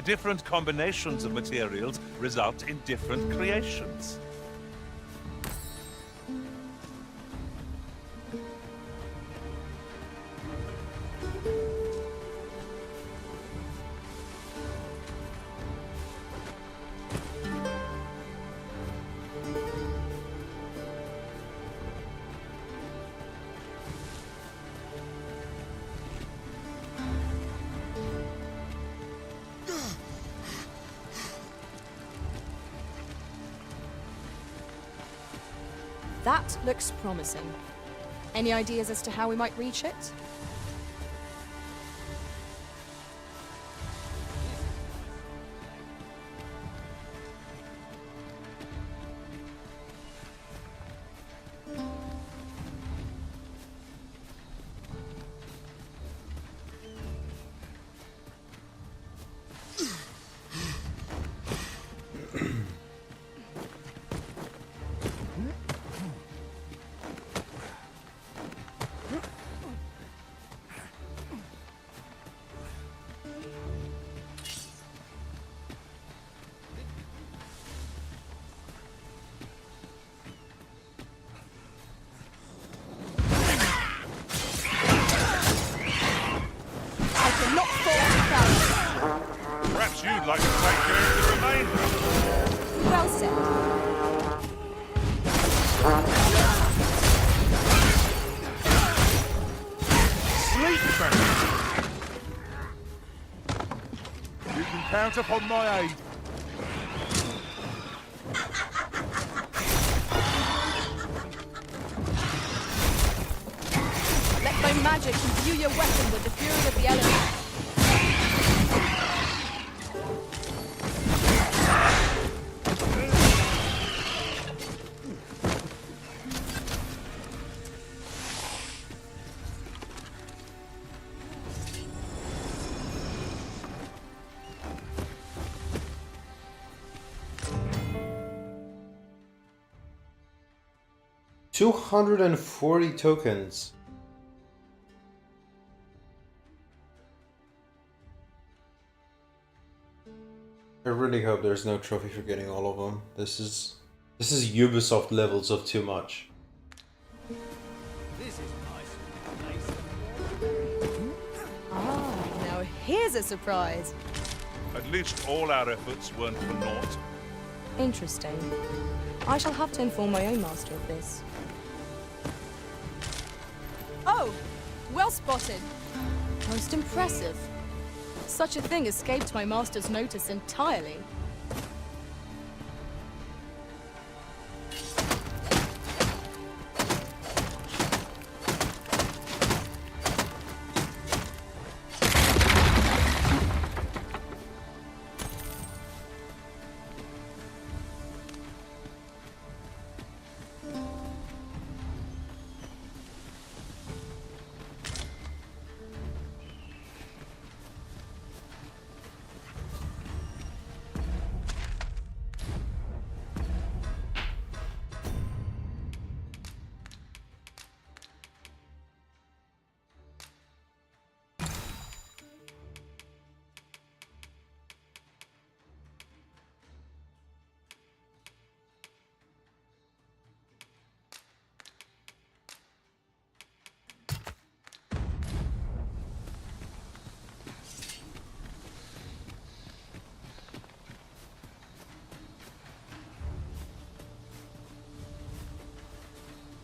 Different combinations of materials result in different creations. That looks promising. Any ideas as to how we might reach it? Perhaps you'd like to take care of the remainder. Well said. Sleep, friend. You can count upon my aid. Let thy magic imbue your weapon with the fury of the elements. $240 tokens. I really hope there's no trophy for getting all of them. This is Ubisoft levels of too much. This is nice. Ah, now here's a surprise. At least all our efforts weren't for naught. Interesting. I shall have to inform my own master of this. Oh, well spotted. Most impressive. Such a thing escaped my master's notice entirely.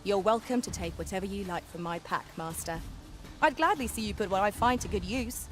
You're welcome to take whatever you like from my pack, Master. I'd gladly see you put what I find to good use.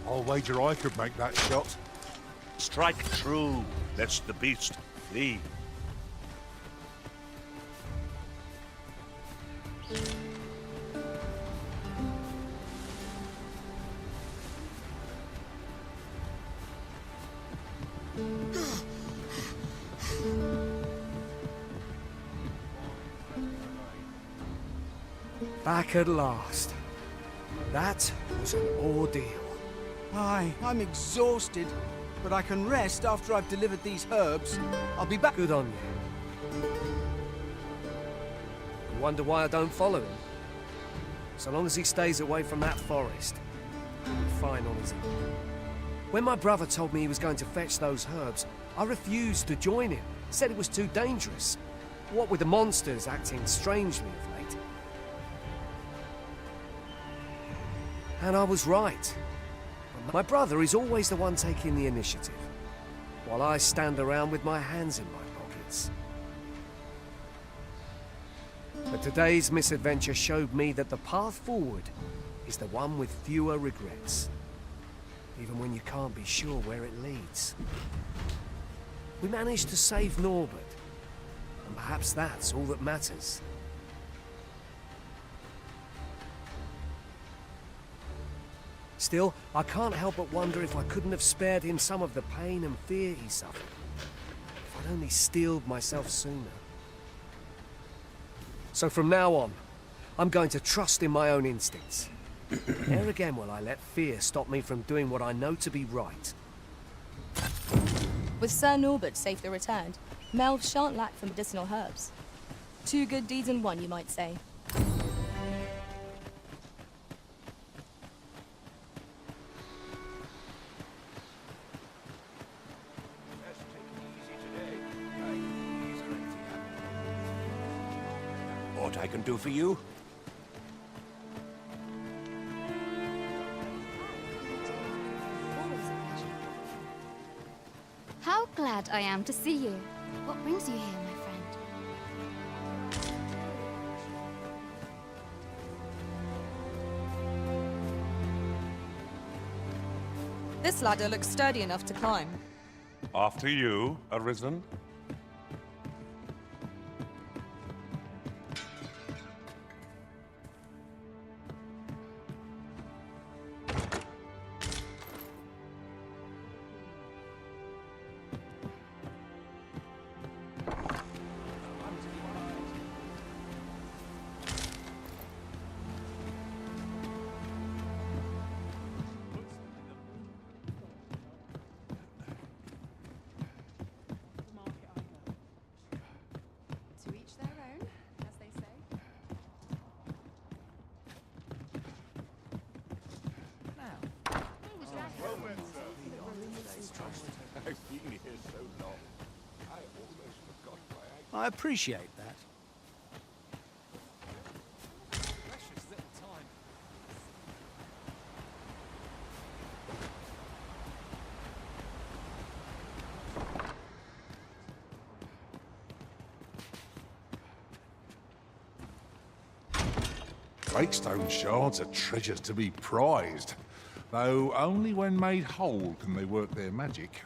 I'll wager I could make that shot. Strike true, lest the beast flee. Back at last. That was an ordeal. Aye, I'm exhausted, but I can rest after I've delivered these herbs. I'll be back. Good on you. I wonder why I don't follow him. So long as he stays away from that forest, he'll be fine on his own. When my brother told me he was going to fetch those herbs, I refused to join him. Said it was too dangerous. What with the monsters acting strangely of late. And I was right. My brother is always the one taking the initiative, while I stand around with my hands in my pockets. But today's misadventure showed me that the path forward is the one with fewer regrets, even when you can't be sure where it leads. We managed to save Norbert, and perhaps that's all that matters. Still, I can't help but wonder if I couldn't have spared him some of the pain and fear he suffered. If I'd only steeled myself sooner. So from now on, I'm going to trust in my own instincts. Never again will I let fear stop me from doing what I know to be right. With Sir Norbert safely returned, Melv shan't lack for medicinal herbs. 2 good deeds in one, you might say. What I can do for you? How glad I am to see you. What brings you here, my friend? This ladder looks sturdy enough to climb. After you, Arisen. To each their own, as they say. I've been here so long. I almost forgot why I appreciate that. Precious little time. Greatstone shards are treasures to be prized, though only when made whole can they work their magic.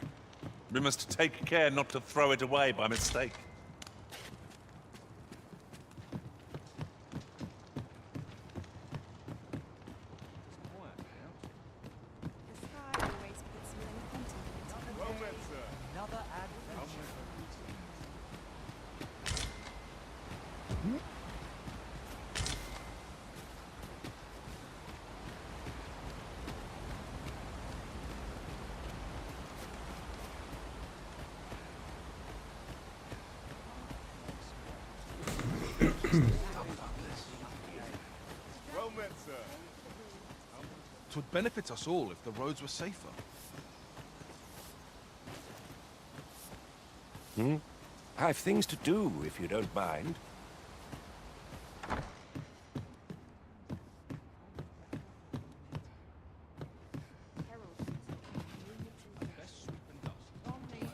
We must take care not to throw it away by mistake. would benefit us all if the roads were safer. I've things to do, if you don't mind.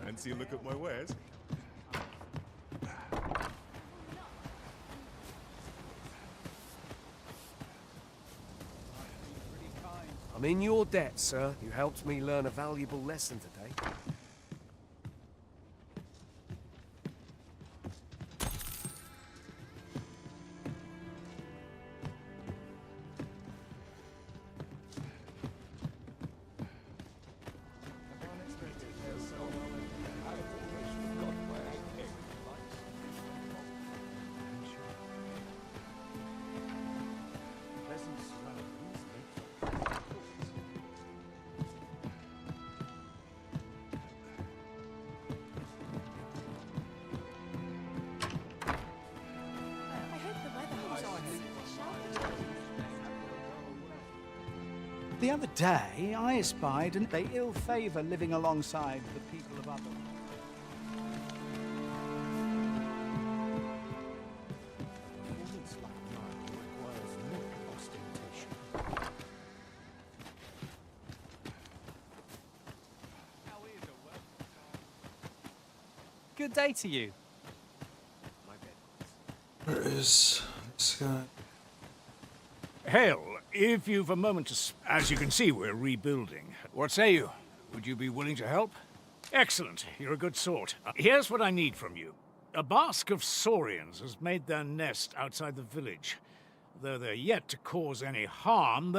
Fancy a look at my wares? I'm in your debt, sir. You helped me learn a valuable lesson today. The other day, I espied and they ill favour living alongside the people of other. Good day to you. Where is this guy? Hail, if you've a moment to... As you can see, we're rebuilding. What say you? Would you be willing to help? Excellent. You're a good sort. Here's what I need from you. A basque of saurians has made their nest outside the village. Though they're yet to cause any harm,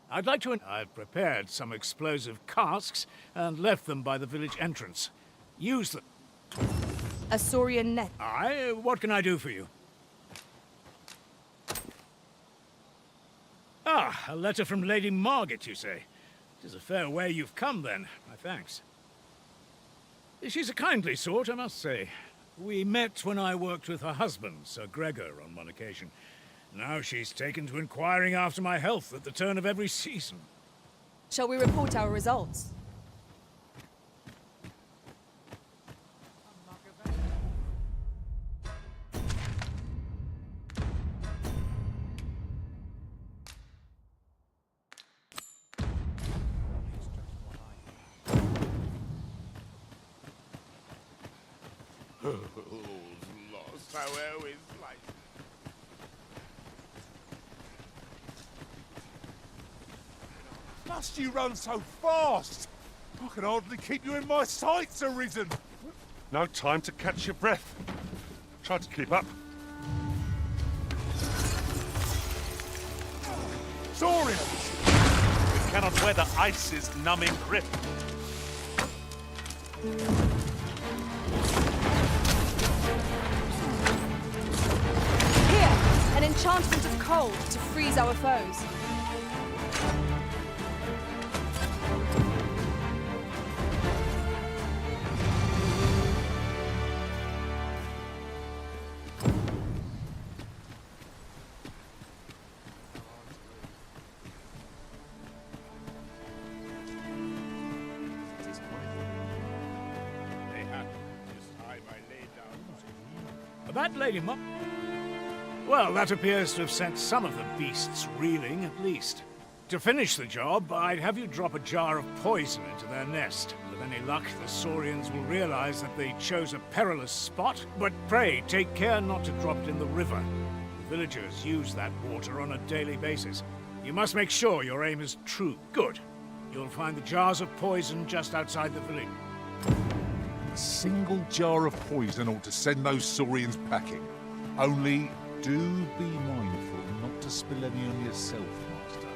I'd like to... I've prepared some explosive casks and left them by the village entrance. Use them. A saurian net. Aye, what can I do for you? Ah, a letter from Lady Margaret, you say? It is a fair way you've come, then. My thanks. She's a kindly sort, I must say. We met when I worked with her husband, Sir Gregor, on one occasion. Now she's taken to inquiring after my health at the turn of every season. Shall we report our results? Lost, how always like. Must you run so fast? I can hardly keep you in my sights, Arisen. No time to catch your breath. Try to keep up. Saurians! We cannot weather ice's numbing grip. Here, an enchantment of cold to freeze our foes. That lady Well, that appears to have sent some of the beasts reeling, at least. To finish the job, I'd have you drop a jar of poison into their nest. With any luck, the Saurians will realize that they chose a perilous spot, but pray, take care not to drop it in the river. The villagers use that water on a daily basis. You must make sure your aim is true. Good. You'll find the jars of poison just outside the village. A single jar of poison ought to send those saurians packing. Only do be mindful not to spill any on yourself, Master.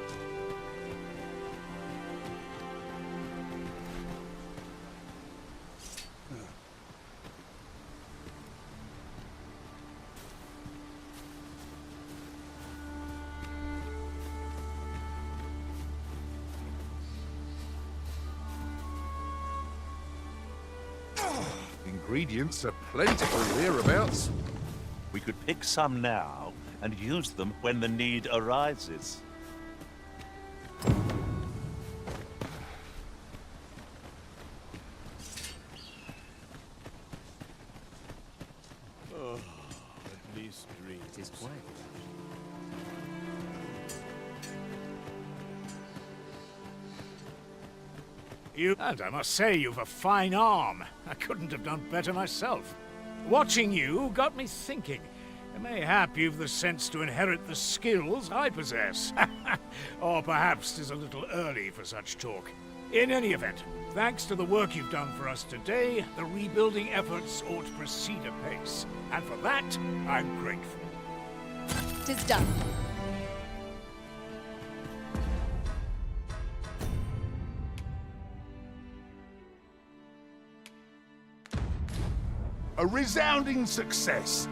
Ingredients are plentiful hereabouts. We could pick some now and use them when the need arises. wildest dreams. It is quite. And I must say, you've a fine arm. I couldn't have done better myself. Watching you got me thinking. Mayhap you've the sense to inherit the skills I possess. Or perhaps 'tis a little early for such talk. In any event, thanks to the work you've done for us today, the rebuilding efforts ought to proceed apace. And for that, I'm grateful. 'Tis done. A resounding success.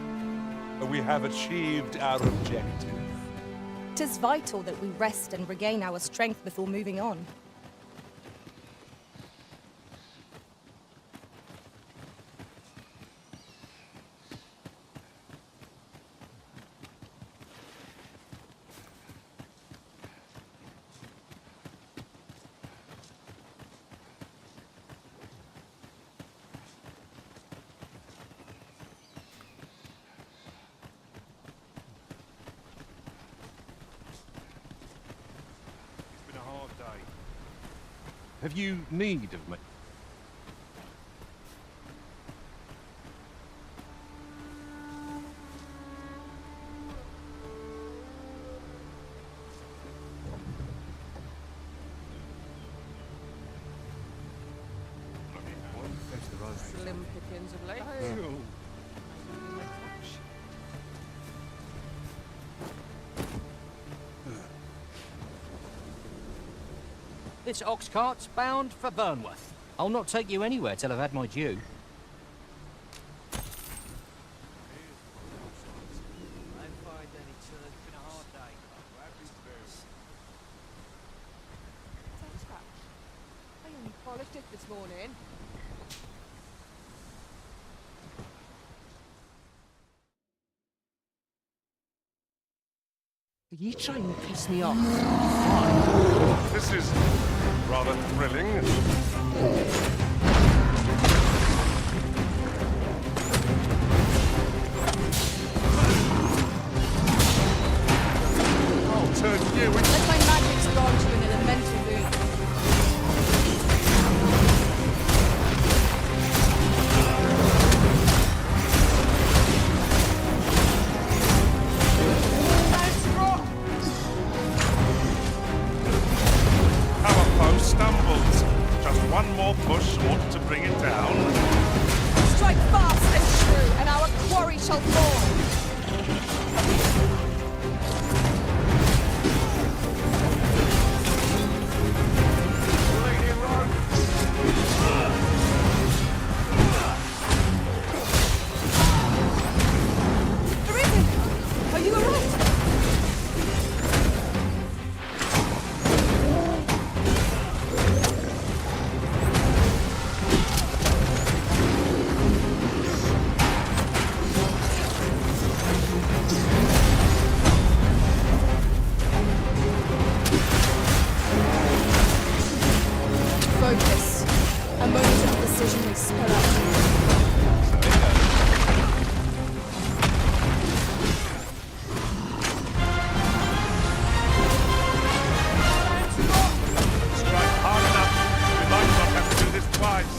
We have achieved our objective. 'Tis vital that we rest and regain our strength before moving on. Have you need of me? Slim pickings of late. This ox cart's bound for Burnworth. I'll not take you anywhere till I've had my due. I only polished it this morning. Are you trying to piss me off? This is rather thrilling. I'll turn you in. Let my magic grant you an elemental boon. Stumbles. Just one more push ought to bring it down. Strike fast and true, and our quarry shall fall. Arisen! Are you alright? Focus. A moment of precision will spell out. Strike hard enough. We might not have to do this twice.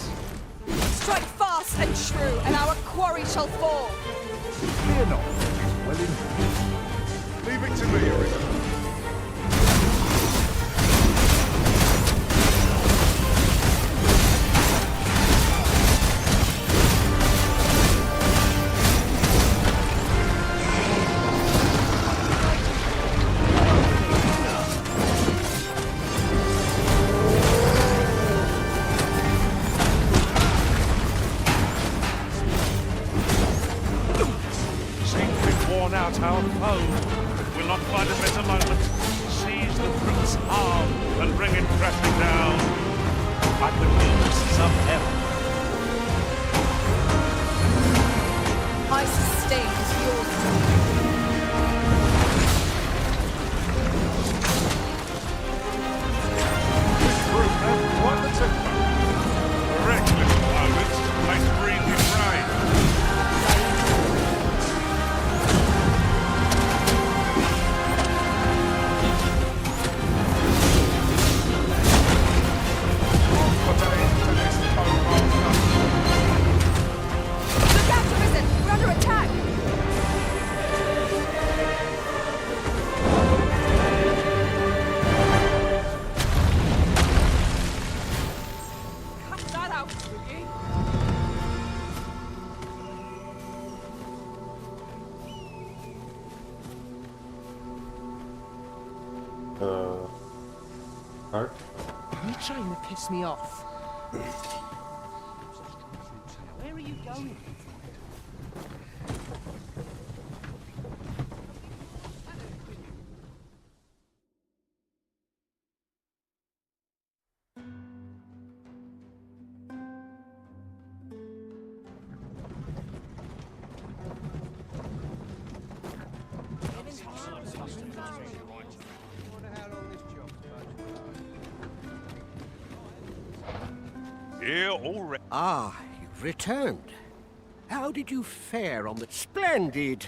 Strike fast and true, and our quarry shall fall. Fear not. Well in. Leave it to me, Arisen. Worn out our foe. We'll not find a better moment. Seize the brute's arm and bring it crashing down. I could use some help. I sustain yours. This brute has quite the temper. A reckless opponent makes breathe his brain. Art? You trying to piss me off? Where are you going? Here already. Ah, you've returned. How did you fare on the... Splendid!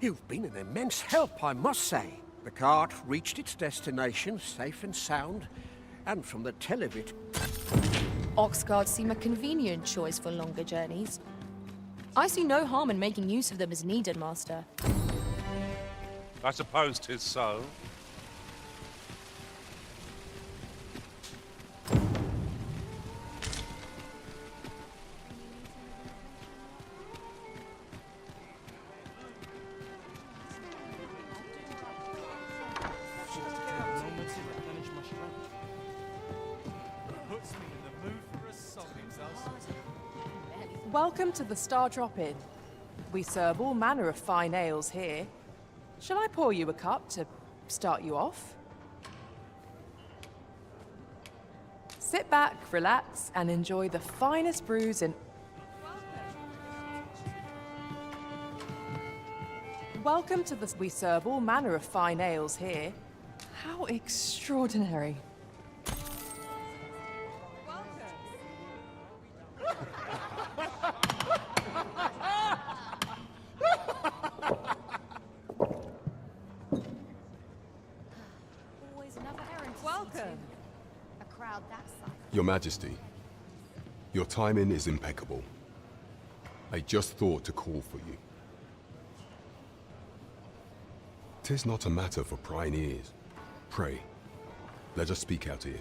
You've been an immense help, I must say. The cart reached its destination safe and sound, and from the tell of it... Ox guards seem a convenient choice for longer journeys. I see no harm in making use of them as needed, Master. I suppose 'tis so. Welcome to the Star Drop-In. We serve all manner of fine ales here. Shall I pour you a cup to start you off? Sit back, relax, and enjoy the finest brews in... Welcome to the... We serve all manner of fine ales here. How extraordinary. Always another errand to Welcome. A crowd that size. Your Majesty, your timing is impeccable. I just thought to call for you. 'Tis not a matter for prying ears. Pray, let us speak out here.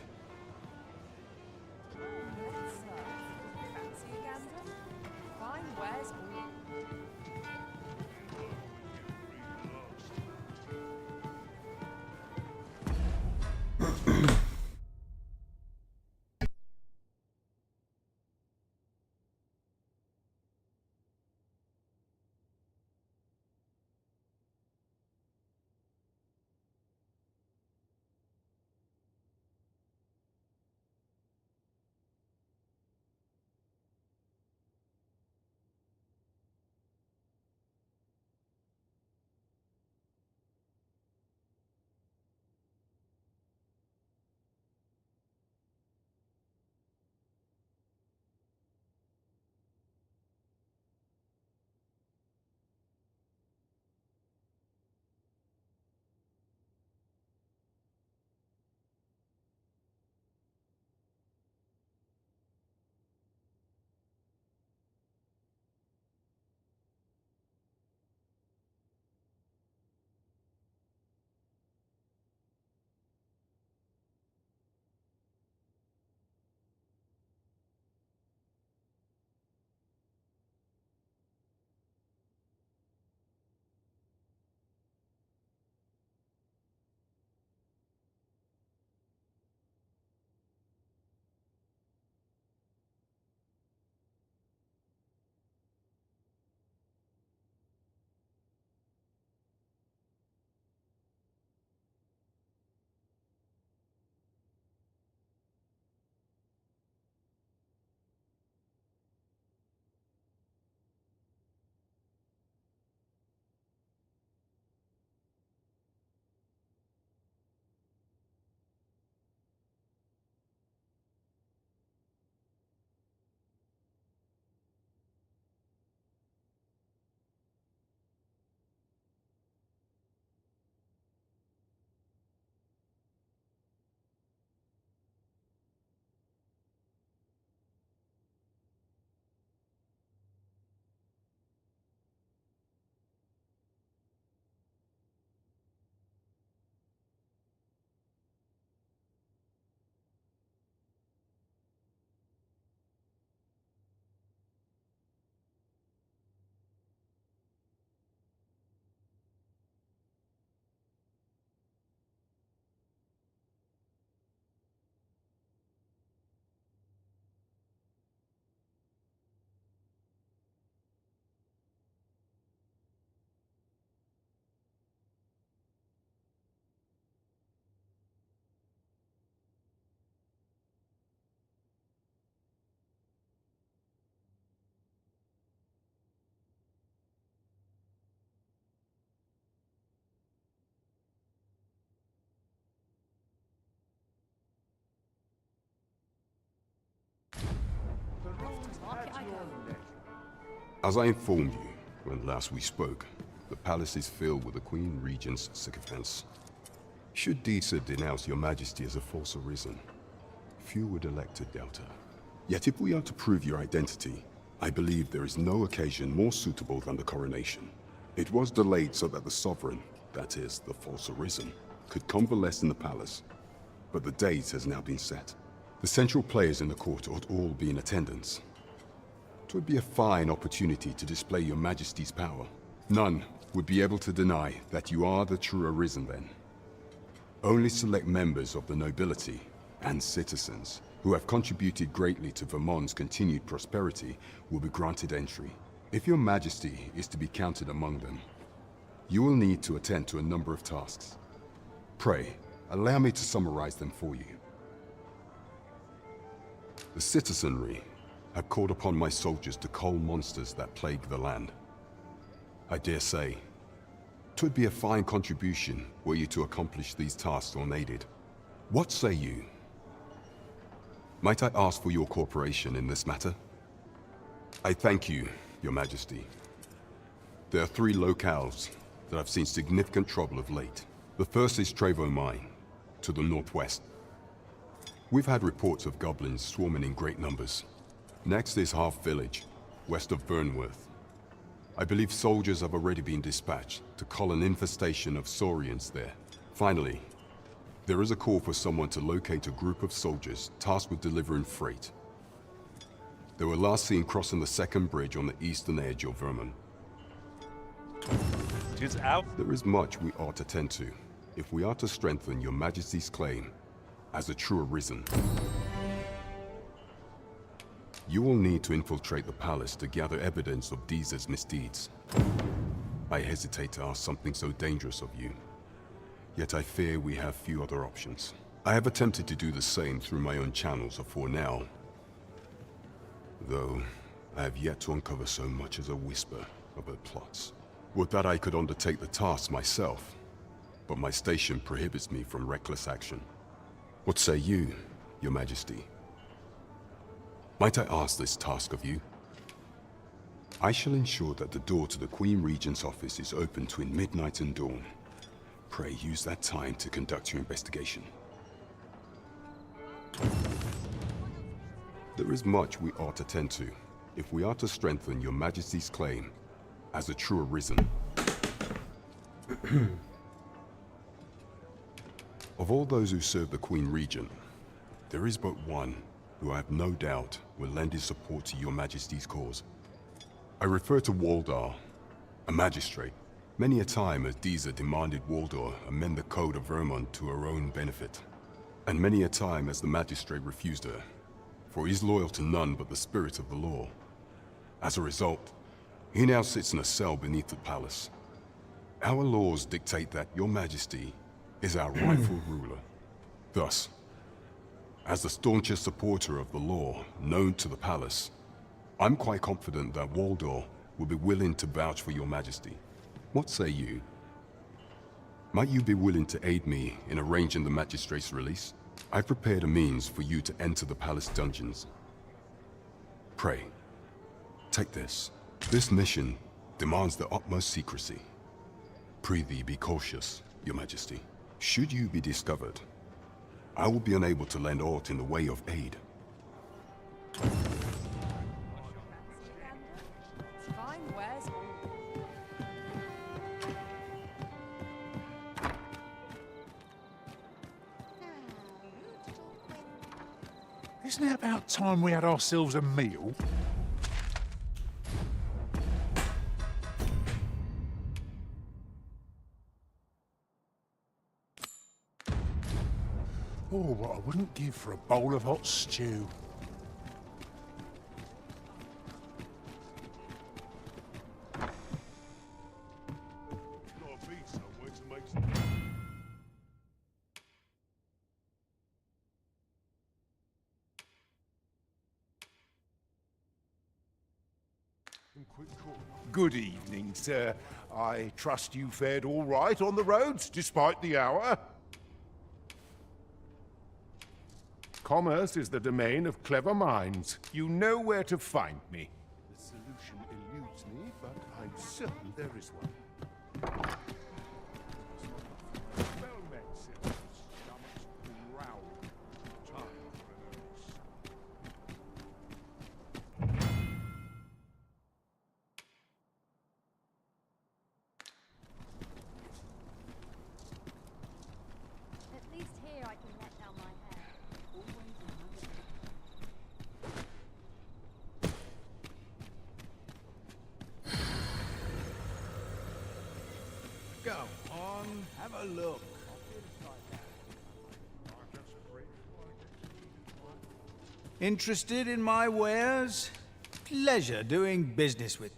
As I informed you when last we spoke, the palace is filled with the Queen Regent's sycophants. Should Disa denounce your majesty as a false arisen, few would elect to doubt her. Yet if we are to prove your identity, I believe there is no occasion more suitable than the coronation. It was delayed so that the sovereign, that is, the false arisen, could convalesce in the palace, but the date has now been set. The central players in the court ought all be in attendance. It would be a fine opportunity to display your majesty's power. None would be able to deny that you are the true arisen then. Only select members of the nobility and citizens who have contributed greatly to Vermont's continued prosperity will be granted entry. If your majesty is to be counted among them, you will need to attend to a number of tasks. Pray, allow me to summarize them for you. The citizenry have called upon my soldiers to cull monsters that plague the land. I dare say, 'twould be a fine contribution were you to accomplish these tasks unaided. What say you? Might I ask for your cooperation in this matter? I thank you, your majesty. There are 3 locales that have seen significant trouble of late. The first is Trevo Mine, to the northwest. We've had reports of goblins swarming in great numbers. Next is Half Village, west of Burnworth. I believe soldiers have already been dispatched to cull an infestation of saurians there. Finally, there is a call for someone to locate a group of soldiers tasked with delivering freight. They were last seen crossing the second bridge on the eastern edge of Vermont. Tis out. There is much we ought to tend to if we are to strengthen your majesty's claim as a true arisen. You will need to infiltrate the palace to gather evidence of Disa's misdeeds. I hesitate to ask something so dangerous of you, yet I fear we have few other options. I have attempted to do the same through my own channels afore now, though I have yet to uncover so much as a whisper of her plots. Would that I could undertake the task myself, but my station prohibits me from reckless action. What say you, your majesty? Might I ask this task of you? I shall ensure that the door to the Queen Regent's office is open between midnight and dawn. Pray use that time to conduct your investigation. There is much we ought to tend to if we are to strengthen your majesty's claim as a true arisen. Of all those who serve the Queen Regent, there is but one who I have no doubt will lend his support to your majesty's cause. I refer to Waldar, a magistrate. Many a time has Disa demanded Waldar amend the code of Vermont to her own benefit. And many a time has the magistrate refused her, for he is loyal to none but the spirit of the law. As a result, he now sits in a cell beneath the palace. Our laws dictate that your majesty is our rightful ruler. Thus, as the staunchest supporter of the law known to the palace, I'm quite confident that Waldor will be willing to vouch for your majesty. What say you? Might you be willing to aid me in arranging the magistrate's release? I've prepared a means for you to enter the palace dungeons. Pray, take this. This mission demands the utmost secrecy. Prithee be cautious, your majesty. Should you be discovered, I will be unable to lend aught in the way of aid. Fine, where's Isn't it about time we had ourselves a meal? Oh, what I wouldn't give for a bowl of hot stew. Good evening, sir. I trust you fared all right on the roads, despite the hour? Commerce is the domain of clever minds. You know where to find me. but I'm certain there is one. Well met, citizens. Stomachs growl. Time for an early At least here I can let down my hair. Always another Go on, have a look. Interested in my wares? Pleasure doing business with.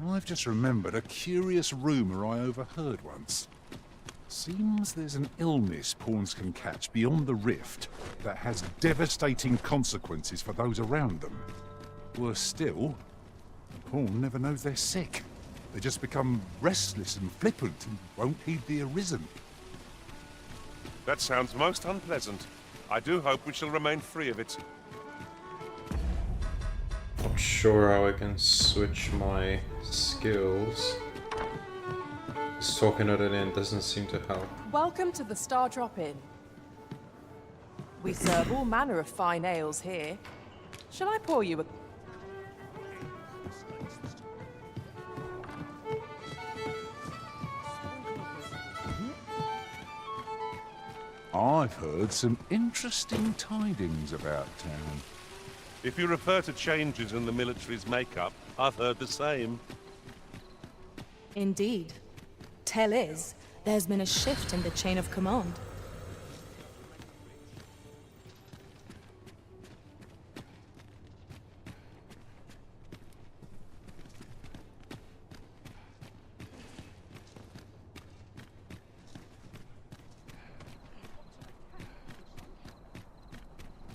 I've just remembered a curious rumour I overheard once. Seems there's an illness pawns can catch beyond the rift that has devastating consequences for those around them. Worse still, the pawn never knows they're sick. They just become restless and flippant and won't heed the Arisen. That sounds most unpleasant. I do hope we shall remain free of it. Not sure how I can switch my skills. Just talking at it in doesn't seem to help. Welcome to the Star Drop Inn. We serve all manner of fine ales here. Shall I pour you a... I've heard some interesting tidings about town. If you refer to changes in the military's makeup, I've heard the same. Indeed. Tell is, there's been a shift in the chain of command.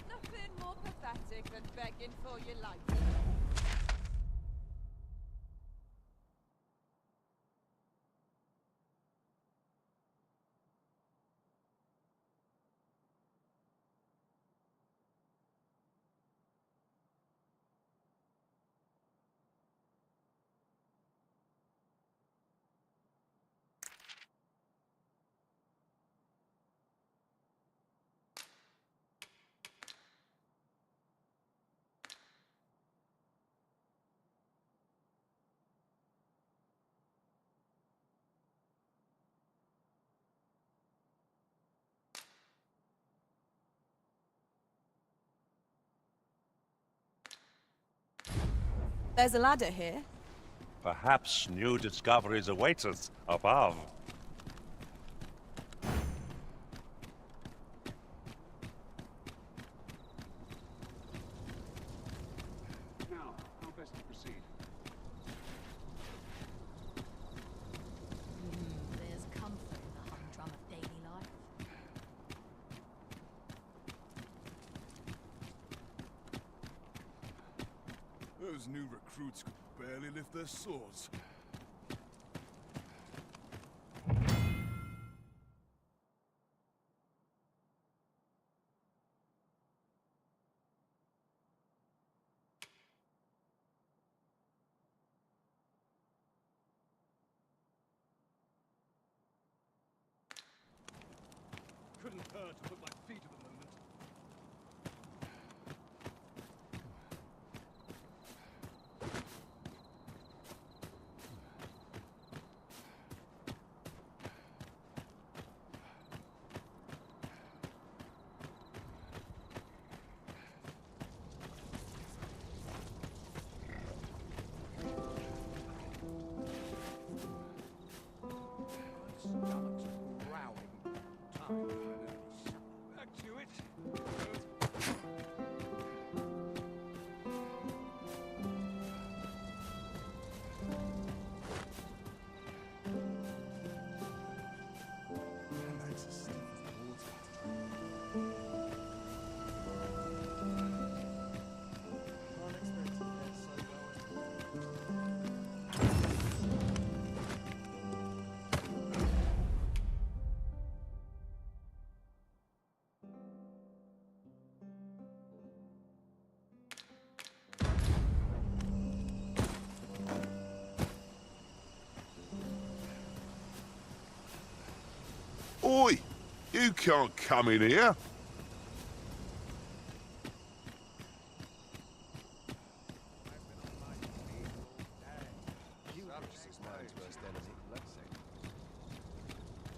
Nothing more pathetic than begging for your life. There's a ladder here. Perhaps new discoveries await us above. Now, how best to proceed? There's comfort in the humdrum of daily life. Those new recruits could barely lift their swords. Couldn't hurt to put my feet to the moment. Stomach's growling. Time for an early supper. Back to it. Oi! You can't come in here.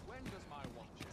When does my watch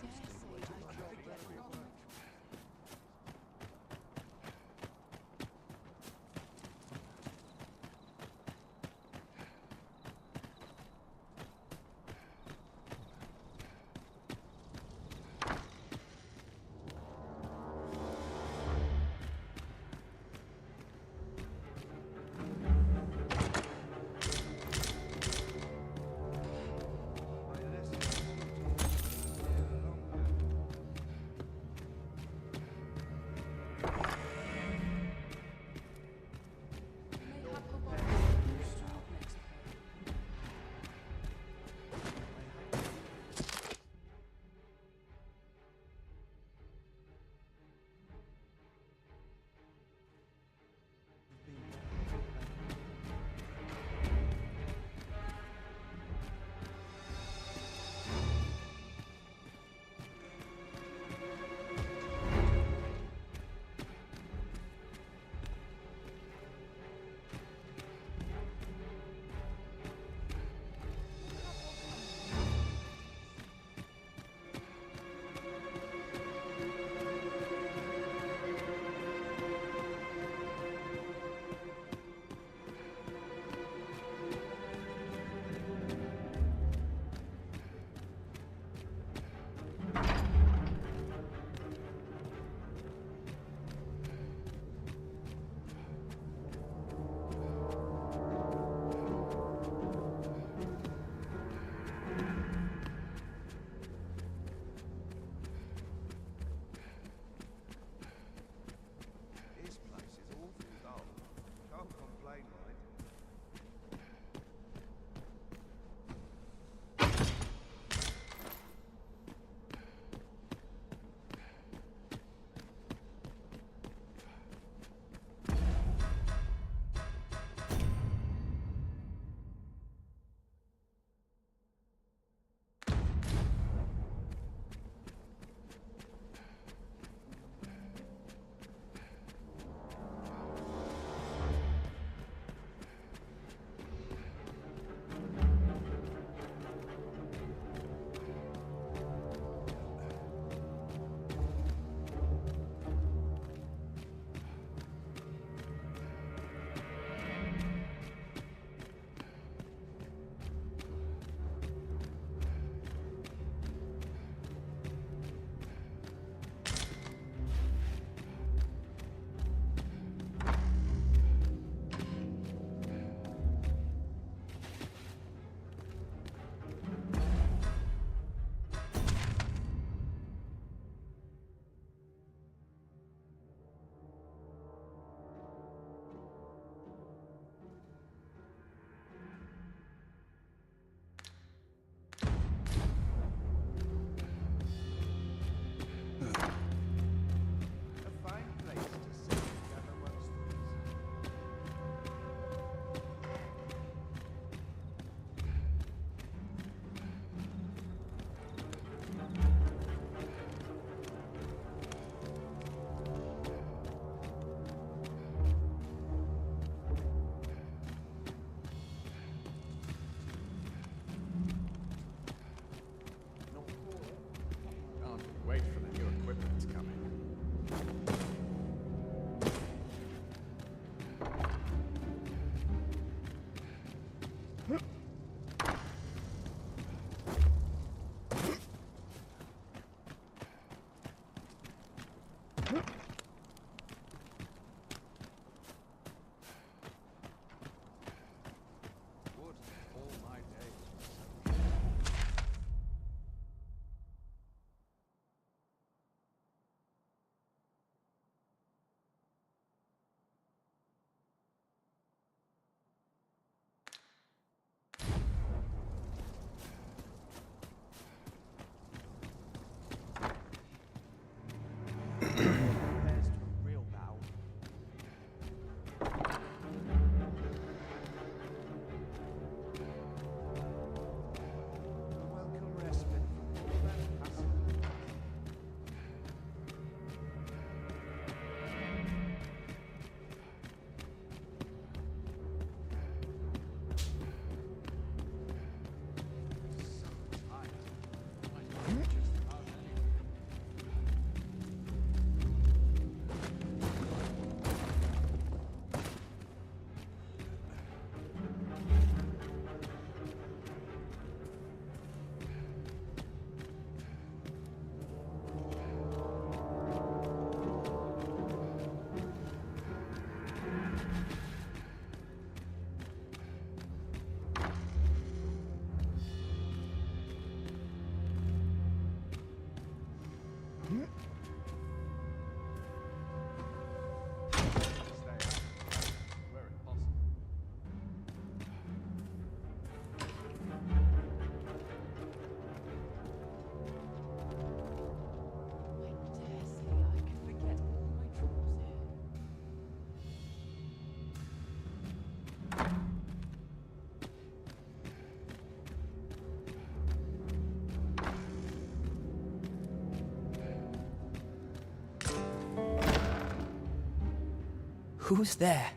Who's there?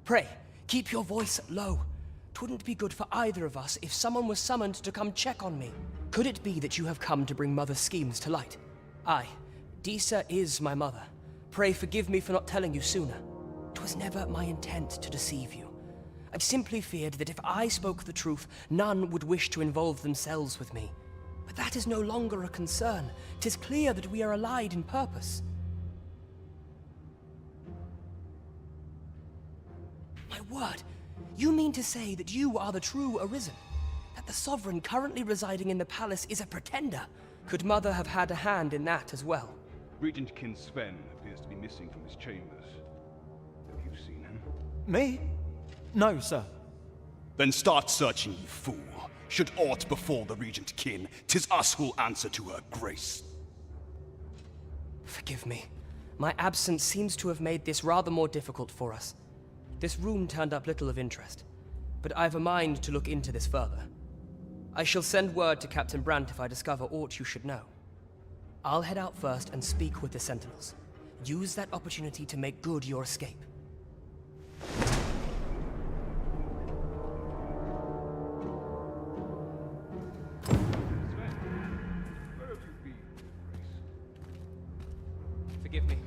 Pray, keep your voice low. 'Twouldn't be good for either of us if someone was summoned to come check on me. Could it be that you have come to bring Mother's schemes to light? Aye, Disa is my mother. Pray forgive me for not telling you sooner. 'Twas never my intent to deceive you. I've simply feared that if I spoke the truth, none would wish to involve themselves with me. But that is no longer a concern. 'Tis clear that we are allied in purpose. My word, you mean to say that you are the true Arisen? That the Sovereign currently residing in the palace is a pretender? Could Mother have had a hand in that as well? Regent King Sven appears to be missing from his chambers. Have you seen him? Me? No, sir. Then start searching, you fool. Should aught befall the Regent Kin, 'tis us who'll answer to her grace. Forgive me. My absence seems to have made this rather more difficult for us. This room turned up little of interest, but I've a mind to look into this further. I shall send word to Captain Brandt if I discover aught you should know. I'll head out first and speak with the Sentinels. Use that opportunity to make good your escape. Forgive me.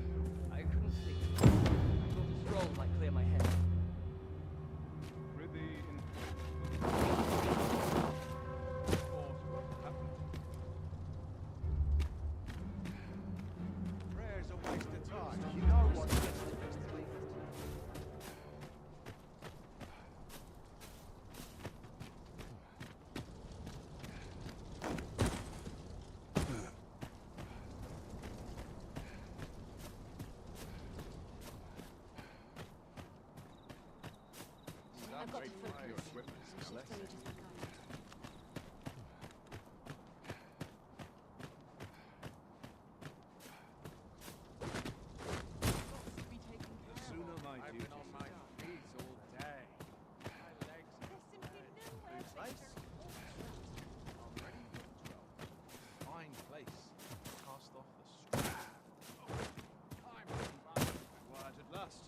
I couldn't sleep. I thought a stroll might clear my head. Prayer's a waste of time. You know what? I've got to focus. I've been on my feet all day. My legs are place. I'm ready for 12. Fine place. Cast off the strap. I'm ready. Word at last.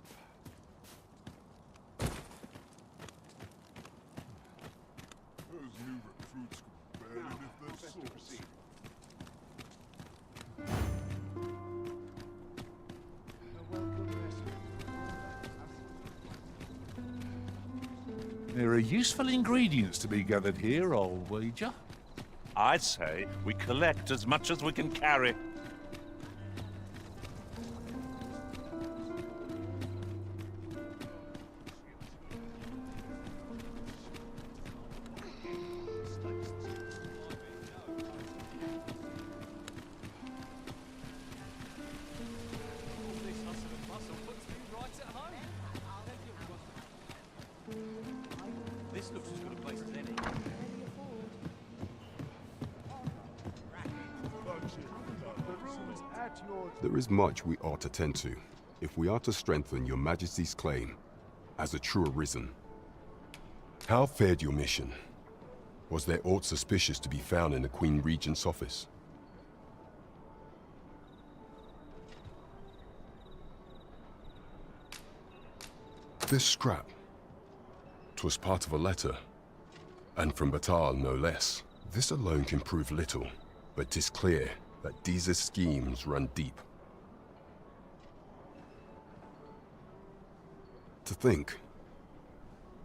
Those new recruits could barely lift their swords. There are useful ingredients to be gathered here, I'll wager. I'd say we collect as much as we can carry. This looks as good a place as any. There is much we ought to tend to, if we are to strengthen your Majesty's claim as a true Arisen. How fared your mission? Was there aught suspicious to be found in the Queen Regent's office? This scrap. 'Twas part of a letter, and from Batal no less. This alone can prove little, but 'tis clear that Disa's schemes run deep. To think,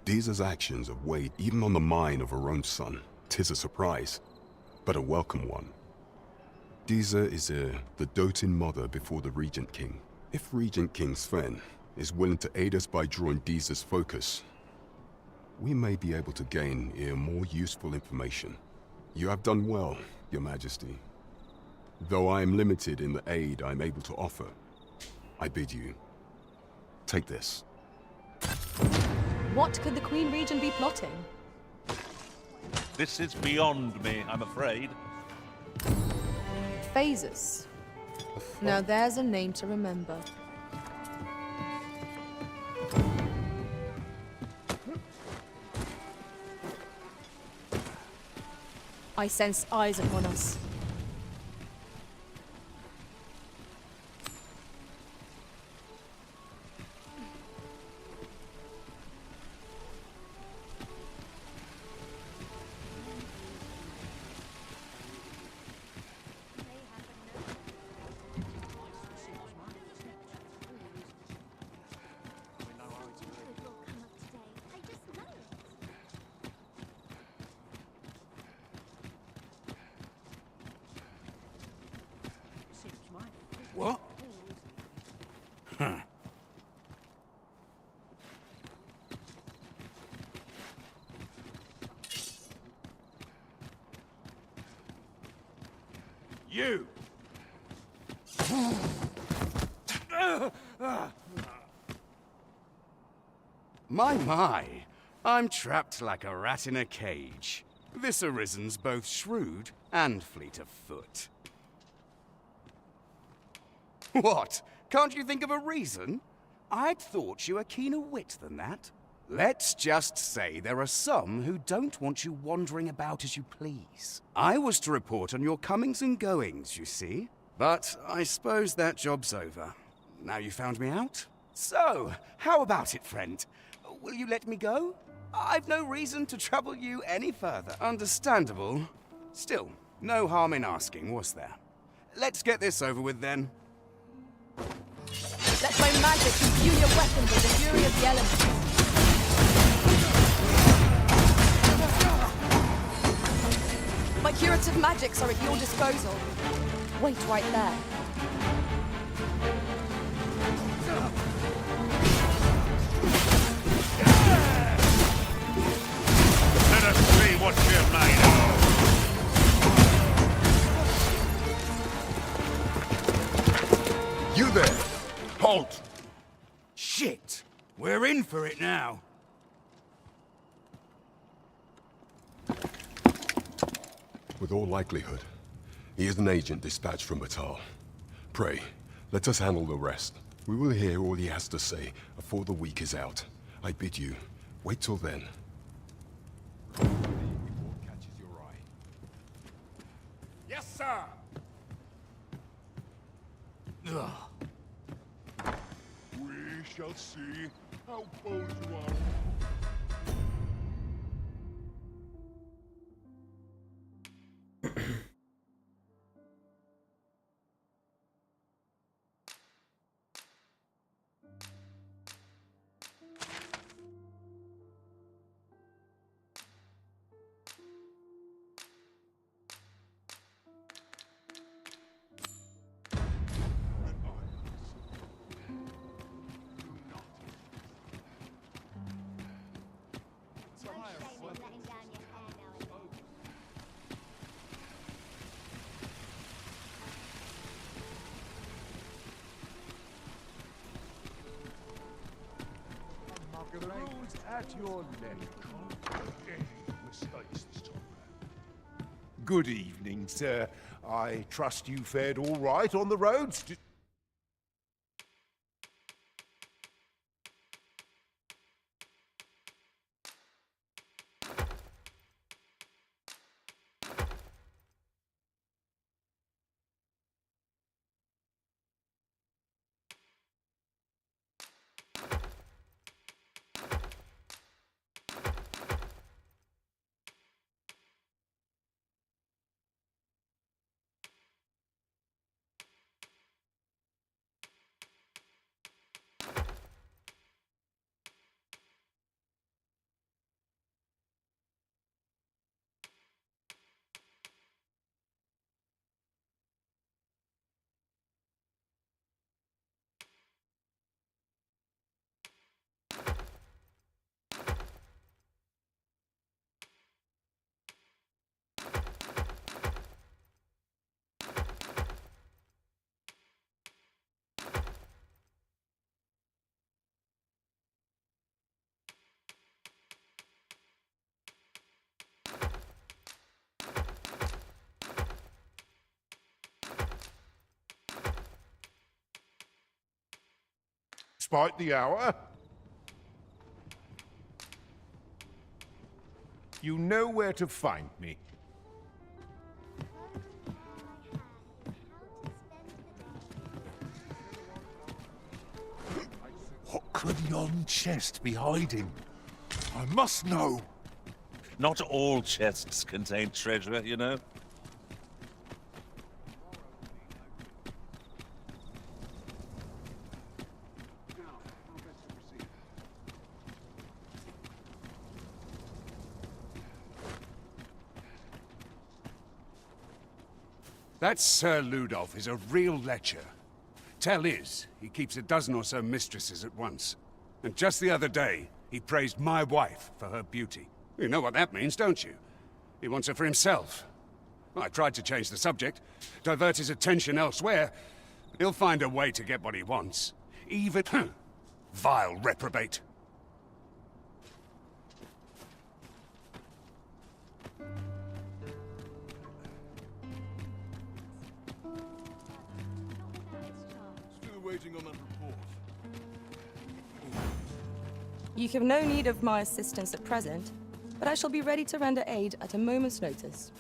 Disa's actions have weighed even on the mind of her own son. 'Tis a surprise, but a welcome one. Disa is the doting mother before the Regent King. If Regent King Sven is willing to aid us by drawing Disa's focus, we may be able to gain more useful information. You have done well, Your Majesty. Though I am limited in the aid I'm able to offer, I bid you, take this. What could the Queen Regent be plotting? This is beyond me, I'm afraid. Phases. Now there's a name to remember. I sense eyes upon us. What? Huh. You! My. I'm trapped like a rat in a cage. This Arisen's both shrewd and fleet of foot. What? Can't you think of a reason? I'd thought you were keener wit than that. Let's just say there are some who don't want you wandering about as you please. I was to report on your comings and goings, you see. But I suppose that job's over. Now you found me out? So, how about it, friend? Will you let me go? I've no reason to trouble you any further. Understandable. Still, no harm in asking, was there? Let's get this over with then. Let my magic imbue your weapons with the fury of the elements. My curative magics are at your disposal. Wait right there. Let us see what you're made of. You there! Halt! Shit! We're in for it now. With all likelihood, he is an agent dispatched from Batal. Pray, let us handle the rest. We will hear all he has to say before the week is out. I bid you, wait till then. Before it catches your eye. Yes, sir! Ugh. We shall see how bold you are. The road's at your left. Mistakes this time. Good evening, sir. I trust you fared all right on the roads. despite the hour? You know where to find me. What could yon chest be hiding? I must know. Not all chests contain treasure, you know. That Sir Ludolf is a real lecher. Tell is, he keeps a dozen or so mistresses at once. And just the other day, he praised my wife for her beauty. You know what that means, don't you? He wants her for himself. I tried to change the subject, divert his attention elsewhere. He'll find a way to get what he wants. Even... vile reprobate. Still waiting on that report. You have no need of my assistance at present, but I shall be ready to render aid at a moment's notice.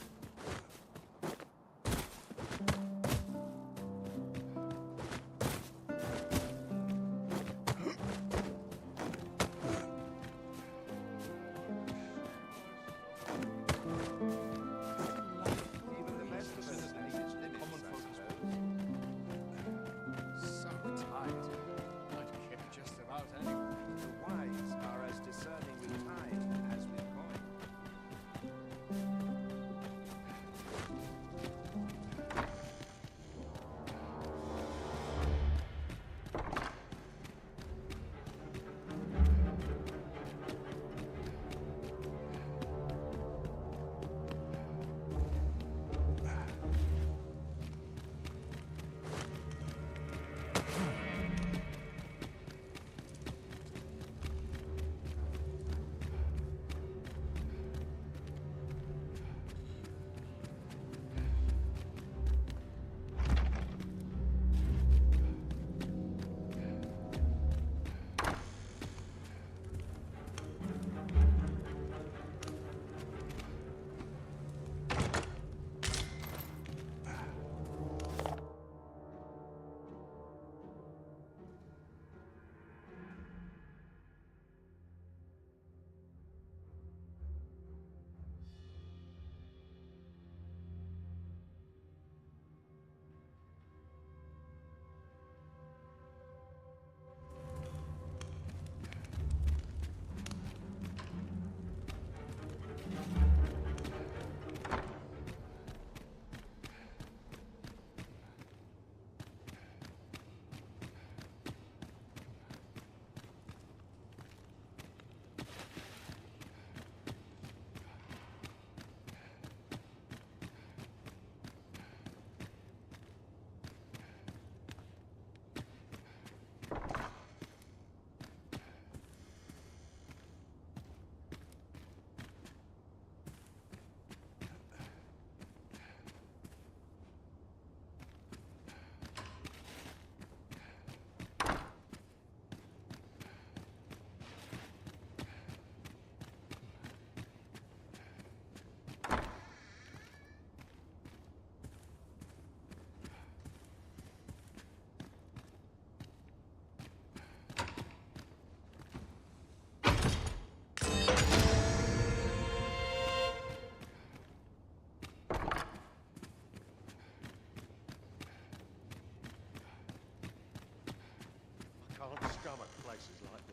Can't stomach places like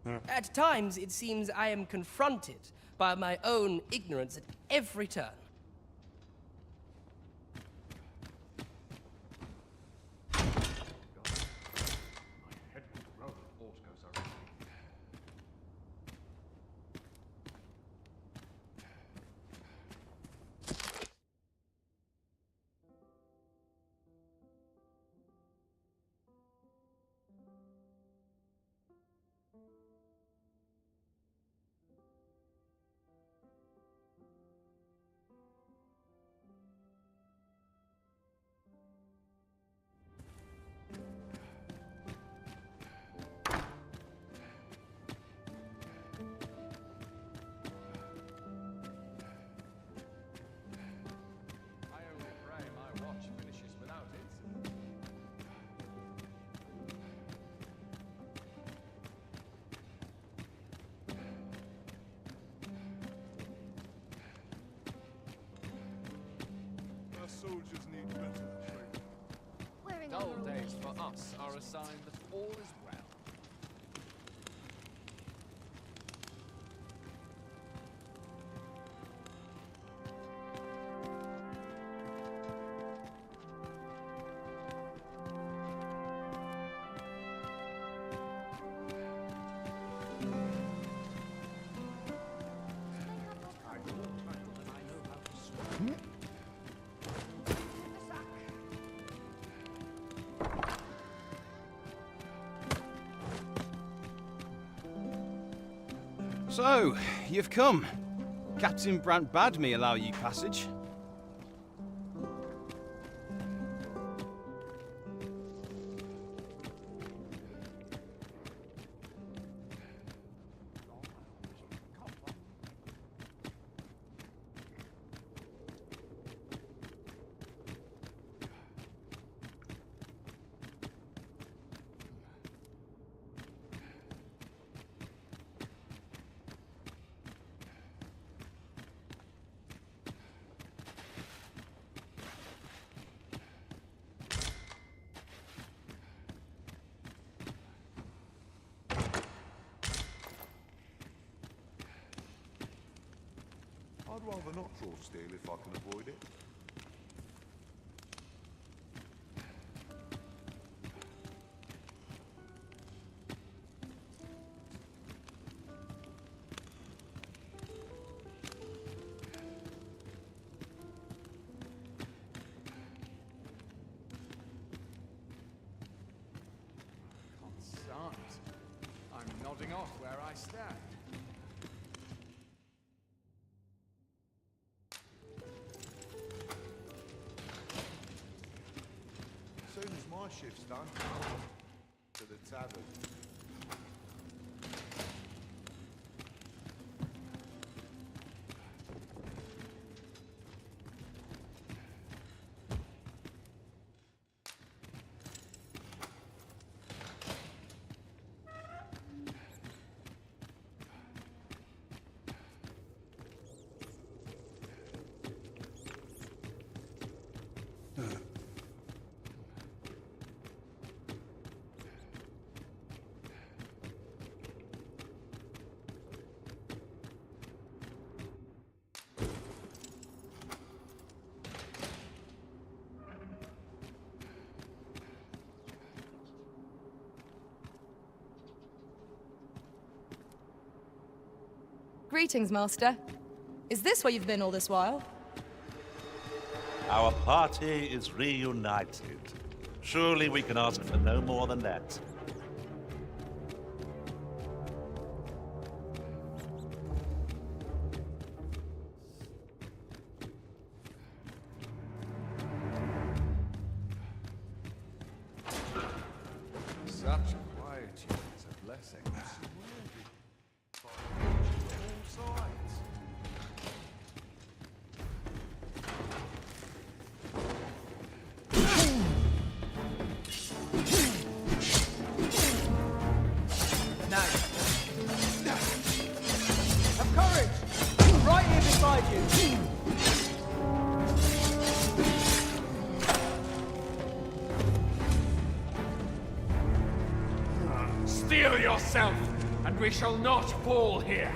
this. At times, it seems I am confronted by my own ignorance at every turn. soldiers need better training. Dull days for us are a sign that all is well. So, you've come. Captain Brant bade me allow you passage. I'd rather not draw steel if I can avoid it. Consent. I'm nodding off where I stand. As soon as my shift's done, to the tavern. Greetings, Master. Is this where you've been all this while? Our party is reunited. Surely we can ask for no more than that. Such quietude is a blessing. Have courage! I'm right here beside you! Steel yourself, and we shall not fall here.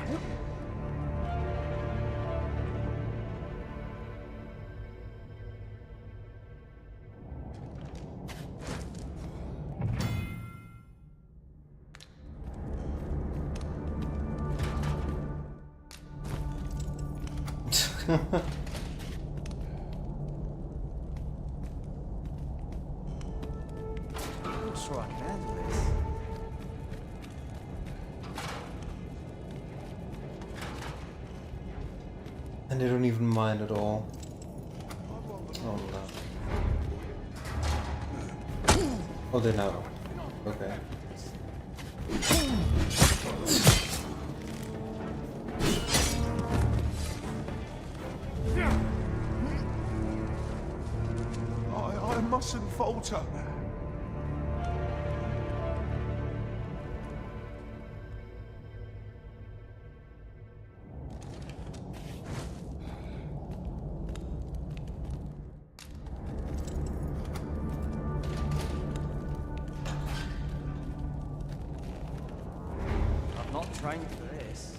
I'm not sure I can handle this. And they don't even mind at all. Oh no. Oh, they know. Okay. I mustn't falter. trained for this.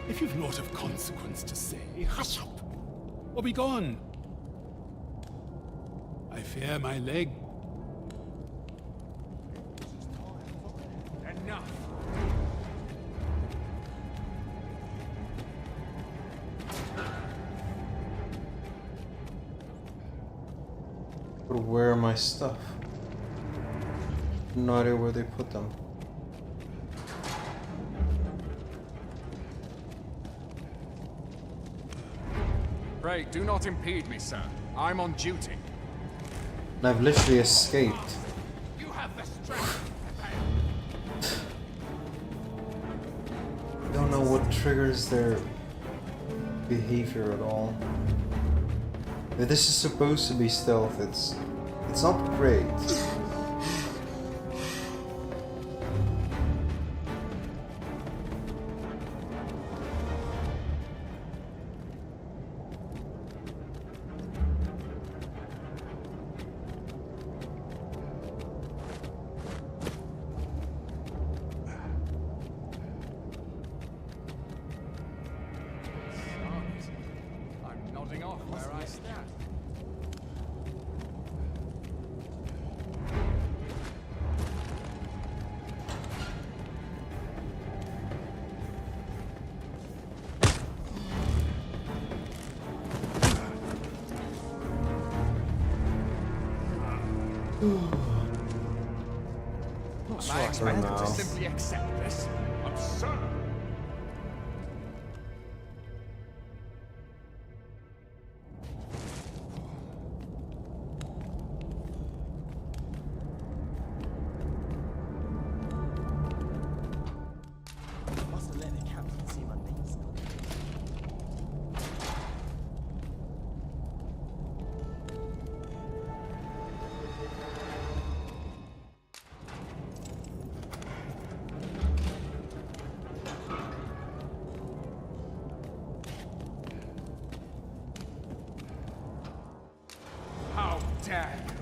If you've naught of consequence to say, hush up, or be gone. I fear my leg. Enough! But where are my stuff? No idea where they put them. Pray, do not impede me, sir. I'm on duty. And I've literally escaped. You have the strength. I don't know what triggers their behavior at all. If this is supposed to be stealth, it's not great. I'm nodding off where I stand. Am I expected to simply accept this? Absurd! Must have let the captain see my name still. How dare you!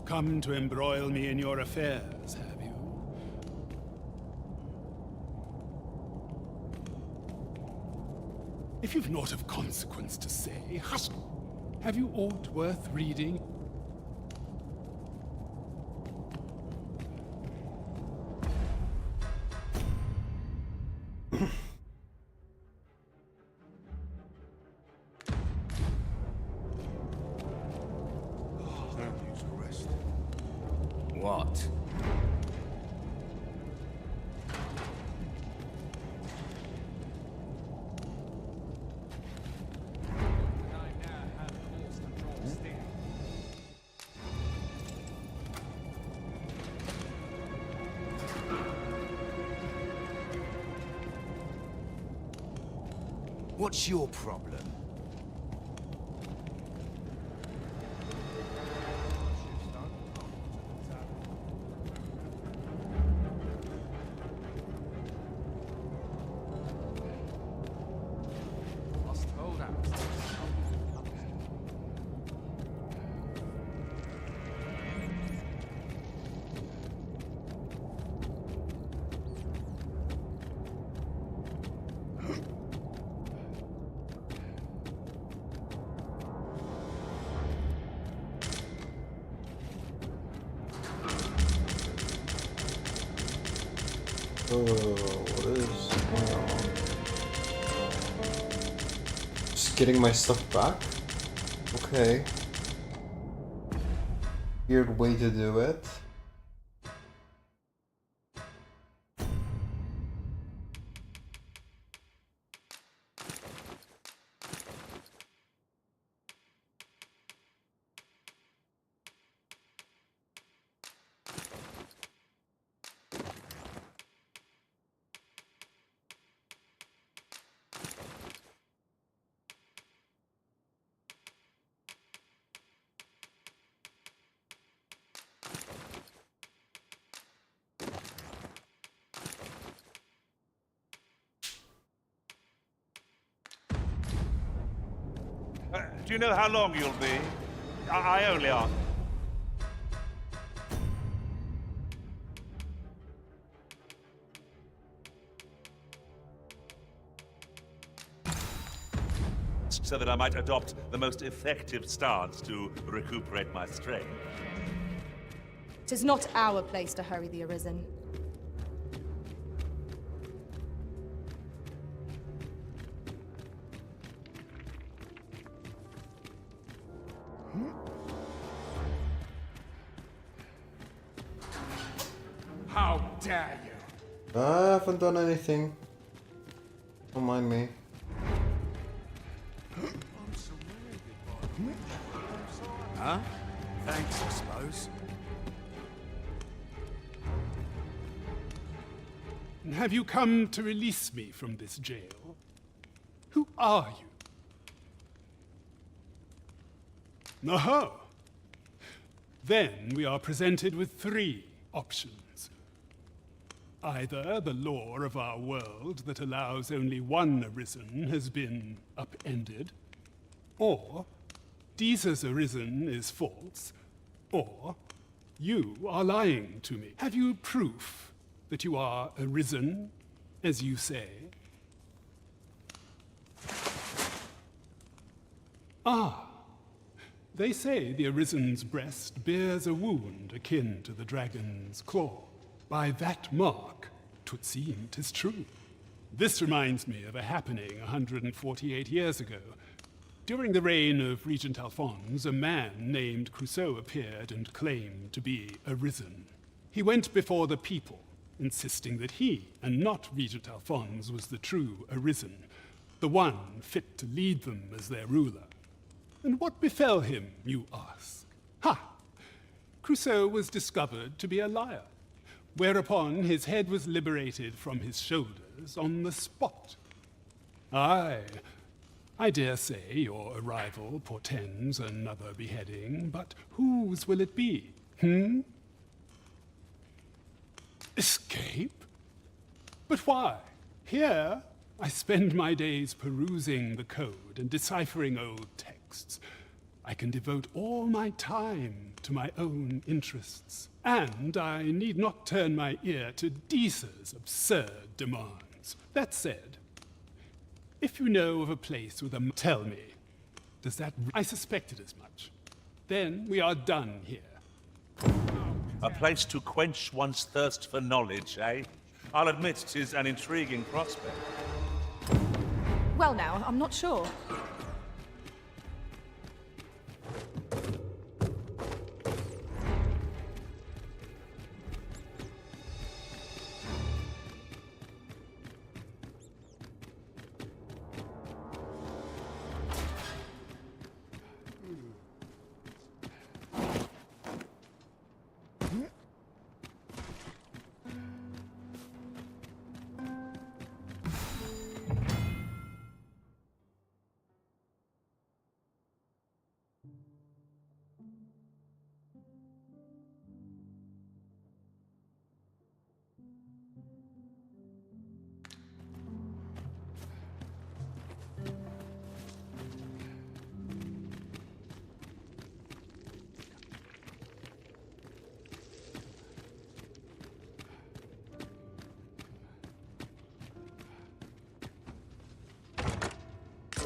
Come to embroil me in your affairs, have you? If you've naught of consequence to say, hush. Have you aught worth reading? What? What's your problem? Must hold out. what is going on? Just getting my stuff back? Okay. Weird way to do it. Do you know how long you'll be? I only ask. So that I might adopt the most effective stance to recuperate my strength. 'Tis not our place to hurry the Arisen. How dare you? I haven't done anything. Don't mind me. Huh? Thanks, I suppose. Have you come to release me from this jail? Who are you? Aha! Then we are presented with three options. Either the law of our world that allows only one Arisen has been upended, or Deeza's Arisen is false, or you are lying to me. Have you proof that you are Arisen, as you say? Ah, they say the Arisen's breast bears a wound akin to the dragon's claw. By that mark, 'twould seem 'tis true. This reminds me of a happening 148 years ago. During the reign of Regent Alphonse, a man named Crusoe appeared and claimed to be Arisen. He went before the people, insisting that he, and not Regent Alphonse, was the true Arisen, the one fit to lead them as their ruler. And what befell him, you ask? Ha! Crusoe was discovered to be a liar, whereupon his head was liberated from his shoulders on the spot. Aye, I dare say your arrival portends another beheading, but whose will it be, Escape? But why? Here, I spend my days perusing the code and deciphering old texts. I can devote all my time to my own interests, and I need not turn my ear to Deeza's absurd demands. That said, if you know of a place with a... Tell me, does that... I suspected as much. Then we are done here. A place to quench one's thirst for knowledge, eh? I'll admit 'tis an intriguing prospect. Well now, I'm not sure.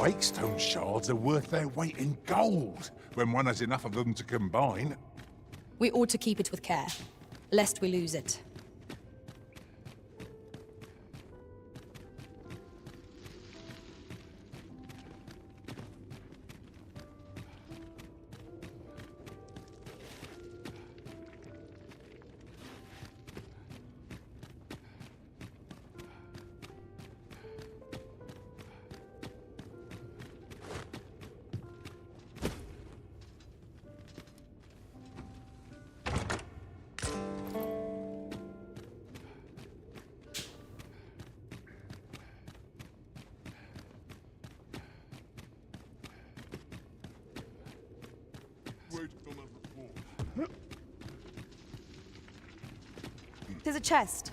Wakestone shards are worth their weight in gold when one has enough of them to combine. We ought to keep it with care, lest we lose it. There's a chest.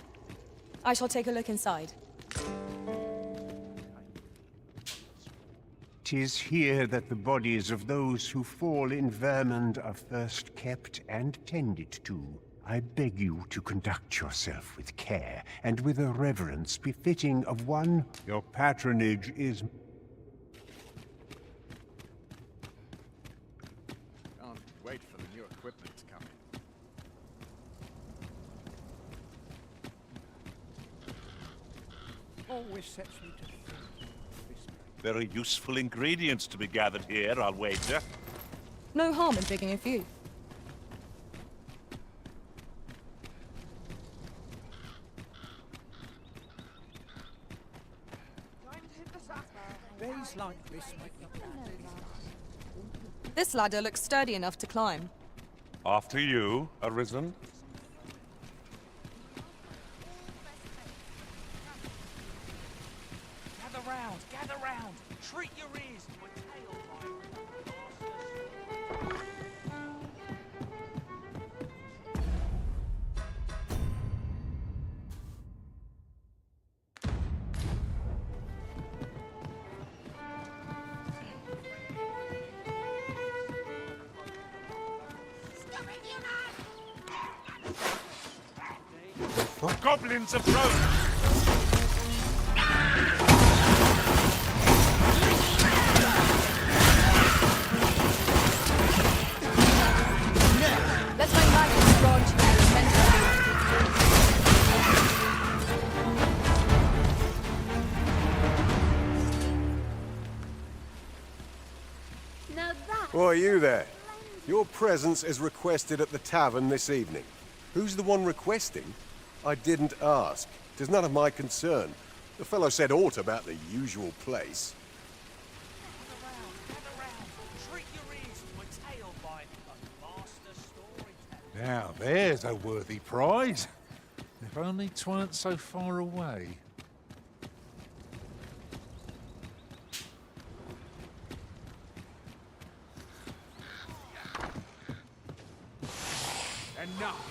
I shall take a look inside. 'Tis here that the bodies of those who fall in Vermund are first kept and tended to. I beg you to conduct yourself with care and with a reverence befitting of one. Your patronage is... Can't wait for the new equipment to come in. Always sets me to think. Very useful ingredients to be gathered here, I'll wager. No harm in picking a few. Days like this make me This ladder looks sturdy enough to climb. After you, Arisen. Gather round, gather round. Treat your ears to a tale Goblins approach! Let's make maggots branch here and then Now that... Why, you there. Your presence is requested at the tavern this evening. Who's the one requesting? I didn't ask. 'Tis none of my concern. The fellow said aught about the usual place. Now there's a worthy prize. If only 'tweren't so far away. Enough!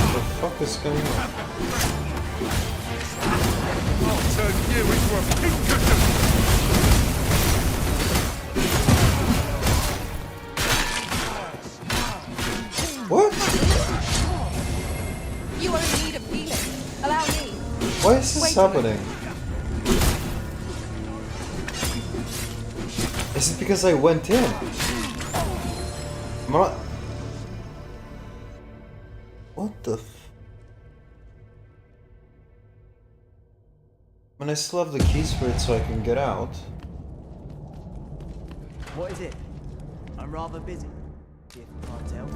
What the fuck is going on? I'll turn you into a pincushion! What? You are in need of healing. Allow me. Why is this happening? Is it because I went in? Am I... What the f... I mean, I still have the keys for it so I can get out. What is it? I'm rather busy, if you can't tell.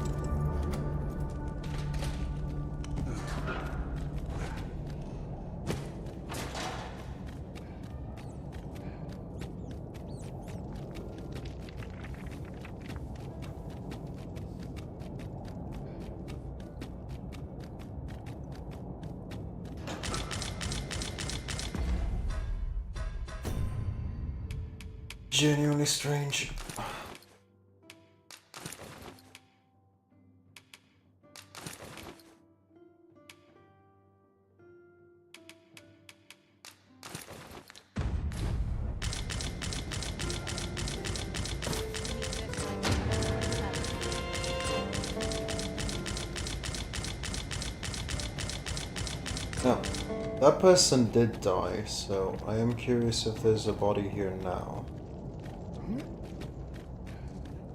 Genuinely strange. No, that person did die, so I am curious if there's a body here now.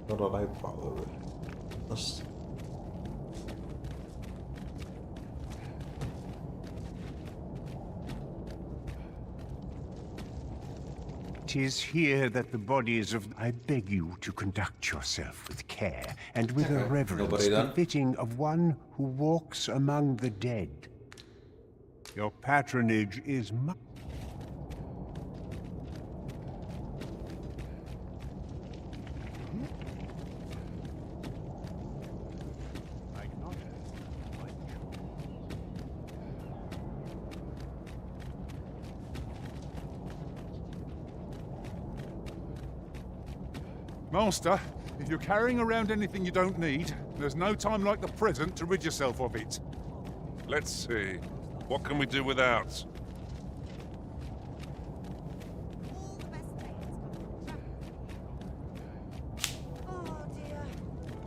Not that I bother with. Just... "'Tis here that the bodies of... I beg you to conduct yourself with care and with a reverence befitting of one who walks among the dead. Your patronage is much... Master, if you're carrying around anything you don't need, there's no time like the present to rid yourself of it. Let's see. What can we do without? Oh dear.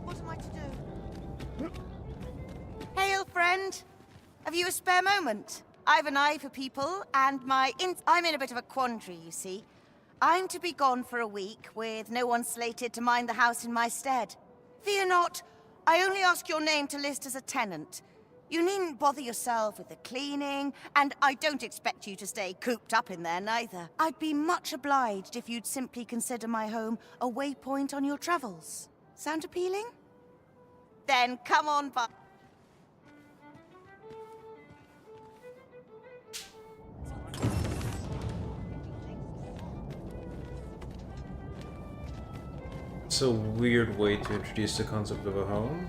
What am I to do? Hail, friend. Have you a spare moment? I've an eye for people, and I'm in a bit of a quandary, you see. I'm to be gone for a week, with no one slated to mind the house in my stead. Fear not. I only ask your name to list as a tenant. You needn't bother yourself with the cleaning, and I don't expect you to stay cooped up in there, neither. I'd be much obliged if you'd simply consider my home a waypoint on your travels. Sound appealing? Then come on by. It's a weird way to introduce the concept of a home.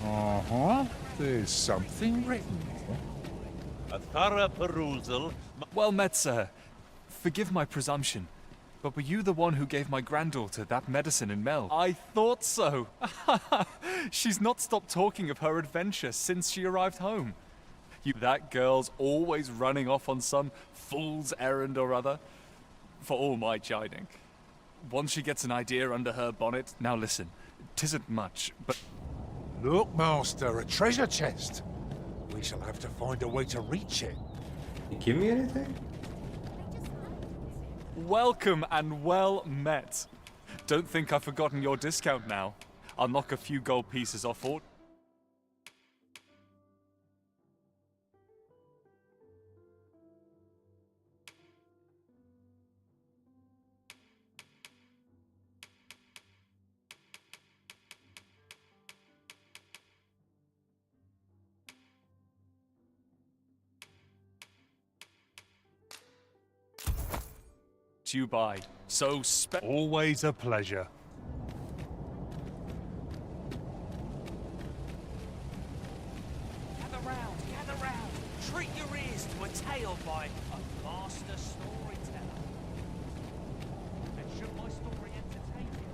Uh-huh. There's something written here. A thorough perusal. Well met, sir. Forgive my presumption, but were you the one who gave my granddaughter that medicine in Mel? I thought so. She's not stopped talking of her adventure since she arrived home. That girl's always running off on some fool's errand or other, for all my chiding. Once she gets an idea under her bonnet, now listen, 'tisn't much, but... Look, Master, a treasure chest. We shall have to find a way to reach it. You give me anything? Welcome and well met. Don't think I've forgotten your discount now. I'll knock a few gold pieces off for... you buy. So always a pleasure. Gather round. Treat your ears to a tale by a master storyteller. And should my story entertain you?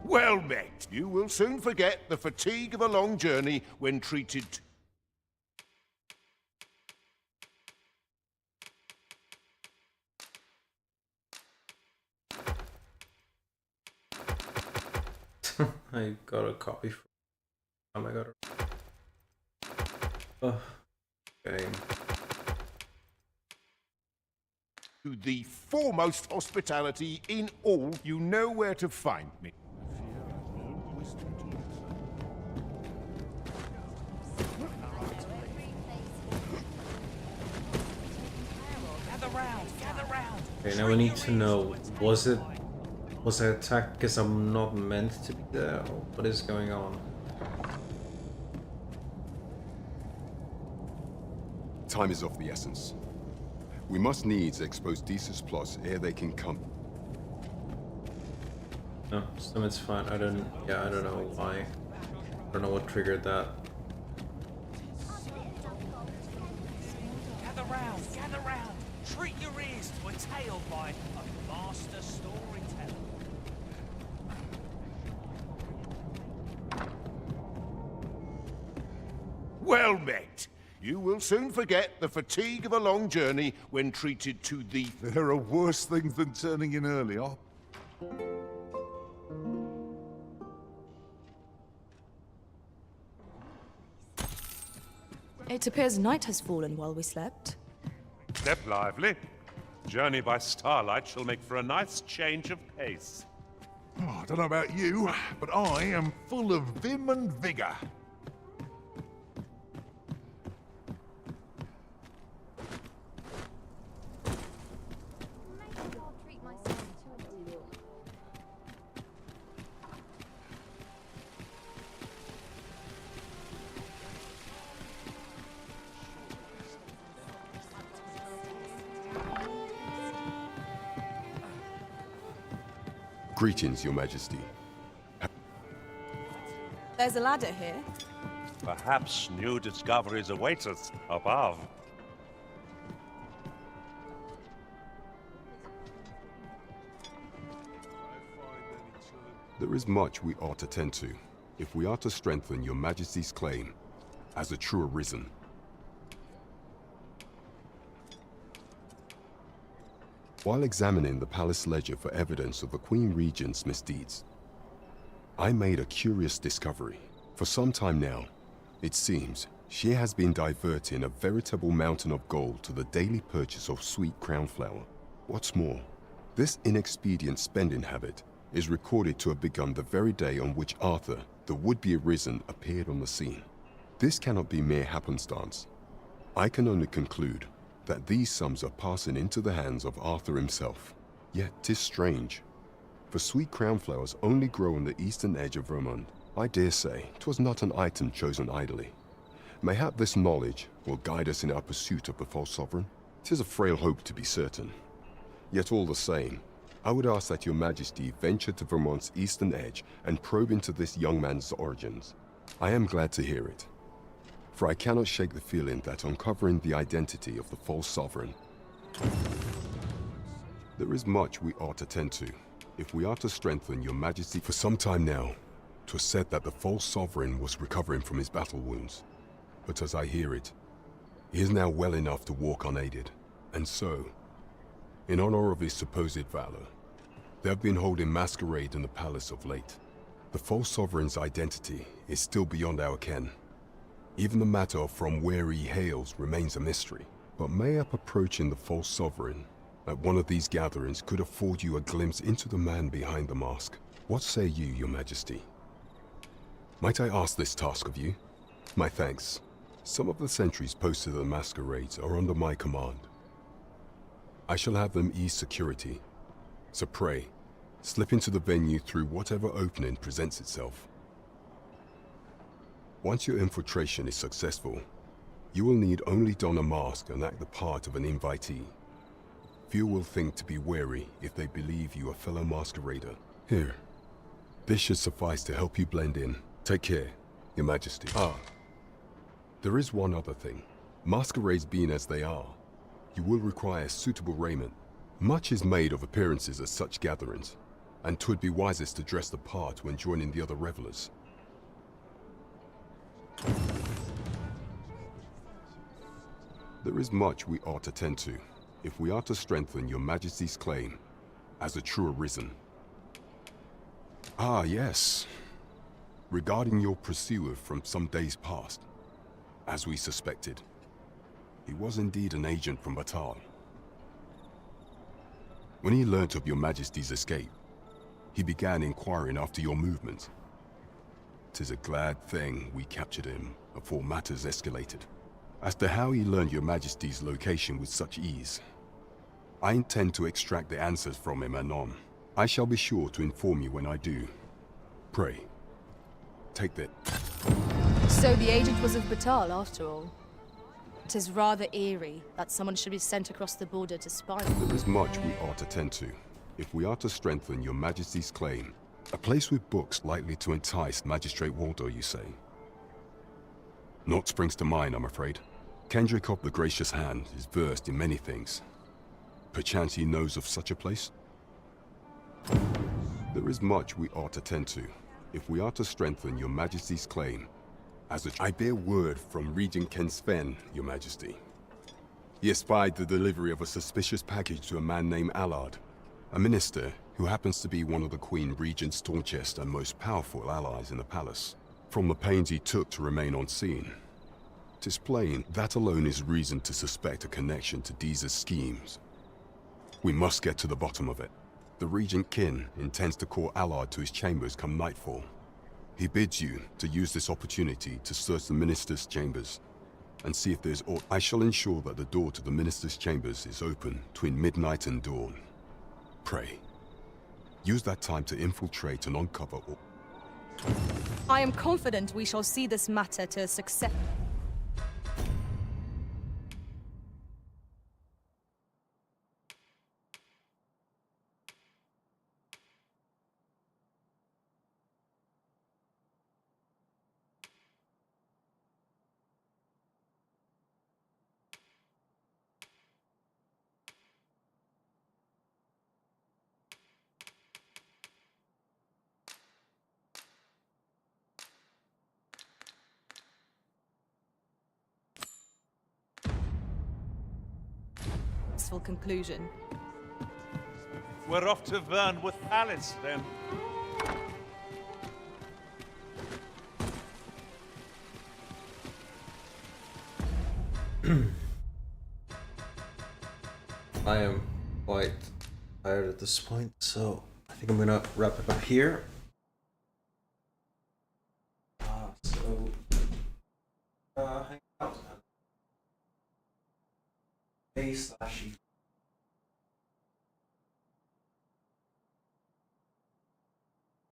Well met. You will soon forget the fatigue of a long journey when treated I got a copy from... I got a... game. to the foremost hospitality in all. You know where to find me. Gather round. Okay, now we need to know, was I attacked because I'm not meant to be there, or what is going on? Time is of the essence. We must needs expose Desus plots ere they can come. No, it's fine. I don't know why. I don't know what triggered that. Gather round. Treat your ears to a tale by a master storyteller. Well met. You will soon forget the fatigue of a long journey when treated to the... There are worse things than turning in earlier. It appears night has fallen while we slept. Step lively. Journey by starlight shall make for a nice change of pace. Oh, I don't know about you, but I am full of vim and vigor. Greetings, Your Majesty. There's a ladder here. Perhaps new discoveries await us above. There is much we ought to tend to, if we are to strengthen Your Majesty's claim as a true Arisen. While examining the palace ledger for evidence of the Queen Regent's misdeeds, I made a curious discovery. For some time now, it seems she has been diverting a veritable mountain of gold to the daily purchase of sweet crown flower. What's more, this inexpedient spending habit is recorded to have begun the very day on which Arthur, the would-be Arisen, appeared on the scene. This cannot be mere happenstance. I can only conclude that these sums are passing into the hands of Arthur himself. Yet 'tis strange, for sweet crown flowers only grow on the eastern edge of Vermont. I dare say 'twas not an item chosen idly. Mayhap this knowledge will guide us in our pursuit of the false sovereign. 'Tis a frail hope, to be certain. Yet all the same, I would ask that Your Majesty venture to Vermont's eastern edge and probe into this young man's origins. I am glad to hear it, for I cannot shake the feeling that uncovering the identity of the false sovereign, there is much we ought to tend to, if we are to strengthen Your Majesty. For some time now, 'twas said that the false sovereign was recovering from his battle wounds, but as I hear it, he is now well enough to walk unaided, and so, in honor of his supposed valor, they have been holding masquerade in the palace of late. The false sovereign's identity is still beyond our ken. Even the matter of from where he hails remains a mystery. But mayhap approaching the false sovereign at one of these gatherings could afford you a glimpse into the man behind the mask. What say you, Your Majesty? Might I ask this task of you? My thanks. Some of the sentries posted at the masquerades are under my command. I shall have them ease security, so pray, slip into the venue through whatever opening presents itself. Once your infiltration is successful, you will need only don a mask and act the part of an invitee. Few will think to be wary if they believe you a fellow masquerader. Here, this should suffice to help you blend in. Take care, Your Majesty. There is one other thing. Masquerades being as they are, you will require suitable raiment. Much is made of appearances at such gatherings, and 'twould be wisest to dress the part when joining the other revelers. There is much we ought to tend to, if we are to strengthen Your Majesty's claim as a true Arisen. Yes. Regarding your pursuer from some days past, as we suspected, he was indeed an agent from Batal. When he learnt of Your Majesty's escape, he began inquiring after your movements. 'Tis a glad thing we captured him before matters escalated. As to how he learned Your Majesty's location with such ease, I intend to extract the answers from him anon. I shall be sure to inform you when I do. Pray, take that. So the agent was of Batal, after all. 'Tis rather eerie that someone should be sent across the border to spy. There is much we ought to tend to, if we are to strengthen Your Majesty's claim. A place with books likely to entice Magistrate Waldo, you say? Naught springs to mind, I'm afraid. Kendrick of the Gracious Hand is versed in many things. Perchance he knows of such a place? There is much we ought to tend to, if we are to strengthen Your Majesty's claim. I bear word from Regent Ken Sven, Your Majesty. He espied the delivery of a suspicious package to a man named Allard, a minister who happens to be one of the Queen Regent's staunchest and most powerful allies in the palace. From the pains he took to remain on scene, 'tis plain that alone is reason to suspect a connection to Deeza's schemes. We must get to the bottom of it. The Regent Kin intends to call Allard to his chambers come nightfall. He bids you to use this opportunity to search the minister's chambers and see if there's aught. I shall ensure that the door to the minister's chambers is open between midnight and dawn. Pray, use that time to infiltrate and uncover all. I am confident we shall see this matter to a success. graceful conclusion. We're off to Vern with Alice, then. I am quite tired at this point, so I think I'm gonna wrap it up here. Hang out. A/E